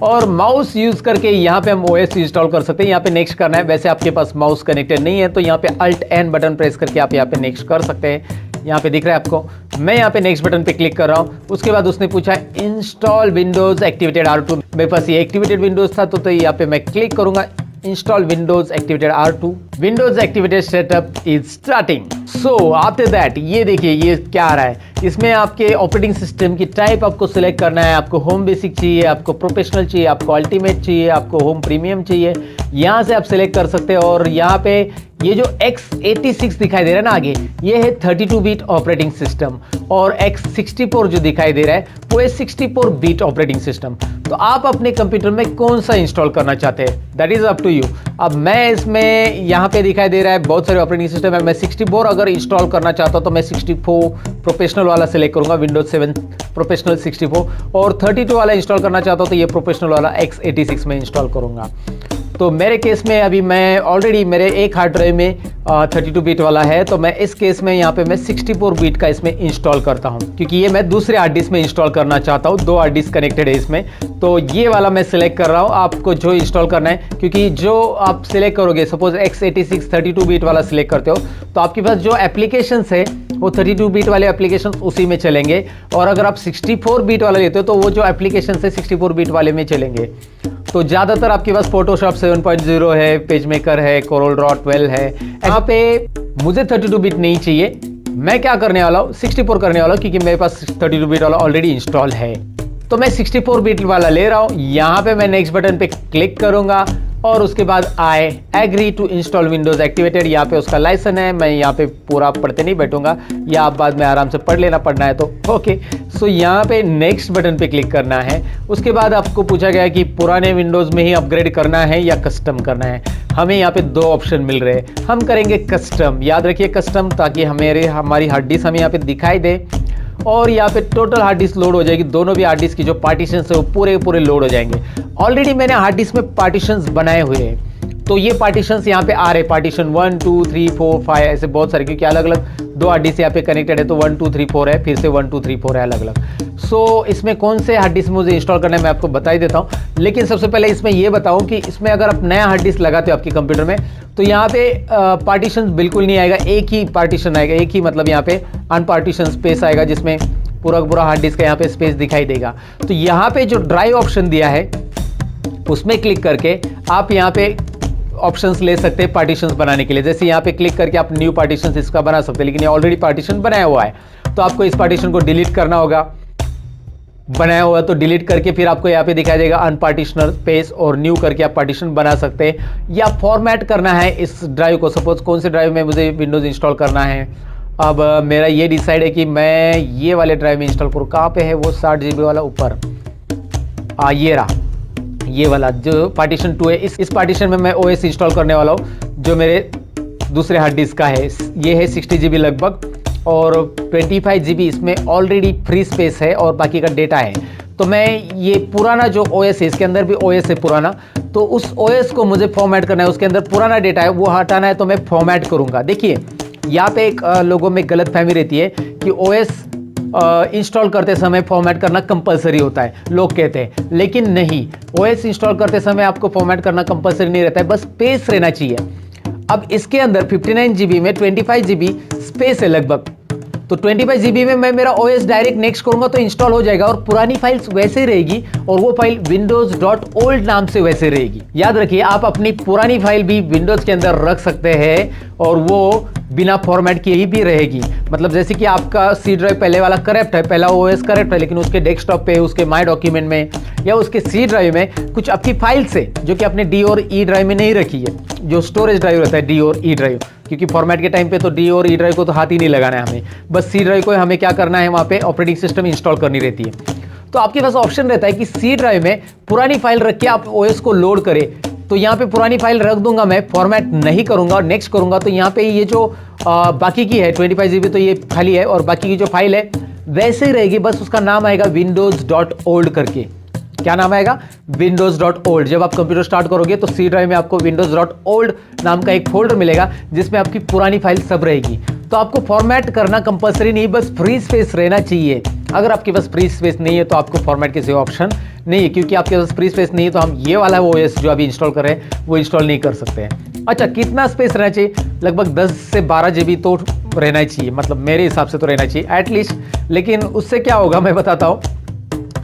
और माउस यूज करके यहाँ पे हम OS इंस्टॉल कर सकते हैं। यहाँ पे नेक्स्ट करना है, वैसे आपके पास माउस कनेक्टेड नहीं है तो यहाँ पे Alt N बटन प्रेस करके आप यहाँ पे नेक्स्ट कर सकते हैं। यहाँ पे दिख रहा है आपको, मैं यहाँ पे नेक्स्ट बटन पे क्लिक कर रहा हूँ। उसके बाद उसने पूछा इंस्टॉल विंडोज एक्टिवेटेड R2, मेरे पास ये एक्टिवेटेड विंडोज था तो यहाँ पे मैं क्लिक करूंगा install Windows activated R2, Windows activated setup is starting. So after that ये देखिए ये क्या आ रहा है, इसमें आपके ऑपरेटिंग सिस्टम की टाइप आपको सिलेक्ट करना है। आपको होम बेसिक चाहिए, आपको प्रोफेशनल चाहिए, आपको अल्टीमेट चाहिए, आपको होम प्रीमियम चाहिए, यहाँ से आप सिलेक्ट कर सकते हैं। और यहाँ पे ये जो x86 दिखाई दे रहा है ना आगे, ये है 32 बिट ऑपरेटिंग सिस्टम, और x64 जो दिखाई दे रहा है वो है 64 बिट ऑपरेटिंग सिस्टम। तो आप अपने कंप्यूटर में कौन सा इंस्टॉल करना चाहते हैं, that is up to you. अब मैं इसमें यहाँ पे दिखाई दे रहा है बहुत सारे ऑपरेटिंग सिस्टम है, मैं 64 अगर इंस्टॉल करना चाहता हूँ तो मैं 64 प्रोफेशनल वाला सिलेक्ट करूंगा, विंडोज 7 प्रोफेशनल 64, और 32 वाला इंस्टॉल करना चाहता हूँ तो ये प्रोफेशनल वाला x86 में इंस्टॉल करूंगा। तो मेरे केस में अभी मैं ऑलरेडी मेरे एक हार्ड ड्राइव में 32 बिट वाला है, तो मैं इस केस में यहाँ पे मैं 64 बिट का इसमें इंस्टॉल करता हूँ, क्योंकि ये मैं दूसरे हार्ड डिस्क में इंस्टॉल करना चाहता हूँ। 2 हार्ड डिस्क कनेक्टेड है इसमें, तो ये वाला मैं सिलेक्ट कर रहा हूँ। आपको जो इंस्टॉल करना है, क्योंकि जो आप सिलेक्ट करोगे, सपोज x86 32 बिट वाला सिलेक्ट करते हो तो आपके पास जो एप्लीकेशंस है वो 32 बिट वाले एप्लीकेशन उसी में चलेंगे, और अगर आप 64 बिट वाला लेते हो तो वो जो एप्लीकेशन है 64 बिट वाले में चलेंगे। तो ज़्यादातर आपके पास फोटोशॉप 7.0 है, पेज मेकर है, कोरल ड्रॉ 12 है। यहाँ पे मुझे 32 बिट नहीं चाहिए, मैं क्या करने वाला हूँ 64 करने वाला हूँ, क्योंकि मेरे पास 32 बिट वाला ऑलरेडी इंस्टॉल है। तो मैं 64 बिट वाला ले रहा हूँ। यहाँ पे मैं नेक्स्ट बटन पे क्लिक करूंगा और उसके बाद I agree to install Windows activated. यहाँ पे उसका लाइसेंस है, मैं यहाँ पे पूरा पढ़ते नहीं बैठूंगा, या आप बाद में आराम से पढ़ लेना, पढ़ना है तो ओके। सो यहाँ पे नेक्स्ट बटन पे क्लिक करना है। उसके बाद आपको पूछा गया कि पुराने विंडोज में ही अपग्रेड करना है या कस्टम करना है। हमें यहाँ पे 2 ऑप्शन मिल रहे हैं, हम करेंगे कस्टम। याद रखिए कस्टम, ताकि हमारी हार्ड डिस्क हमें यहाँ पे दिखाई दे, और यहाँ पे टोटल हार्ड डिस्क लोड हो जाएगी। दोनों भी हार्ड डिस्क की जो पार्टीशंस है वो पूरे लोड हो जाएंगे। ऑलरेडी मैंने हार्ड डिस्क में पार्टीशंस बनाए हुए हैं, तो ये पार्टीशंस यहाँ पे आ रहे हैं, पार्टीशन 1 2 3 4 5 ऐसे बहुत सारे, क्योंकि अलग अलग 2 हार्ड डिस्क यहाँ पे कनेक्टेड है, तो 1 2 3 4 है, फिर से 1 2 3 4 है अलग अलग। सो इसमें कौन से हार्ड डिस्क मुझे इंस्टॉल करना है मैं आपको बता ही देता हूँ। लेकिन सबसे पहले इसमें ये बताऊँ कि इसमें अगर आप नया हार्ड डिस्क लगाते हो आपके कंप्यूटर में, तो यहाँ पे पार्टीशन बिल्कुल नहीं आएगा, एक ही पार्टीशन आएगा, एक ही मतलब यहाँ पे अनपार्टीशन स्पेस आएगा, जिसमें पूरा हार्ड डिस्क का यहाँ पे स्पेस दिखाई देगा। तो यहाँ पे जो ड्राइव ऑप्शन दिया है उसमें क्लिक करके आप यहाँ पे ऑप्शंस ले सकते हैं पार्टीशंस बनाने के लिए। जैसे यहाँ पे क्लिक करके आप न्यू पार्टीशंस इसका बना सकते हैं, लेकिन ये ऑलरेडी पार्टीशन बनाया हुआ है, तो आपको इस पार्टीशन को डिलीट करना होगा। बनाया हुआ तो डिलीट करके फिर आपको यहाँ पे दिखाई देगा अनपार्टीशनर स्पेस, और न्यू करके आप पार्टीशन बना सकते हैं, या फॉर्मेट करना है इस ड्राइव को। सपोज कौन से ड्राइव में मुझे विंडोज इंस्टॉल करना है। अब मेरा ये डिसाइड है कि मैं ये वाले ड्राइव में इंस्टॉल करूँ। कहाँ पे है वो 60 GB वाला, ऊपर ये रहा, ये वाला जो पार्टीशन 2 है। इस पार्टीशन में मैं OS इंस्टॉल करने वाला हूँ, जो मेरे दूसरे हार्ड डिस्क का है। ये है 60 GB लगभग, और 25 GB इसमें ऑलरेडी फ्री स्पेस है, और बाकी का डेटा है। तो मैं ये पुराना जो OS है, इसके अंदर भी OS है पुराना, तो उस OS को मुझे फॉर्मेट करना है। उसके अंदर पुराना डेटा है वो हटाना है, तो मैं फॉर्मेट करूँगा। देखिए यहाँ पे एक लोगों में गलतफहमी रहती है कि OS इंस्टॉल करते समय फॉर्मेट करना कंपलसरी होता है, लोग कहते हैं, लेकिन नहीं, OS इंस्टॉल करते समय आपको फॉर्मेट करना कंपलसरी नहीं रहता है, बस स्पेस रहना चाहिए। अब इसके अंदर 59 GB में 25 GB स्पेस है लगभग, तो 25 GB में मैं मेरा OS डायरेक्ट नेक्स्ट करूंगा तो इंस्टॉल हो जाएगा, और पुरानी फाइल्स वैसे ही रहेगी, और वो फाइल windows.old नाम से वैसे रहेगी। याद रखिए आप अपनी पुरानी फाइल भी विंडोज के अंदर रख सकते हैं, और वो बिना फॉर्मेट किए ही भी रहेगी। मतलब जैसे कि आपका सी ड्राइव पहले वाला करेक्ट है, पहला OS करेक्ट है, लेकिन उसके डेस्कटॉप पे, उसके माई डॉक्यूमेंट में, या उसके सी ड्राइव में कुछ आपकी फाइल्स है जो कि आपने डी और ई ड्राइव में नहीं रखी है, जो स्टोरेज ड्राइव रहता है डी और ई ड्राइव, क्योंकि फॉर्मेट के टाइम पे तो डी और ई ड्राइव को तो हाथ ही नहीं लगाना है हमें, बस सी ड्राइव को हमें क्या करना है, वहाँ पे ऑपरेटिंग सिस्टम इंस्टॉल करनी रहती है। तो आपके पास ऑप्शन रहता है कि सी ड्राइव में पुरानी फाइल रख के आप OS को लोड करें। तो यहाँ पे पुरानी फाइल रख दूंगा मैं, फॉर्मेट नहीं करूंगा और नेक्स्ट करूंगा, तो यहाँ पे ये जो बाकी की है 25 GB तो ये खाली है, और बाकी की जो फाइल है वैसे ही रहेगी, बस उसका नाम आएगा windows.old करके। क्या नाम आएगा? windows.old। जब आप कंप्यूटर स्टार्ट करोगे तो सी ड्राइव में आपको windows.old नाम का एक फोल्डर मिलेगा, जिसमें आपकी पुरानी फाइल सब रहेगी। तो आपको फॉर्मेट करना कंपलसरी नहीं, बस फ्री स्पेस रहना चाहिए। अगर आपके पास फ्री स्पेस नहीं है तो आपको फॉर्मेट के कोई ऑप्शन नहीं है, क्योंकि आपके पास फ्री स्पेस नहीं है तो हम ये वाला OS जो अभी इंस्टॉल कर रहे हैं वो इंस्टॉल नहीं कर सकते हैं। अच्छा, कितना स्पेस रहना चाहिए? लगभग 10 से 12 GB तो रहना ही चाहिए, मतलब मेरे हिसाब से तो रहना चाहिए एटलीस्ट। लेकिन उससे क्या होगा मैं बताता हूँ,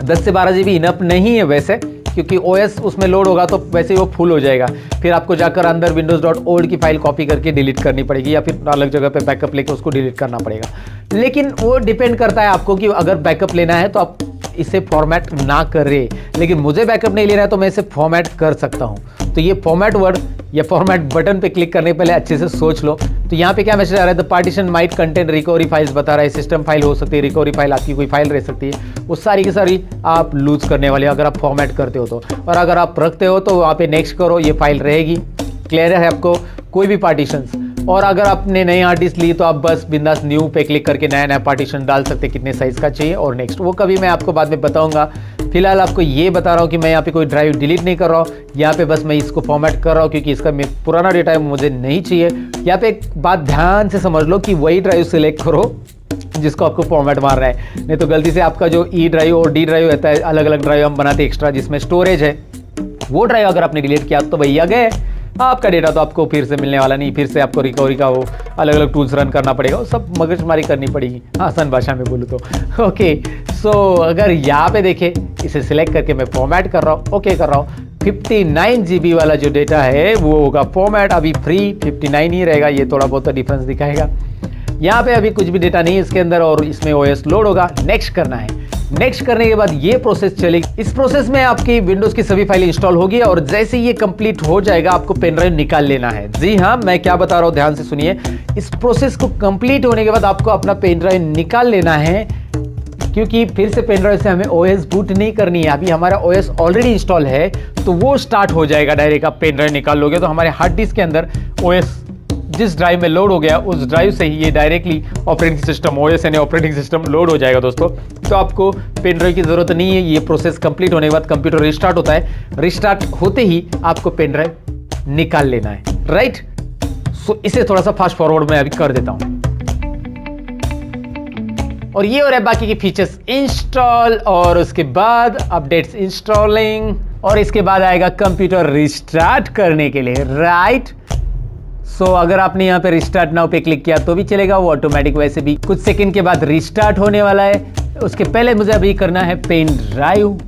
10 से 12 GB इनफ नहीं है वैसे, क्योंकि OS उसमें लोड होगा तो वैसे ही वो फुल हो जाएगा, फिर आपको जाकर अंदर windows.old की फाइल कॉपी करके डिलीट करनी पड़ेगी, या फिर अलग जगह पे बैकअप लेके उसको डिलीट करना पड़ेगा। लेकिन वो डिपेंड करता है आपको कि अगर बैकअप लेना है तो आप इसे फॉर्मेट ना करे, लेकिन मुझे बैकअप नहीं लेना है तो मैं इसे फॉर्मेट कर सकता हूँ। तो ये फॉर्मेट वर्ड या फॉर्मेट बटन पे क्लिक करने पहले अच्छे से सोच लो। तो यहाँ पे क्या मैसेज आ रहा है, the partition might contain recovery files बता रहा है, सिस्टम फाइल हो सकती है, रिकवरी फाइल आपकी कोई फाइल रह सकती है, वो सारी की सारी आप लूज करने वाले हो अगर आप फॉर्मेट करते हो तो। और अगर आप रखते हो तो वहाँ पे नेक्स्ट करो, ये फाइल रहेगी। क्लियर है आपको कोई भी पार्टीशंस। और अगर आपने नई हार्ड डिस्क ली तो आप बस बिंदास न्यू पे क्लिक करके नया नया पार्टीशन डाल सकते हैं, कितने साइज का चाहिए और नेक्स्ट, वो कभी मैं आपको बाद में बताऊंगा। फिलहाल आपको ये बता रहा हूँ कि मैं यहाँ पे कोई ड्राइव डिलीट नहीं कर रहा हूँ, यहाँ पे बस मैं इसको फॉर्मेट कर रहा हूँ क्योंकि इसका पुराना डेटा मुझे नहीं चाहिए। यहाँ पे एक बात ध्यान से समझ लो कि वही ड्राइव सिलेक्ट करो जिसको आपको फॉर्मेट मार रहा है, नहीं तो गलती से आपका जो ई ड्राइव और डी ड्राइव रहता है, अलग अलग ड्राइव हम बनाते हैं एक्स्ट्रा जिसमें स्टोरेज है, वो ड्राइव अगर आपने डिलीट किया तो भैया गए आपका डेटा, तो आपको फिर से मिलने वाला नहीं, फिर से आपको रिकवरी का वो अलग अलग टूल्स रन करना पड़ेगा, वो सब मगजमारी करनी पड़ेगी आसान भाषा में बोलूँ तो। ओके, सो अगर यहाँ पे देखें, इसे सिलेक्ट करके मैं फॉर्मेट कर रहा हूँ, ओके कर रहा हूँ। 59 GB वाला जो डेटा है वो होगा फॉर्मेट, अभी फ्री 59 ही रहेगा, ये थोड़ा बहुत डिफरेंस दिखाएगा। यहाँ पे अभी कुछ भी डेटा नहीं है इसके अंदर और इसमें OS लोड होगा, नेक्स्ट करना है। नेक्स्ट करने के बाद ये प्रोसेस चलेगी। इस प्रोसेस में आपकी विंडोज की सभी फाइलें इंस्टॉल होगी और जैसे ये कंप्लीट हो जाएगा आपको पेन ड्राइव निकाल लेना है। जी हाँ, मैं क्या बता रहा हूँ ध्यान से सुनिए। इस प्रोसेस को कंप्लीट होने के बाद आपको अपना पेन ड्राइव निकाल लेना है, क्योंकि फिर से पेन ड्राइव से हमें OS बूट नहीं करनी है। अभी हमारा OS ऑलरेडी इंस्टॉल है तो वो स्टार्ट हो जाएगा डायरेक्ट। आप पेन ड्राइव निकाल लोगे तो हमारे हार्ड डिस्क के अंदर OS जिस ड्राइव में लोड हो गया उस ड्राइव से ही ये डायरेक्टली ऑपरेटिंग सिस्टम OS यानी ऑपरेटिंग सिस्टम लोड हो जाएगा दोस्तों। तो आपको पेन ड्राइव की जरूरत नहीं है। ये प्रोसेस कंप्लीट होने के बाद कंप्यूटर रिस्टार्ट होता है, रिस्टार्ट होते ही आपको पेन ड्राइव निकाल लेना है, राइट। सो इसे थोड़ा सा फास्ट फॉरवर्ड में अभी कर देता हूं और ये हो रहा है बाकी के फीचर्स इंस्टॉल और उसके बाद अपडेट्स इंस्टॉलिंग और इसके बाद आएगा कंप्यूटर रिस्टार्ट करने के लिए, राइट। सो अगर आपने यहाँ पे रिस्टार्ट नाउ पे क्लिक किया तो भी चलेगा, वो ऑटोमेटिक वैसे भी कुछ सेकंड के बाद रिस्टार्ट होने वाला है। उसके पहले मुझे अभी करना है पेन ड्राइव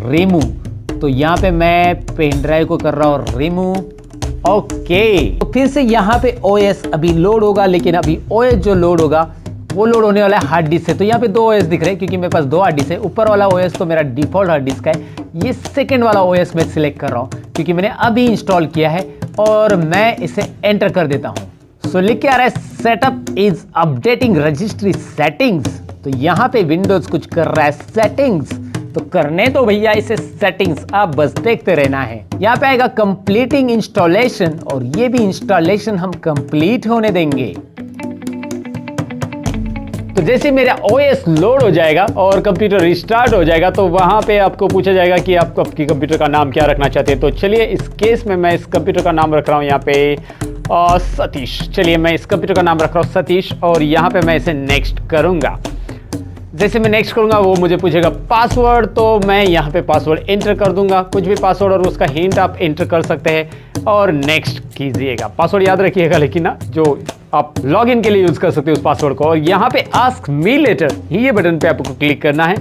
रिमूव, तो यहाँ पे मैं पेन ड्राइव को कर रहा हूँ रिमूव। ओके, तो फिर से यहाँ पे OS अभी लोड होगा, लेकिन अभी OS जो लोड होगा वो लोड होने वाला है हार्ड डिस्क से। तो यहाँ पे 2 OS दिख रहे हैं क्योंकि मेरे पास 2 हार्ड डिस्क है। ऊपर वाला OS तो मेरा डिफॉल्ट हार्ड डिस्क है, ये सेकेंड वाला OS मैं सिलेक्ट कर रहा हूँ क्योंकि मैंने अभी इंस्टॉल किया है और मैं इसे एंटर कर देता हूं। सो लिख के आ रहा है setup is updating registry settings. तो यहां पे विंडोज कुछ कर रहा है सेटिंग्स, तो करने दो भैया इसे सेटिंग्स, आप बस देखते रहना है। यहां पे आएगा कंप्लीटिंग इंस्टॉलेशन और ये भी इंस्टॉलेशन हम कंप्लीट होने देंगे। तो जैसे मेरा OS लोड हो जाएगा और कंप्यूटर रिस्टार्ट हो जाएगा तो वहां पे आपको पूछा जाएगा कि आपको आपकी कंप्यूटर का नाम क्या रखना चाहते हैं। तो चलिए इस केस में मैं इस कंप्यूटर का नाम रख रहा हूं यहाँ पे सतीश। चलिए मैं इस कंप्यूटर का नाम रख रहा हूँ सतीश और यहाँ पे मैं इसे नेक्स्ट करूंगा। जैसे मैं नेक्स्ट करूंगा वो मुझे पूछेगा पासवर्ड, तो मैं यहाँ पे पासवर्ड एंटर कर दूंगा, कुछ भी पासवर्ड और उसका हिंट आप एंटर कर सकते हैं और नेक्स्ट कीजिएगा। पासवर्ड याद रखिएगा लेकिन ना, जो आप लॉगिन के लिए यूज कर सकते हो उस पासवर्ड को। और यहाँ पे आस्क मी लेटर ये बटन पे आपको क्लिक करना है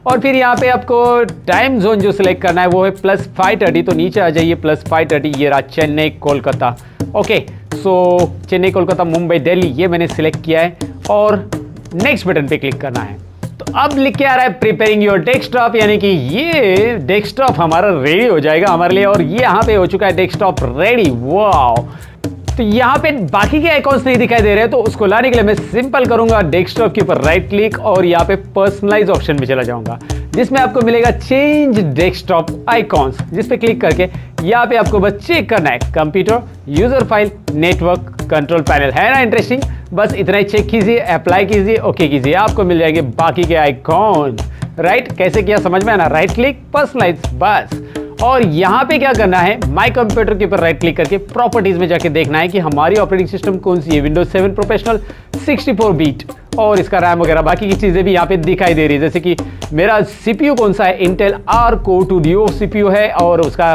और फिर यहाँ पे आपको टाइम जोन जो सिलेक्ट करना है वो है +5:30। तो नीचे आ जाइए +5:30, ये रहा चेन्नई कोलकाता। ओके, सो चेन्नई कोलकाता मुंबई दिल्ली ये मैंने सिलेक्ट किया है और नेक्स्ट बटन पे क्लिक करना है। तो अब लिख के आ रहा है प्रिपेयरिंग योर डेस्कटॉप, यानी कि ये डेस्कटॉप हमारा रेडी हो जाएगा हमारे लिए और ये यहाँ पे हो चुका है डेस्कटॉप रेडी। वाओ, तो यहाँ पे बाकी के आइकॉन्स नहीं दिखाई दे रहे हैं, तो उसको लाने के लिए मैं सिंपल करूंगा डेस्कटॉप के ऊपर राइट क्लिक और यहाँ पे पर्सनलाइज ऑप्शन में चला जाऊंगा जिसमें आपको मिलेगा चेंज डेस्कटॉप आइकॉन्स, जिस पे क्लिक करके यहाँ पे आपको बस चेक करना है computer, user file, network, control panel. है ना इंटरेस्टिंग? बस इतना ही चेक कीजिए, अप्लाई कीजिए, ओके कीजिए, आपको मिल जाएंगे बाकी के आइकॉन। राइट, कैसे किया समझ में आना? राइट क्लिक, पर्सनलाइज, बस। और यहाँ पे क्या करना है, माय कंप्यूटर के ऊपर राइट क्लिक करके प्रॉपर्टीज में जाके देखना है कि हमारी ऑपरेटिंग सिस्टम कौन सी है, विंडोज 7 प्रोफेशनल 64 बीट और इसका रैम वगैरह बाकी की चीजें भी यहाँ पे दिखाई दे रही है। जैसे कि मेरा सीपीयू कौन सा है, Intel R core 2 duo CPU है और उसका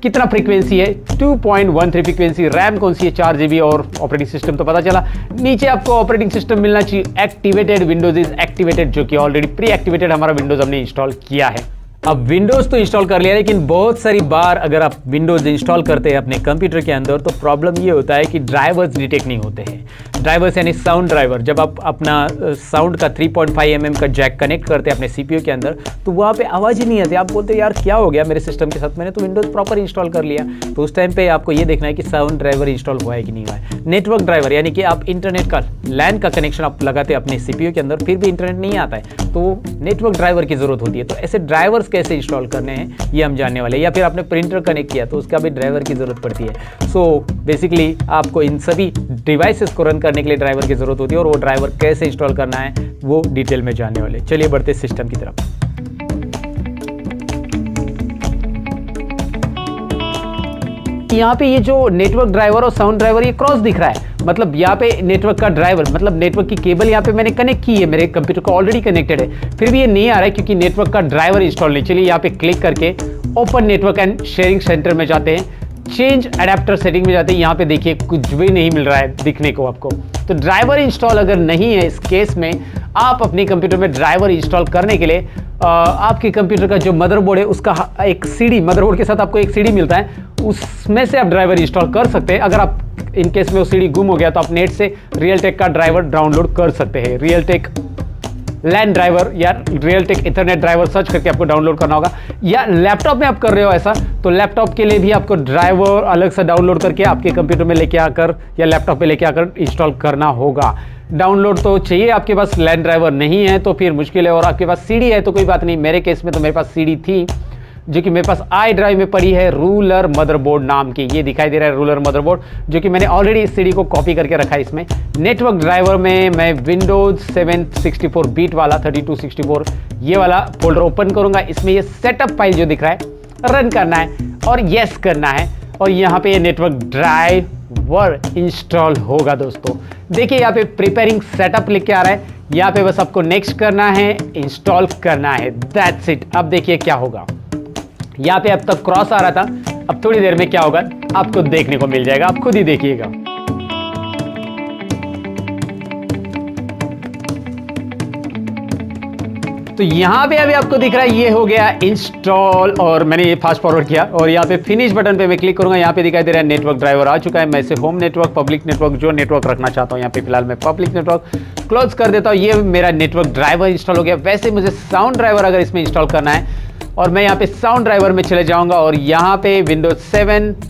कितना फ्रीक्वेंसी है, 2.13 फ्रीक्वेंसी, रैम कौन सी है 4 GB और ऑपरेटिंग सिस्टम तो पता चला। नीचे आपको ऑपरेटिंग सिस्टम मिलना चाहिए एक्टिवेटेड, विंडोज इज एक्टिवेटेड, जो कि ऑलरेडी प्री एक्टिवेटेड हमारा विंडोज हमने इंस्टॉल किया है। अब विंडोज तो इंस्टॉल कर लिया, लेकिन बहुत सारी बार अगर आप विंडोज इंस्टॉल करते हैं अपने कंप्यूटर के अंदर तो प्रॉब्लम ये होता है कि ड्राइवर्स डिटेक्ट नहीं होते हैं। ड्राइवर्स यानी साउंड ड्राइवर, जब आप अपना साउंड का 3.5 mm का जैक कनेक्ट करते हैं अपने CPU के अंदर तो वहाँ पे आवाज़ ही नहीं आती। आप बोलते यार क्या हो गया मेरे सिस्टम के साथ, मैंने तो विंडोज़ प्रॉपर इंस्टॉल कर लिया। तो उस टाइम पे आपको ये देखना है कि साउंड ड्राइवर इंस्टॉल हुआ है कि नहीं हुआ है। नेटवर्क ड्राइवर यानी कि आप इंटरनेट का लैन का कनेक्शन आप लगाते हैं अपने CPU के अंदर, फिर भी इंटरनेट नहीं आता है तो नेटवर्क ड्राइवर की ज़रूरत होती है। तो ऐसे ड्राइवर्स कैसे इंस्टॉल करने हैं ये हम जानने वाले हैं। या फिर आपने प्रिंटर कनेक्ट किया तो उसका भी ड्राइवर की ज़रूरत पड़ती है। सो बेसिकली आपको इन सभी डिवाइसेस को रन करने के लिए ड्राइवर की ज़रूरत होती है और वो ड्राइवर कैसे इंस्टॉल करना है वो डिटेल में जानने वाले। चलिए बढ़ते सिस्टम की तरफ। यहाँ पे ये जो नेटवर्क ड्राइवर और साउंड ड्राइवर ये क्रॉस दिख रहा है, मतलब यहाँ पे नेटवर्क का ड्राइवर मतलब नेटवर्क की केबल यहाँ पे मैंने कनेक्ट की है, मेरे कंप्यूटर को ऑलरेडी कनेक्टेड है, फिर भी ये नहीं आ रहा है क्योंकि नेटवर्क का ड्राइवर इंस्टॉल नहीं। चलिए यहाँ पे क्लिक करके open network and sharing centre में जाते हैं, चेंज अडेप्टर सेटिंग में जाते हैं। यहाँ पे देखिए कुछ भी नहीं मिल रहा है दिखने को आपको। तो ड्राइवर इंस्टॉल अगर नहीं है इस केस में आप अपने कंप्यूटर में ड्राइवर इंस्टॉल करने के लिए आपके कंप्यूटर का जो मदरबोर्ड है उसका एक सीडी, मदरबोर्ड के साथ आपको एक सीडी मिलता है, उसमें से आप ड्राइवर इंस्टॉल कर सकते हैं। अगर आप इन केस में वो सीडी गुम हो गया तो आप नेट से रियलटेक का ड्राइवर डाउनलोड कर सकते हैं। रियलटेक लैन ड्राइवर या रियलटेक इथरनेट ड्राइवर सर्च करके आपको डाउनलोड करना होगा। या लैपटॉप में आप कर रहे हो ऐसा तो लैपटॉप के लिए भी आपको ड्राइवर अलग से डाउनलोड करके आपके कंप्यूटर में लेके आकर या लैपटॉप पे लेके आकर इंस्टॉल करना होगा। डाउनलोड तो चाहिए, आपके पास लैन ड्राइवर नहीं है तो फिर मुश्किल है, और आपके पास सीडी है तो कोई बात नहीं। मेरे केस में तो मेरे पास सीडी थी जो कि मेरे पास आई ड्राइव में पड़ी है, रूलर मदरबोर्ड नाम की। ये दिखाई दे रहा है रूलर मदरबोर्ड, जो कि मैंने ऑलरेडी इस सीडी को कॉपी करके रखा है इसमें। नेटवर्क ड्राइवर में मैं विंडोज 7 64 बीट वाला 3264 ये वाला फोल्डर ओपन करूंगा। इसमें ये सेटअप फाइल जो दिख रहा है रन करना है और यस करना है, और यहाँ पे ये नेटवर्क ड्राइवर इंस्टॉल होगा। दोस्तों देखिए यहाँ पे प्रिपेयरिंग सेटअप लिख के आ रहा है, यहाँ पे बस आपको नेक्स्ट करना है, इंस्टॉल करना है, दैट्स इट। अब देखिए क्या होगा, यहाँ पे अब तक क्रॉस आ रहा था, अब थोड़ी देर में क्या होगा आपको देखने को मिल जाएगा, आप खुद ही देखिएगा। तो यहाँ पे अभी आपको दिख रहा है ये हो गया इंस्टॉल, और मैंने ये फास्ट फॉरवर्ड किया और यहाँ पे फिनिश बटन पे मैं क्लिक करूंगा। यहाँ पे दिखाई दे रहा है नेटवर्क ड्राइवर आ चुका है। मैं इसे होम नेटवर्क, पब्लिक नेटवर्क, जो नेटवर्क रखना चाहता हूँ यहाँ पे फिलहाल मैं पब्लिक नेटवर्क क्लोज कर देता हूँ। ये मेरा नेटवर्क ड्राइवर इंस्टॉल हो गया। वैसे मुझे साउंड ड्राइवर अगर इसमें इंस्टॉल करना है और मैं यहाँ पे साउंड ड्राइवर में चले जाऊंगा और यहाँ पे विंडोज 7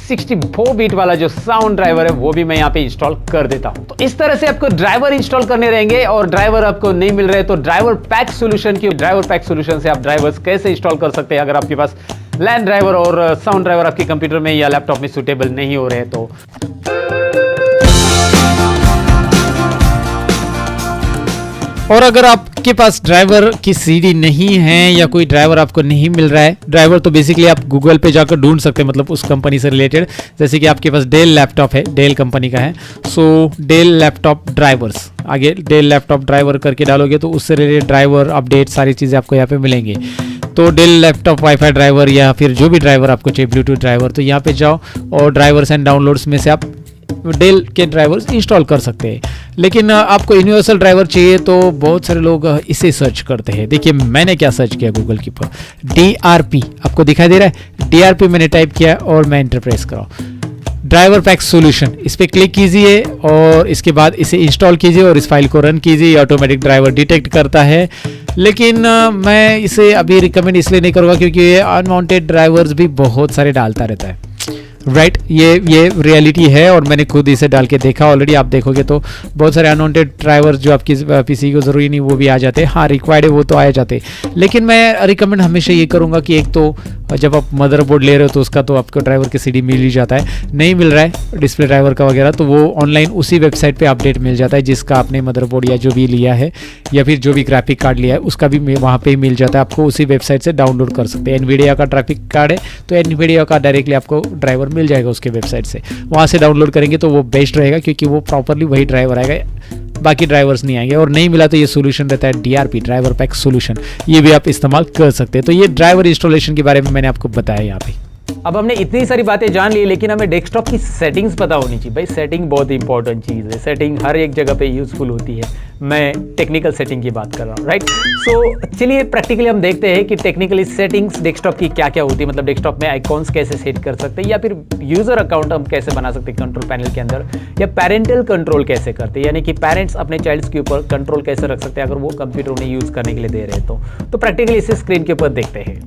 64 बीट वाला जो साउंड ड्राइवर है वो भी मैं यहाँ पे इंस्टॉल कर देता हूँ। तो इस तरह से आपको ड्राइवर इंस्टॉल करने रहेंगे, और ड्राइवर आपको नहीं मिल रहे तो ड्राइवर पैक सॉल्यूशन की ड्राइवर पैक सॉल्यूशन से आप ड्राइवर्स कैसे इंस्टॉल कर सकते हैं अगर आपके पास लैन ड्राइवर और साउंड ड्राइवर आपके कंप्यूटर में या लैपटॉप में सुटेबल नहीं हो रहे हैं तो। और अगर आपके पास ड्राइवर की सीडी नहीं है या कोई ड्राइवर आपको नहीं मिल रहा है, ड्राइवर तो बेसिकली आप गूगल पे जाकर ढूंढ सकते हैं, मतलब उस कंपनी से रिलेटेड। जैसे कि आपके पास डेल लैपटॉप है, डेल कंपनी का है, सो डेल लैपटॉप ड्राइवर्स, आगे डेल लैपटॉप ड्राइवर करके डालोगे तो उससे रिलेटेड ड्राइवर अपडेट सारी चीज़ें आपको यहाँ पे मिलेंगे। तो डेल लैपटॉप वाईफाई ड्राइवर या फिर जो भी ड्राइवर आपको चाहिए, ब्लूटूथ ड्राइवर, तो यहाँ पे जाओ और ड्राइवर्स एंड डाउनलोड्स में से आप डेल के ड्राइवर्स इंस्टॉल कर सकते हैं। लेकिन आपको यूनिवर्सल ड्राइवर चाहिए तो बहुत सारे लोग इसे सर्च करते हैं। देखिए मैंने क्या सर्च किया गूगल के ऊपर, DRP आपको दिखाई दे रहा है, DRP मैंने टाइप किया और मैं इंटर प्रेस कराऊँ, ड्राइवर पैक सॉल्यूशन, इस पर क्लिक कीजिए और इसके बाद इसे इंस्टॉल कीजिए और इस फाइल को रन कीजिए। ऑटोमेटिक ड्राइवर डिटेक्ट करता है, लेकिन मैं इसे अभी रिकमेंड इसलिए नहीं करूँगा क्योंकि ये अनवांटेड ड्राइवर्स भी बहुत सारे डालता रहता है। राइट, ये रियलिटी है और मैंने खुद इसे डाल के देखा ऑलरेडी। आप देखोगे तो बहुत सारे अनवांटेड ड्राइवर्स जो आपकी पीसी को ज़रूरी नहीं वो भी आ जाते हैं। हाँ, रिक्वायर्ड है वो तो आ जाते हैं, लेकिन मैं रिकमेंड हमेशा ये करूँगा कि एक तो जब आप मदरबोर्ड ले रहे हो तो उसका तो आपको ड्राइवर के सीडी मिल ही जाता है, नहीं मिल रहा है डिस्प्ले ड्राइवर का वगैरह तो वो ऑनलाइन उसी वेबसाइट पे अपडेट मिल जाता है जिसका आपने मदरबोर्ड या जो भी लिया है या फिर जो भी ग्राफिक कार्ड लिया है उसका भी वहाँ पे ही मिल जाता है। आपको उसी वेबसाइट से डाउनलोड कर सकते हैं। एनवीडिया का ग्राफिक कार्ड है तो एनवीडिया का डायरेक्टली आपको ड्राइवर मिल जाएगा उसके वेबसाइट से, वहाँ से डाउनलोड करेंगे तो वो बेस्ट रहेगा क्योंकि वो प्रॉपरली वही ड्राइवर आएगा, बाकी ड्राइवर्स नहीं आएंगे। और नहीं मिला तो ये सोल्यूशन रहता है DRP, ड्राइवर पैक सोल्यूशन, ये भी आप इस्तेमाल कर सकते हैं। तो ये ड्राइवर इंस्टॉलेशन के बारे में मैंने आपको बताया यहाँ पे। अब हमने इतनी सारी बातें जान ली, लेकिन हमें डेस्कटॉप की सेटिंग्स पता होनी चाहिए। भाई सेटिंग बहुत इंपॉर्टेंट चीज़ है, सेटिंग हर एक जगह पे यूज़फुल होती है। मैं टेक्निकल सेटिंग की बात कर रहा हूँ, राइट। सो चलिए प्रैक्टिकली हम देखते हैं कि टेक्निकली सेटिंग्स डेस्कटॉप की क्या क्या होती है। मतलब डेस्कटॉप में आइकॉन्स कैसे सेट कर सकते हैं, या फिर यूज़र अकाउंट हम कैसे बना सकते हैं कंट्रोल पैनल के अंदर, या पेरेंटल कंट्रोल कैसे करते हैं, यानी कि पेरेंट्स अपने चाइल्ड्स के ऊपर कंट्रोल कैसे रख सकते हैं अगर वो कंप्यूटर उन्हें यूज़ करने के लिए दे रहे हैं। तो प्रैक्टिकली इसे स्क्रीन के ऊपर देखते हैं।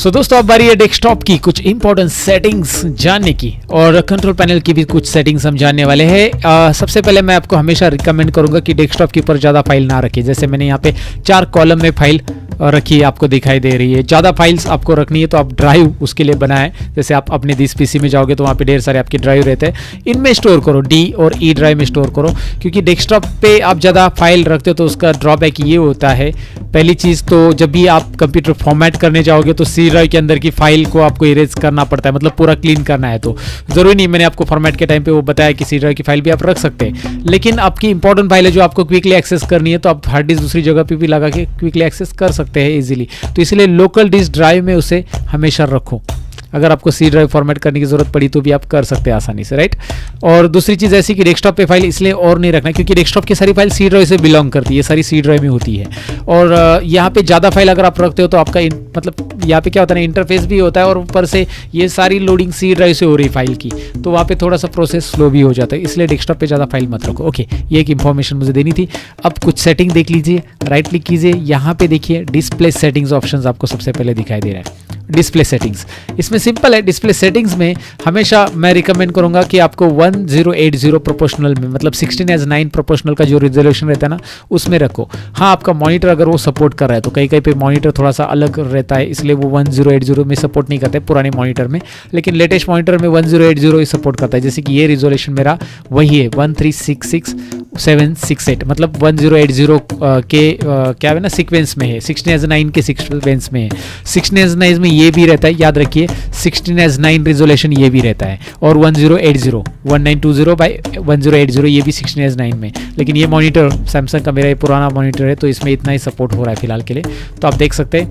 दोस्तों अब बारी है डेस्कटॉप की कुछ इंपॉर्टेंट सेटिंग्स जानने की, और कंट्रोल पैनल की भी कुछ सेटिंग्स हम जानने वाले हैं। सबसे पहले मैं आपको हमेशा रिकमेंड करूंगा कि डेस्कटॉप के ऊपर ज़्यादा फाइल ना रखिए। जैसे मैंने यहाँ पे 4 कॉलम में फाइल रखी है, आपको दिखाई दे रही है। ज़्यादा फाइल्स आपको रखनी है तो आप ड्राइव उसके लिए बनाएं। जैसे आप अपने दिस पीसी में जाओगे तो वहाँ पे ढेर सारे आपके ड्राइव रहते हैं, इनमें स्टोर करो, डी और ई ड्राइव में स्टोर करो। क्योंकि डेस्कटॉप पे आप ज़्यादा फाइल रखते हो तो उसका ड्रॉबैक ये होता है, पहली चीज़ तो जब भी आप कंप्यूटर फॉर्मेट करने जाओगे तो सी ड्राइव के अंदर की फाइल को आपको इरेज करना पड़ता है, मतलब पूरा क्लीन करना है। तो ज़रूरी नहीं, मैंने आपको फॉर्मेट के टाइम पे वो बताया कि सी ड्राइव की फाइल भी आप रख सकते हैं, लेकिन आपकी इंपॉर्टेंट फाइल है जो आपको क्विकली एक्सेस करनी है तो आप हार्ड डिस्क दूसरी जगह पे भी लगा के क्विकली एक्सेस कर सकते हैं इजीली। तो इसलिए लोकल डिस्क ड्राइव में उसे हमेशा रखो। अगर आपको सी ड्राइव फॉर्मेट करने की जरूरत पड़ी तो भी आप कर सकते हैं आसानी से, राइट। और दूसरी चीज़ ऐसी कि डेस्कटॉप पे फाइल इसलिए और नहीं रखना क्योंकि डेस्कटॉप की सारी फाइल सी ड्राइव से बिलोंग करती है, सारी सी ड्राइव में होती है। और यहाँ पे ज़्यादा फाइल अगर आप रखते हो तो आपका मतलब यहाँ पे क्या होता है ना, इंटरफेस भी होता है और ऊपर से ये सारी लोडिंग सी ड्राइव से हो रही फाइल की, तो वहाँ पे थोड़ा सा प्रोसेस स्लो भी हो जाता है। इसलिए डेस्कटॉप पे ज़्यादा फाइल मत रखो। ओके, ये एक इन्फॉर्मेशन मुझे देनी थी। अब कुछ सेटिंग देख लीजिए, राइट क्लिक कीजिए, यहाँ पे देखिए डिस्प्ले सेटिंग्स ऑप्शन आपको सबसे पहले दिखाई दे रहा है। डिस्प्ले सेटिंग्स इसमें सिंपल है। डिस्प्ले सेटिंग्स में हमेशा मैं रिकमेंड करूंगा कि आपको 1080 प्रोपोर्शनल में, मतलब 16:9 प्रोपोर्शनल का जो रिजोल्यूशन रहता है ना उसमें रखो। हाँ, आपका मॉनिटर अगर वो सपोर्ट कर रहा है तो कहीं कहीं पे मॉनिटर थोड़ा सा अलग रहता है, इसलिए वो 1080 में सपोर्ट नहीं करते पुराने मॉनिटर में, लेकिन लेटेस्ट मॉनिटर में 1080 ही सपोर्ट करता है। जैसे कि ये रिजोल्यूशन मेरा वही है 1366768, मतलब 1080 के क्या है ना सीक्वेंस में है, 16:9 के सीक्वेंस में है। 16:9 में ये भी रहता है, याद रखिए 16:9 रिजोल्यूशन ये भी रहता है, और 1080 1920/1080 ये भी 16:9 में। लेकिन ये मॉनिटर सैमसंग का मेरा ये पुराना मॉनिटर है तो इसमें इतना ही सपोर्ट हो रहा है फिलहाल के लिए। तो आप देख सकते हैं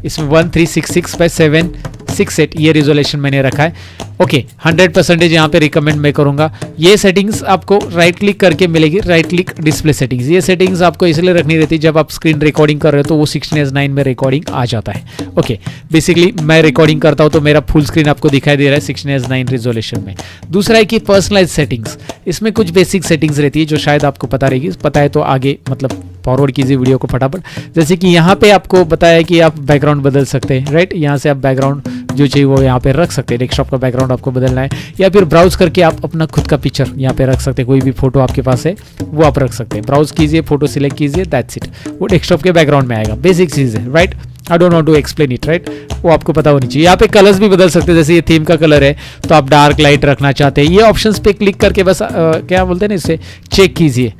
इसमें 1366/768 ये रिजोल्यूशन मैंने रखा है। ओके, 100% यहाँ पे रिकमेंड मैं करूँगा। ये सेटिंग्स आपको राइट क्लिक करके मिलेगी, राइट क्लिक डिस्प्ले सेटिंग्स। ये सेटिंग्स आपको इसलिए रखनी रहती है जब आप स्क्रीन रिकॉर्डिंग कर रहे हो तो वो 16:9 में रिकॉर्डिंग आ जाता है। ओके, बेसिकली मैं रिकॉर्डिंग करता हूँ तो मेरा फुल स्क्रीन आपको दिखाई दे रहा है 16:9 रिजोल्यूशन में। दूसरा है कि पर्सनलाइज सेटिंग्स, इसमें कुछ बेसिक सेटिंग्स रहती है जो शायद आपको पता रहेगी, पता है तो आगे मतलब फॉरवर्ड कीजिए वीडियो को फटाफट। जैसे कि यहाँ पे आपको बताया कि आप बैकग्राउंड बदल सकते हैं, राइट। यहाँ से आप बैकग्राउंड जो चाहिए वो यहाँ पे रख सकते हैं। डेस्कटॉप का बैकग्राउंड आपको बदलना है, या फिर ब्राउज करके आप अपना खुद का पिक्चर यहाँ पे रख सकते हैं। कोई भी फोटो आपके पास है वो आप रख सकते हैं। ब्राउज कीजिए, फोटो सिलेक्ट कीजिए, दैट्स इट, वो डेस्कटॉप के बैकग्राउंड में आएगा। बेसिक चीज़ है, right. I don't want to explain it, right, वो आपको पता होनी चाहिए। यहाँ पे कलर्स भी बदल सकते हैं, जैसे ये थीम का कलर है तो आप डार्क लाइट रखना चाहते हैं, ये ऑप्शंस पे क्लिक करके बस क्या बोलते हैं ना, इसे चेक कीजिए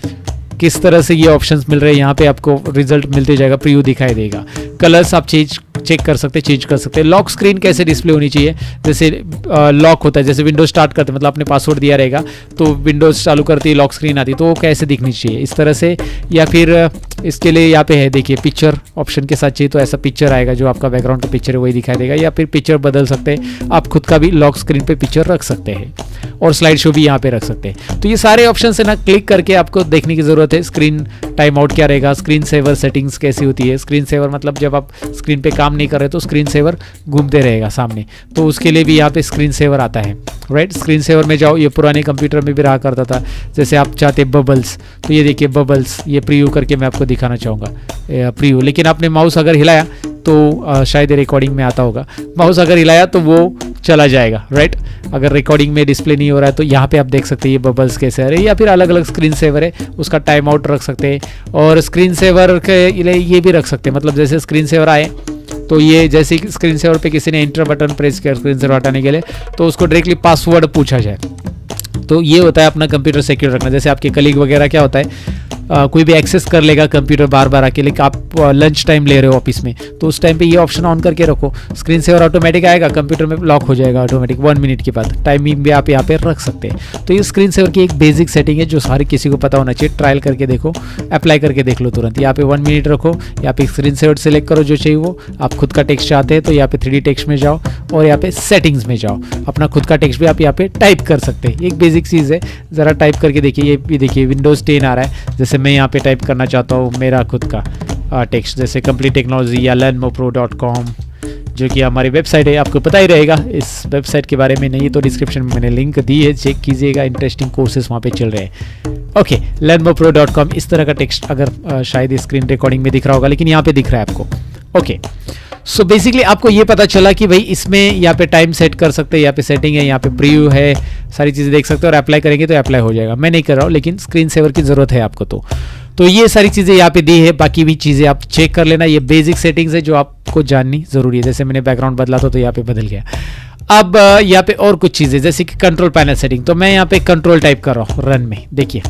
किस तरह से ये ऑप्शंस मिल रहे हैं। यहाँ पे आपको रिजल्ट मिलते जाएगा, प्रीव्यू दिखाई देगा। कलर्स आप चेक कर सकते हैं, चेंज कर सकते हैं। लॉक स्क्रीन कैसे डिस्प्ले होनी चाहिए, जैसे लॉक होता है, जैसे विंडोज स्टार्ट करते हैं, मतलब आपने पासवर्ड दिया रहेगा तो विंडोज चालू करती है, लॉक स्क्रीन आती है, तो वो कैसे दिखनी चाहिए इस तरह से। या फिर इसके लिए यहाँ पे है देखिए पिक्चर ऑप्शन के साथ चाहिए तो ऐसा पिक्चर आएगा, जो आपका बैकग्राउंड का पिक्चर है वही दिखाई देगा। या फिर पिक्चर बदल सकते हैं, आप खुद का भी लॉक स्क्रीन पे पिक्चर रख सकते हैं, और स्लाइड शो भी यहाँ पे रख सकते हैं। तो ये सारे ऑप्शन है ना, क्लिक करके आपको देखने की जरूरत है। स्क्रीन टाइम आउट क्या रहेगा, स्क्रीन सेवर सेटिंग्स कैसी होती है। स्क्रीन सेवर मतलब जब आप स्क्रीन पे काम नहीं कर रहे तो स्क्रीन सेवर घूमते रहेगा सामने, तो उसके लिए भी यहाँ पे स्क्रीन सेवर आता है, राइट। स्क्रीन सेवर में जाओ, ये पुराने कंप्यूटर में भी रहा करता था। जैसे आप चाहते बबल्स, तो ये देखिए बबल्स, ये प्रीव्यू करके मैं आपको दिखाना चाहूँगा प्रीव्यू। लेकिन आपने माउस अगर हिलाया तो शायद रिकॉर्डिंग में आता होगा, माउस अगर हिलाया तो वो चला जाएगा, राइट। अगर रिकॉर्डिंग में डिस्प्ले नहीं हो रहा है तो यहाँ पे आप देख सकते हैं ये बबल्स कैसे आ रहे हैं। या फिर अलग अलग स्क्रीन सेवर है, उसका टाइम आउट रख सकते हैं, और स्क्रीन सेवर के ये भी रख सकते हैं। मतलब जैसे स्क्रीन सेवर आए तो ये जैसे स्क्रीन सेवर पे किसी ने एंटर बटन प्रेस किया स्क्रीन सेवर हटाने के लिए तो उसको डायरेक्टली पासवर्ड पूछा जाए, तो ये होता है अपना कंप्यूटर सिक्योर रखना। जैसे आपके कलीग वगैरह क्या होता है, कोई भी एक्सेस कर लेगा कंप्यूटर बार बार आके, लेकिन आप लंच टाइम ले रहे हो ऑफिस में, तो उस टाइम पे ये ऑप्शन ऑन करके रखो, स्क्रीन सेवर ऑटोमेटिक आएगा, कंप्यूटर में लॉक हो जाएगा ऑटोमेटिक 1 मिनट के बाद। टाइमिंग भी आप यहाँ पे रख सकते हैं। तो ये स्क्रीन सेवर की एक बेसिक सेटिंग है जो सारी किसी को पता होना चाहिए। ट्रायल करके देखो, अप्लाई करके देख लो तुरंत। यहाँ पे 1 मिनट रखो, यहाँ पे स्क्रीन सेवर सेलेक्ट करो जो चाहिए वो। आप खुद का टेक्स्ट चाहते हैं तो यहाँ पे 3D टेक्स्ट में जाओ और यहाँ पे सेटिंग्स में जाओ, अपना खुद का टेक्स्ट भी आप यहाँ पे टाइप कर सकते हैं। एक बेसिक चीज़ है, ज़रा टाइप करके देखिए। ये भी देखिए विंडोज़ 10 आ रहा है, जैसे मैं यहाँ पे टाइप करना चाहता हूँ मेरा खुद का टेक्स्ट, जैसे कंप्लीट टेक्नोलॉजी या learnmopro.com, जो कि हमारी वेबसाइट है, आपको पता ही रहेगा इस वेबसाइट के बारे में। नहीं तो डिस्क्रिप्शन में मैंने लिंक दी है, चेक कीजिएगा, इंटरेस्टिंग कोर्सेज वहाँ पे चल रहे हैं। ओके, learnmopro.com, इस तरह का टेक्स्ट अगर शायद स्क्रीन रिकॉर्डिंग में दिख रहा होगा, लेकिन यहाँ पे दिख रहा है आपको। ओके, सो बेसिकली आपको ये पता चला कि भाई इसमें यहाँ पे टाइम सेट कर सकते हैं, यहाँ पे सेटिंग है, यहाँ पे प्रीव्यू है, सारी चीज़ें देख सकते हो, और अप्लाई करेंगे तो अप्लाई हो जाएगा। मैं नहीं कर रहा हूँ, लेकिन स्क्रीन सेवर की ज़रूरत है आपको। तो ये सारी चीज़ें यहाँ पे दी है, बाकी भी चीज़ें आप चेक कर लेना। ये बेसिक सेटिंग्स है जो आपको जाननी ज़रूरी है। जैसे मैंने बैकग्राउंड बदला था तो यहाँ पे बदल गया। अब यहाँ पे और कुछ चीज़ें जैसे कि कंट्रोल पैनल सेटिंग, तो मैं यहाँ पे कंट्रोल टाइप कर रहा हूँ रन में। देखिए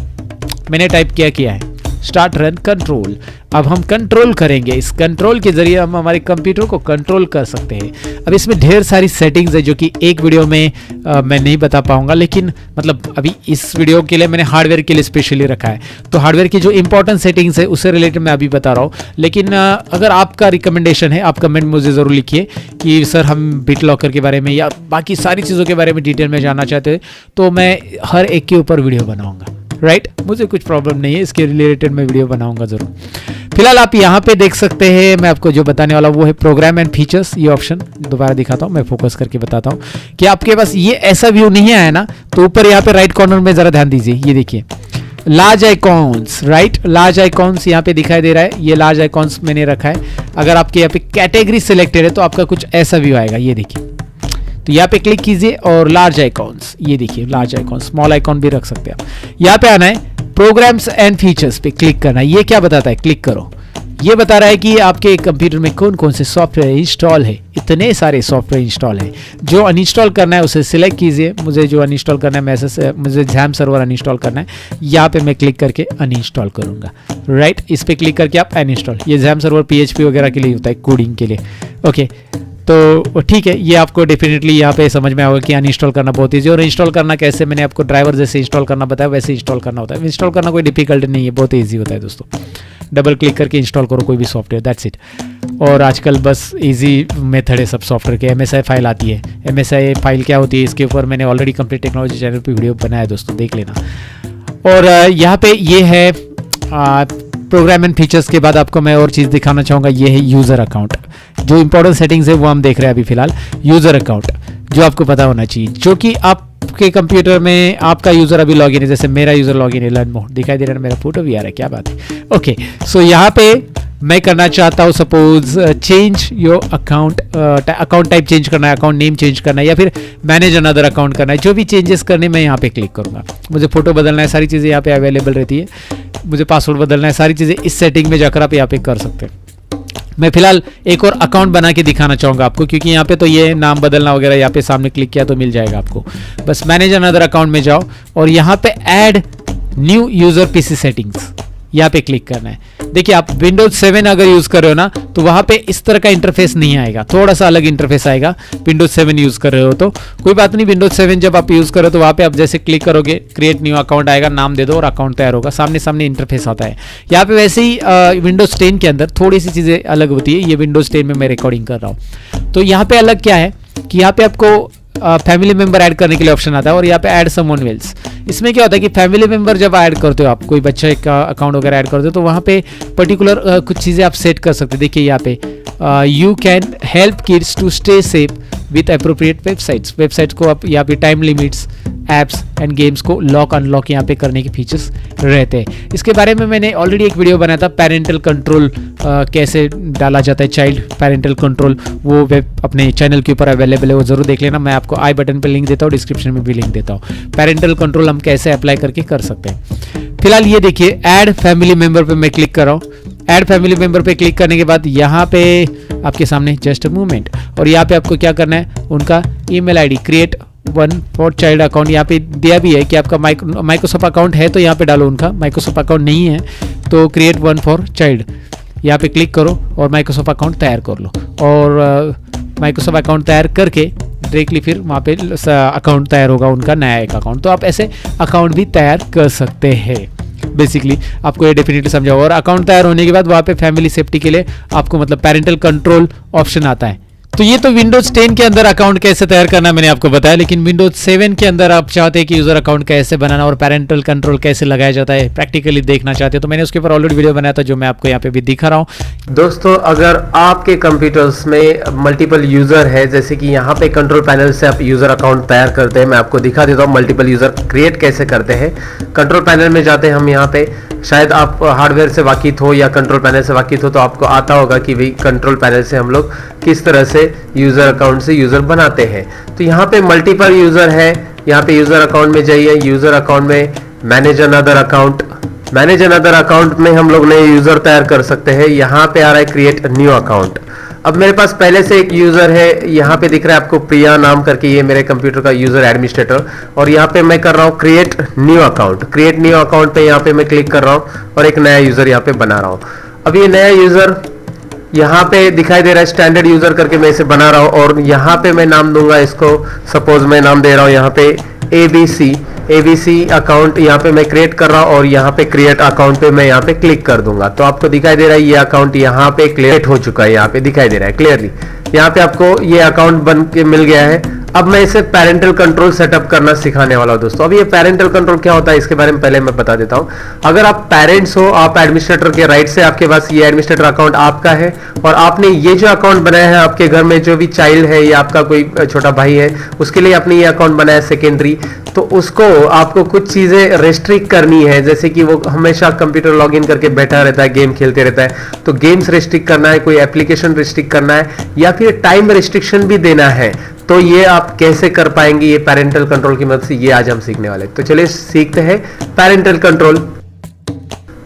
मैंने टाइप किया है स्टार्ट रन कंट्रोल। अब हम कंट्रोल करेंगे, इस कंट्रोल के जरिए हम हमारे कंप्यूटर को कंट्रोल कर सकते हैं। अब इसमें ढेर सारी सेटिंग्स है जो कि एक वीडियो में मैं नहीं बता पाऊंगा, लेकिन मतलब अभी इस वीडियो के लिए मैंने हार्डवेयर के लिए स्पेशली रखा है। तो हार्डवेयर की जो इंपॉर्टेंट सेटिंग्स है उससे रिलेटेड मैं अभी बता रहा हूँ। लेकिन अगर आपका रिकमेंडेशन है, आप कमेंट मुझे ज़रूर लिखिए कि सर हम BitLocker के बारे में या बाकी सारी चीज़ों के बारे में डिटेल में जानना चाहते हैं, तो मैं हर एक के ऊपर वीडियो बनाऊँगा। राइट, मुझे कुछ प्रॉब्लम नहीं है, इसके रिलेटेड मैं वीडियो बनाऊंगा ज़रूर। फिलहाल आप यहाँ पे देख सकते हैं, मैं आपको जो बताने वाला वो है प्रोग्राम एंड फीचर्स। ये ऑप्शन दोबारा दिखाता हूँ, मैं फोकस करके बताता हूँ कि आपके पास ये ऐसा व्यू नहीं आया ना, तो ऊपर यहाँ पे राइट कॉर्नर में ज़रा ध्यान दीजिए। ये देखिए large icons, right, large icons यहाँ पे दिखाई दे रहा है। ये लार्ज आइकॉन्स मैंने रखा है। अगर आपके यहाँ पे कैटेगरी सिलेक्टेड है तो आपका कुछ ऐसा व्यू आएगा। ये देखिए, तो यहाँ पे क्लिक कीजिए और लार्ज आइकॉन्स, ये देखिए लार्ज आइकॉन, स्मॉल आइकॉन भी रख सकते हैं आप। यहाँ पे आना है, प्रोग्राम्स एंड फीचर्स पे क्लिक करना है। ये क्या बताता है, क्लिक करो। ये बता रहा है कि आपके कंप्यूटर में कौन कौन से सॉफ्टवेयर इंस्टॉल है। इतने सारे सॉफ्टवेयर इंस्टॉल है, जो अनइंस्टॉल करना है उसे सिलेक्ट कीजिए। मुझे जो अनइंस्टॉल करना है, मुझे XAMPP सर्वर अनइंस्टॉल करना है। यहाँ पे मैं क्लिक करके अनइंस्टॉल करूँगा। राइट, इस पर क्लिक करके आप अनइंस्टॉल, ये XAMPP सर्वर PHP वगैरह के लिए होता है, कोडिंग के लिए। ओके, तो ठीक है, ये आपको डेफिनेटली यहाँ पे समझ में आएगा कि अनइंस्टॉल करना बहुत ईजी। और इंस्टॉल करना कैसे, मैंने आपको ड्राइवर जैसे इंस्टॉल करना बताया वैसे इंस्टॉल करना होता है। इंस्टॉल करना कोई डिफिकल्ट नहीं है, बहुत ईजी होता है दोस्तों। डबल क्लिक करके इंस्टॉल करो कोई भी सॉफ्टवेयर, दैट्स इट। और आजकल बस इजी मेथड है सब सॉफ्टवेयर के। MSI फाइल आती है। MSI फाइल क्या होती है, इसके ऊपर मैंने ऑलरेडी कंप्लीट टेक्नोलॉजी चैनल पर वीडियो बनाया है दोस्तों, देख लेना। और यहाँ पे ये है प्रोग्राम एंड फीचर्स के बाद आपको मैं और चीज़ दिखाना चाहूँगा। ये है यूज़र अकाउंट। जो इंपॉर्टेंट सेटिंग्स है वो हम देख रहे हैं अभी फिलहाल। यूज़र अकाउंट जो आपको पता होना चाहिए, जो कि आपके कंप्यूटर में आपका यूज़र अभी लॉगिन है। जैसे मेरा यूज़र लॉगिन है, लर्न मोड दिखाई दे रहा है, मेरा फोटो भी आ रहा है, क्या बात है। ओके, सो यहाँ पे मैं करना चाहता हूँ suppose change your account, account type change करना है, अकाउंट नेम चेंज करना है, या फिर मैनेज अनदर अकाउंट करना है। जो भी चेंजेस करने मैं यहाँ पे क्लिक करूँगा। मुझे फोटो बदलना है, सारी चीज़ें यहाँ पे अवेलेबल रहती है। मुझे पासवर्ड बदलना है, सारी चीज़ें इस सेटिंग में जाकर आप यहाँ पे कर सकते हैं। मैं फिलहाल एक और अकाउंट बना के दिखाना चाहूँगा आपको, क्योंकि यहाँ पे तो ये नाम बदलना वगैरह यहाँ पे सामने क्लिक किया तो मिल जाएगा आपको। बस मैनेज अनदर अकाउंट में जाओ और यहाँ पे add new user PC settings, यहाँ पे क्लिक करना है। देखिए आप Windows 7 अगर यूज़ कर रहे हो ना, तो वहाँ पे इस तरह का इंटरफेस नहीं आएगा, थोड़ा सा अलग इंटरफेस आएगा। Windows 7 यूज़ कर रहे हो तो कोई बात नहीं। Windows 7 जब आप यूज़ करो तो वहाँ पे आप जैसे क्लिक करोगे, क्रिएट न्यू अकाउंट आएगा, नाम दे दो और अकाउंट तैयार होगा। सामने सामने इंटरफेस आता है। यहाँ पे वैसे ही Windows 10 के अंदर थोड़ी सी चीज़ें अलग होती है। ये Windows 10 में मैं रिकॉर्डिंग कर रहा हूँ, तो यहाँ पे अलग क्या है कि यहाँ पे आपको फैमिली मेंबर ऐड करने के लिए ऑप्शन आता है, और यहाँ पे ऐड समवन एल्स। इसमें क्या होता है कि फैमिली मेंबर जब ऐड करते हो आप, कोई बच्चे का अकाउंट वगैरह ऐड करते हो, तो वहाँ पे पर्टिकुलर कुछ चीज़ें आप सेट कर सकते हैं। देखिए यहाँ पे you can help kids to stay safe with appropriate websites को आप यहाँ पे time limits, apps and games को लॉक अनलॉक यहाँ पे करने के फीचर्स रहते हैं। इसके बारे में मैंने ऑलरेडी एक वीडियो बनाया था, पेरेंटल कंट्रोल कैसे डाला जाता है, चाइल्ड पेरेंटल कंट्रोल, वो वेब अपने चैनल के ऊपर अवेलेबल है, वो जरूर देख लेना। मैं आपको आई बटन पे लिंक देता हूँ, डिस्क्रिप्शन में भी लिंक देता हूँ। पेरेंटल कंट्रोल हम कैसे अप्लाई करके कर सकते हैं। फिलहाल ये देखिए ऐड फैमिली मेंबर पे मैं क्लिक कर रहा हूँ। ऐड फैमिली मेंबर पे क्लिक करने के बाद यहाँ पे आपके सामने जस्ट अ मोमेंट, और यहाँ पे आपको क्या करना है, उनका email ID create one for child account यहाँ पे दिया भी है कि आपका माइक्रोसॉफ्ट अकाउंट है तो यहाँ पे डालो उनका। माइक्रोसॉफ्ट अकाउंट नहीं है तो क्रिएट वन फॉर चाइल्ड यहाँ पे क्लिक करो और माइक्रोसॉफ्ट अकाउंट तैयार कर लो। और माइक्रोसॉफ्ट अकाउंट तैयार करके डायरेक्टली फिर वहाँ पे अकाउंट तैयार होगा उनका नया एक अकाउंट। तो आप ऐसे अकाउंट भी तैयार कर सकते हैं। बेसिकली आपको ये डेफिनेटली समझा होगा। और अकाउंट तैयार होने के बाद वहाँ पे फैमिली सेफ्टी के लिए आपको मतलब पेरेंटल कंट्रोल ऑप्शन आता है। तो ये तो विंडोज 10 के अंदर अकाउंट कैसे तैयार करना मैंने आपको बताया, लेकिन विंडोज 7 के अंदर आप चाहते हैं कि यूजर अकाउंट कैसे बनाना और पेरेंटल कंट्रोल कैसे लगाया जाता है प्रैक्टिकली देखना चाहते हैं, तो मैंने उसके ऊपर ऑलरेडी वीडियो बनाया था जो मैं आपको यहाँ पे भी दिखा रहा हूँ। दोस्तों, अगर आपके कंप्यूटर्स में मल्टीपल यूजर है, जैसे कि यहाँ पे कंट्रोल पैनल से आप यूजर अकाउंट तैयार करते हैं, मैं आपको दिखा देता हूँ मल्टीपल यूजर क्रिएट कैसे करते हैं। कंट्रोल पैनल में जाते हैं हम। यहाँ पे शायद आप हार्डवेयर से वाकिफ हो या कंट्रोल पैनल से वाकिफ हो तो आपको आता होगा कि भाई कंट्रोल पैनल से हम लोग किस तरह से यूजर अकाउंट से यूजर बनाते हैं। तो यहाँ पे मल्टीपल यूजर है, यहाँ पे यूजर अकाउंट में जाइए। यूजर अकाउंट में manage another account, manage another account में हम लोग नए यूजर तैयार कर सकते हैं। यहाँ पे आ रहा है क्रिएट न्यू अकाउंट। अब मेरे पास पहले से एक यूजर है, यहाँ पे दिख रहा है आपको प्रिया नाम करके, ये मेरे कंप्यूटर का यूजर एडमिनिस्ट्रेटर। और यहाँ पे मैं कर रहा हूँ create new account. Create new account पे यहाँ पे मैं क्लिक कर रहा हूँ और एक नया यूजर यहाँ पे बना रहा हूँ। अब ये नया यूजर यहाँ पे दिखाई दे रहा है स्टैंडर्ड यूजर करके, मैं इसे बना रहा हूँ। और यहाँ पे मैं नाम दूंगा इसको, सपोज मैं नाम दे रहा हूँ यहाँ पे एबीसी अकाउंट। यहाँ पे मैं क्रिएट कर रहा हूँ और यहाँ पे क्रिएट अकाउंट पे मैं यहाँ पे क्लिक कर दूंगा। तो आपको दिखाई दे रहा है ये अकाउंट यहाँ पे क्रिएट हो चुका है, यहाँ पे दिखाई दे रहा है क्लियरली। यहाँ पे आपको ये अकाउंट बन के मिल गया है। अब मैं इसे पेरेंटल कंट्रोल सेटअप करना सिखाने वाला हूं दोस्तों। अब ये पेरेंटल कंट्रोल क्या होता है इसके बारे में पहले मैं बता देता हूं। अगर आप पेरेंट्स हो, आप एडमिनिस्ट्रेटर के राइट से आपके पास ये एडमिनिस्ट्रेटर अकाउंट आपका है और आपने ये जो अकाउंट बनाया है, आपके घर में जो भी चाइल्ड है या आपका कोई छोटा भाई है, उसके लिए आपने ये अकाउंट बनाया सेकेंडरी, तो उसको आपको कुछ चीजें रेस्ट्रिक्ट करनी है। जैसे कि वो हमेशा कंप्यूटर लॉगिन करके बैठा रहता है, गेम खेलते रहता है, तो गेम्स रेस्ट्रिक्ट करना है, कोई एप्लीकेशन रेस्ट्रिक्ट करना है या फिर टाइम रेस्ट्रिक्शन भी देना है। तो ये आप कैसे कर पाएंगे ये पेरेंटल कंट्रोल की मदद से, ये आज हम सीखने वाले। तो चलिए सीखते हैं पेरेंटल कंट्रोल।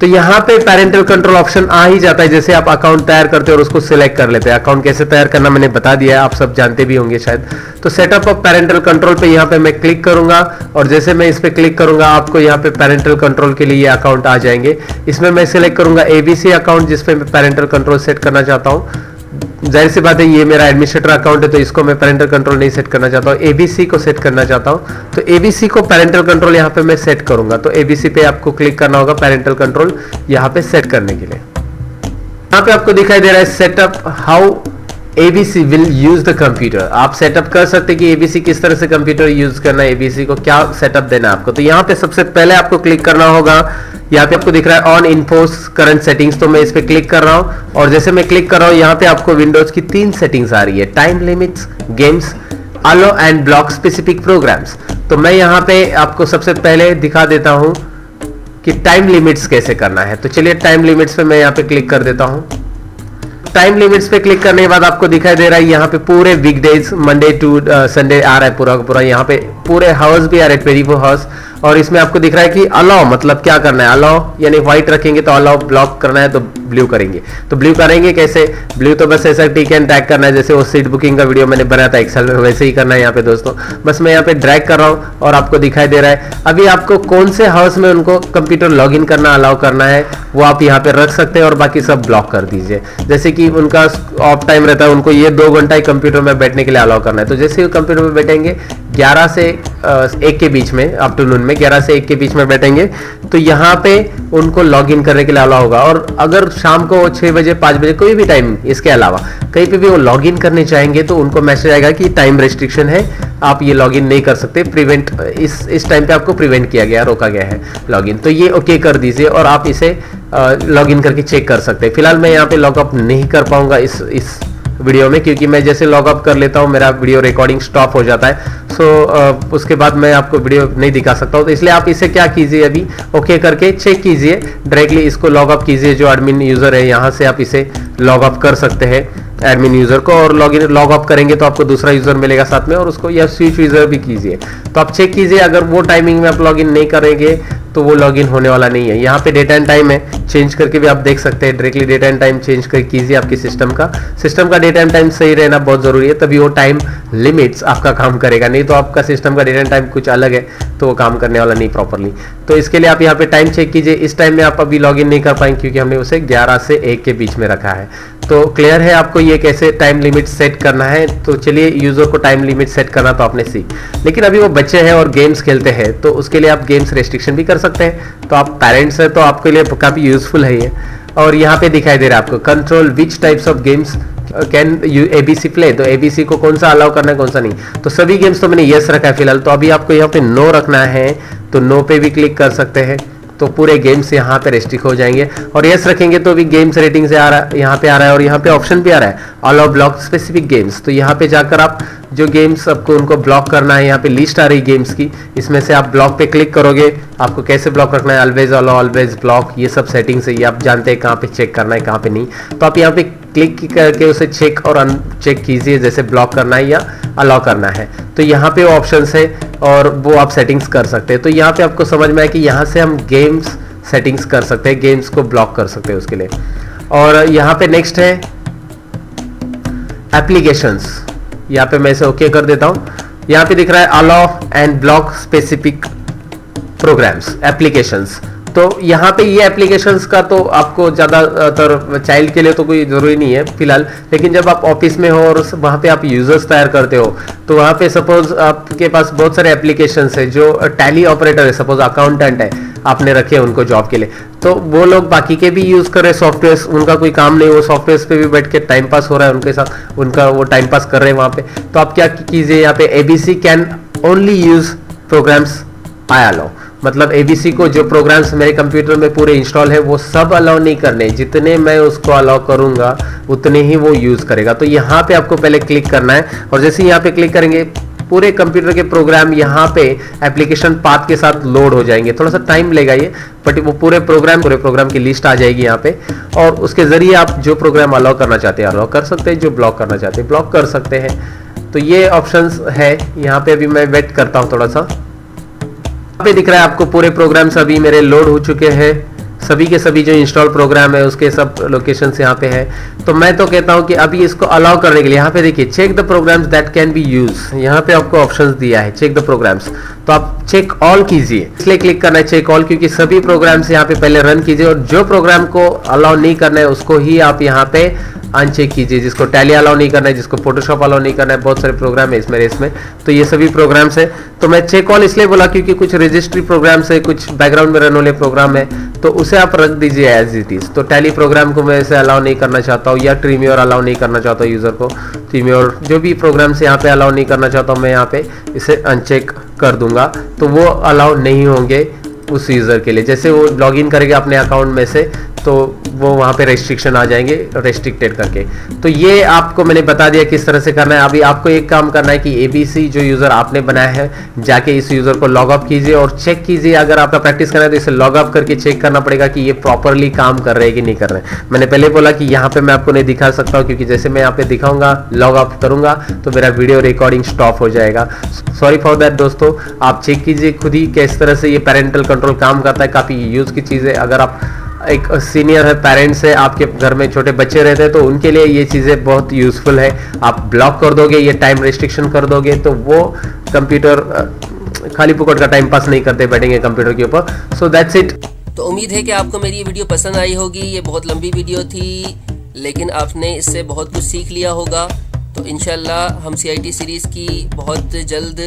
तो यहाँ पे पेरेंटल कंट्रोल ऑप्शन आ ही जाता है जैसे आप अकाउंट तैयार करते हैं और उसको सिलेक्ट कर लेते हैं। अकाउंट कैसे तैयार करना मैंने बता दिया है, आप सब जानते भी होंगे शायद। तो सेटअप ऑफ पेरेंटल कंट्रोल पे यहाँ पे मैं क्लिक करूंगा और जैसे मैं इस पे क्लिक करूंगा आपको यहाँ पे पेरेंटल कंट्रोल के लिए ये अकाउंट आ जाएंगे। इसमें मैं सिलेक्ट करूंगा एबीसी अकाउंट जिसपे मैं पेरेंटल कंट्रोल सेट करना चाहता हूँ। जाहिर सी बात है ये मेरा एडमिनिस्ट्रेटर अकाउंट है तो इसको मैं पेरेंटल कंट्रोल नहीं सेट करना चाहता हूँ, एबीसी को सेट करना चाहता हूँ। तो एबीसी को पेरेंटल कंट्रोल यहाँ पे मैं सेट करूंगा। तो एबीसी पे आपको क्लिक करना होगा पेरेंटल कंट्रोल यहाँ पे सेट करने के लिए। यहाँ पे आपको दिखाई दे रहा है setup how ABC will use the computer. आप सेटअप कर सकते हैं कि एबीसी किस तरह से कंप्यूटर यूज करना है, एबीसी को क्या सेटअप देना है आपको। तो यहाँ पे सबसे पहले आपको क्लिक करना होगा, यहाँ पे आपको दिख रहा है ऑन इन्फोस करंट सेटिंग्स, तो मैं इस पे क्लिक कर रहा हूँ और जैसे मैं क्लिक कर रहा हूँ यहाँ पे आपको विंडोज की 3 सेटिंग्स आ रही है, time limits, games, allow and block specific programs. तो मैं यहाँ पे आपको सबसे पहले दिखा देता हूँ कि टाइम लिमिट्स कैसे करना है। तो चलिए टाइम लिमिट्स पे मैं यहाँ पे क्लिक कर देता हूँ। टाइम लिमिट्स पे क्लिक करने के बाद आपको दिखाई दे रहा है यहाँ पे पूरे वीकडेज मंडे टू संडे आ रहा है पूरा पूरा, यहाँ पे पूरे हावर्स भी आ रहे हैं 24 हावर्स। और इसमें आपको दिख रहा है कि अलाउ मतलब क्या करना है, अलाउ यानी व्हाइट रखेंगे तो अलाउ, ब्लॉक करना है तो ब्लू करेंगे। तो ब्लू करेंगे कैसे, ब्लू तो बस ऐसा टिक एंड ड्रैग करना है जैसे वो सीट बुकिंग का वीडियो मैंने बनाया था एक्सेल में, वैसे ही करना है यहाँ पे दोस्तों। बस मैं यहाँ पे ड्रैग कर रहा हूँ और आपको दिखाई दे रहा है अभी आपको कौन से हाउस में उनको कंप्यूटर लॉग इन करना अलाउ करना है वो आप यहाँ पे रख सकते हैं और बाकी सब ब्लॉक कर दीजिए। जैसे कि उनका ऑफ टाइम रहता है, उनको ये 2 घंटा ही कंप्यूटर में बैठने के लिए अलाउ करना है। तो जैसे ही कंप्यूटर में बैठेंगे 11 से 1 के बीच में, आफ्टरनून में 11 से 1 के बीच में बैठेंगे तो यहाँ पे उनको लॉग इन करने के लिए अलाउ होगा। और अगर शाम को 6 बजे 5 बजे कोई भी टाइम इसके अलावा कहीं पे भी वो लॉग इन करने चाहेंगे तो उनको मैसेज आएगा कि टाइम रेस्ट्रिक्शन है, आप ये लॉग इन नहीं कर सकते, प्रिवेंट इस टाइम पे आपको प्रिवेंट किया गया, रोका गया है लॉग इन। तो ये ओके कर दीजिए और आप इसे लॉग इन करके चेक कर सकते हैं। फिलहाल मैं यहाँ पे लॉगअप नहीं कर पाऊंगा इस वीडियो में, क्योंकि मैं जैसे लॉगअप कर लेता हूँ मेरा वीडियो रिकॉर्डिंग स्टॉप हो जाता है। सो उसके बाद मैं आपको वीडियो नहीं दिखा सकता हूँ। तो इसलिए आप इसे क्या कीजिए, अभी ओके करके चेक कीजिए, डायरेक्टली इसको लॉगअप कीजिए। जो एडमिन यूजर है यहाँ से आप इसे लॉगअप कर सकते हैं। एडमिन यूजर को, और लॉग ऑफ करेंगे तो आपको दूसरा यूजर मिलेगा साथ में, और उसको या स्विच यूजर भी कीजिए। तो आप चेक कीजिए, अगर वो टाइमिंग में आप लॉगिन नहीं करेंगे तो वो लॉगिन होने वाला नहीं है। यहाँ पे डेट एंड टाइम है, चेंज करके भी आप देख सकते हैं। Directly date and time change कर कीजिए आपकी सिस्टम का डेट एंड टाइम सही रहना बहुत जरूरी है, तभी वो टाइम लिमिट्स आपका काम करेगा। नहीं तो आपका सिस्टम का डेट एंड टाइम कुछ अलग है तो वो काम करने वाला नहीं प्रॉपरली। तो इसके लिए आप यहाँ पे टाइम चेक कीजिए। इस टाइम में आप अभी लॉगिन नहीं कर पाएंगे क्योंकि हमने उसे 11 से 1 के बीच में रखा है। तो क्लियर है आपको ये कैसे टाइम लिमिट सेट करना है। तो चलिए, यूजर को टाइम लिमिट सेट करना तो आपने सीख, लेकिन अभी वो बच्चे हैं और गेम्स खेलते हैं, तो उसके लिए आप गेम्स रेस्ट्रिक्शन भी कर सकते हैं। तो आप पेरेंट्स हैं तो आपके लिए काफी यूजफुल है ये। और यहाँ पे दिखाई दे रहा है आपको control which types of games can you ABC play. तो एबीसी को कौन सा अलाउ करना है, कौन सा नहीं। तो सभी गेम्स तो मैंने यस रखा है फिलहाल। तो अभी आपको यहाँ पे नो रखना है, तो नो पे भी क्लिक कर सकते हैं, तो पूरे गेम्स यहाँ पे रेस्ट्रिक्ट हो जाएंगे। और यस रखेंगे तो भी गेम्स रेटिंग से आ रहा है, यहाँ पे आ रहा है, और यहाँ पे ऑप्शन भी आ रहा है अलाउ ब्लॉक स्पेसिफिक गेम्स। तो यहाँ पे जाकर आप जो गेम्स आपको उनको ब्लॉक करना है, यहाँ पे लिस्ट आ रही गेम्स की, इसमें से आप ब्लॉक पे क्लिक करोगे। आपको कैसे ब्लॉक रखना है, ऑलवेज अलाउ, ऑलवेज ब्लॉक, ये सब सेटिंग्स है, ये आप जानते हैं कहाँ पे चेक करना है कहाँ पे नहीं। तो आप यहाँ पे क्लिक करके उसे चेक और अनचेक कीजिए, जैसे ब्लॉक करना है या अलाउ करना है। तो यहाँ पे ऑप्शंस है और वो आप सेटिंग्स कर सकते हैं। तो यहाँ पे आपको समझ में आए कि यहाँ से हम गेम्स सेटिंग्स कर सकते हैं, गेम्स को ब्लॉक कर सकते हैं उसके लिए। और यहाँ पे नेक्स्ट है एप्लीकेशंस। यहाँ पे मैं इसे ओके कर देता हूँ। यहाँ पे दिख रहा है allow and block specific programs applications. तो यहाँ पे ये एप्लीकेशंस का तो आपको ज़्यादातर चाइल्ड के लिए तो कोई ज़रूरी नहीं है फिलहाल, लेकिन जब आप ऑफिस में हो और वहाँ पे आप यूजर्स तैयार करते हो, तो वहाँ पे सपोज आपके पास बहुत सारे एप्लीकेशंस है जो टैली ऑपरेटर है, सपोज अकाउंटेंट है, आपने रखे हैं उनको जॉब के लिए, तो वो लोग बाकी के भी यूज कर रहे हैं सॉफ्टवेयर, उनका कोई काम नहीं, वो सॉफ्टवेयर पे भी बैठ के टाइम पास हो रहा है उनके साथ, उनका वो टाइम पास कर रहे हैं वहाँ पे। तो आप क्या कीजिए, यहाँ पे ABC can only use programs I allow, मतलब एबीसी को जो प्रोग्राम्स मेरे कंप्यूटर में पूरे इंस्टॉल है वो सब अलाउ नहीं करने, जितने मैं उसको अलाउ करूंगा उतने ही वो यूज करेगा। तो यहाँ पे आपको पहले क्लिक करना है, और जैसे यहाँ पे क्लिक करेंगे पूरे कंप्यूटर के प्रोग्राम यहाँ पे एप्लीकेशन पाथ के साथ लोड हो जाएंगे। थोड़ा सा टाइम लेगा ये, बट वो पूरे प्रोग्राम की लिस्ट आ जाएगी यहाँ पे, और उसके जरिए आप जो प्रोग्राम अलाउ करना चाहते हैं अलाउ कर सकते हैं, जो ब्लॉक करना चाहते हैं ब्लॉक कर सकते हैं। तो ये ऑप्शंस है यहाँ पे। अभी मैं वेट करता हूँ थोड़ा सा। यहाँ पे दिख रहा है आपको पूरे प्रोग्राम्स अभी मेरे लोड हो चुके हैं, सभी के सभी जो इंस्टॉल प्रोग्राम है उसके सब लोकेशंस यहाँ पे है। तो मैं तो कहता हूँ कि अभी इसको अलाउ करने के लिए यहाँ पे देखिए check the programs that can be use, यहाँ पे आपको ऑप्शंस दिया है चेक द प्रोग्राम्स। तो आप चेक ऑल कीजिए, इसलिए क्लिक करना है चेक ऑल, क्योंकि सभी प्रोग्राम्स यहाँ पे पहले रन कीजिए, और जो प्रोग्राम को अलाउ नहीं करना है उसको ही आप यहाँ पे अनचेक कीजिए, जिसको टैली अलाउ नहीं करना है, जिसको फोटोशॉप अलाउ नहीं करना है, बहुत सारे प्रोग्राम है इसमें। तो ये सभी प्रोग्राम्स है। तो मैं चेक ऑल इसलिए बोला क्योंकि कुछ रजिस्ट्री प्रोग्राम्स है, कुछ बैकग्राउंड में रन वाले प्रोग्राम है, तो उसे आप रख दीजिए एज इट इज। तो टैली प्रोग्राम को मैं इसे अलाउ नहीं करना चाहता हूँ, या ट्रीम्योर अलाउ नहीं करना चाहता हूँ यूजर को, ट्रीम्योर जो भी प्रोग्राम से यहाँ पे अलाउ नहीं करना चाहता हूँ मैं यहाँ पे इसे अनचेक कर दूंगा, तो वो अलाउ नहीं होंगे उस यूजर के लिए। जैसे वो लॉगिन करेगा अपने अकाउंट में से तो वो वहाँ पे रेस्ट्रिक्शन आ जाएंगे, रेस्ट्रिक्टेड करके। तो ये आपको मैंने बता दिया किस तरह से करना है। अभी आपको एक काम करना है कि एबीसी जो यूजर आपने बनाया है जाके इस यूजर को लॉग अप कीजिए और चेक कीजिए। अगर आपका प्रैक्टिस करना है तो इसे लॉग अप करके चेक करना पड़ेगा कि ये प्रॉपरली काम कर रहे हैं कि नहीं कर रहे हैं। मैंने पहले बोला कि यहाँ पे मैं आपको नहीं दिखा सकता हूँ, क्योंकि जैसे मैं यहाँ पे दिखाऊंगा लॉग अप करूंगा तो मेरा वीडियो रिकॉर्डिंग स्टॉप हो जाएगा। सॉरी फॉर दैट दोस्तों, आप चेक कीजिए खुद ही किस तरह से ये पेरेंटल कंट्रोल काम करता है। काफी यूज की चीज है। अगर आप एक सीनियर है, पेरेंट्स है, आपके घर में छोटे बच्चे रहते हैं तो उनके लिए ये चीज़ें बहुत यूजफुल है। आप ब्लॉक कर दोगे, ये टाइम रेस्ट्रिक्शन कर दोगे तो वो कंप्यूटर खाली पुकट का टाइम पास नहीं करते बैठेंगे कंप्यूटर के ऊपर। So that's it. तो उम्मीद है कि आपको मेरी ये वीडियो पसंद आई होगी। ये बहुत लंबी वीडियो थी, लेकिन आपने इससे बहुत कुछ सीख लिया होगा। तो इंशाल्लाह हम CIT सीरीज़ की बहुत जल्द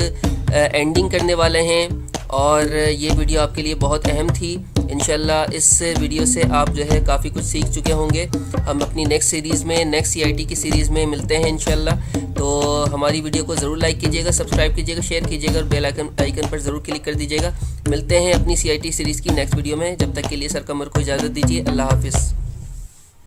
एंडिंग करने वाले हैं, और ये वीडियो आपके लिए बहुत अहम थी। इंशाल्लाह इस वीडियो से आप जो है काफ़ी कुछ सीख चुके होंगे। हम अपनी नेक्स्ट सीरीज़ में, नेक्स्ट CIT की सीरीज़ में मिलते हैं इंशाल्लाह। तो हमारी वीडियो को ज़रूर लाइक कीजिएगा, सब्सक्राइब कीजिएगा, शेयर कीजिएगा और बेल आइकन पर ज़रूर क्लिक कर दीजिएगा। मिलते हैं अपनी CIT सीरीज़ की नेक्स्ट वीडियो में। जब तक के लिए सर कमर को इजाज़त दीजिए। अल्लाह हाफिज़।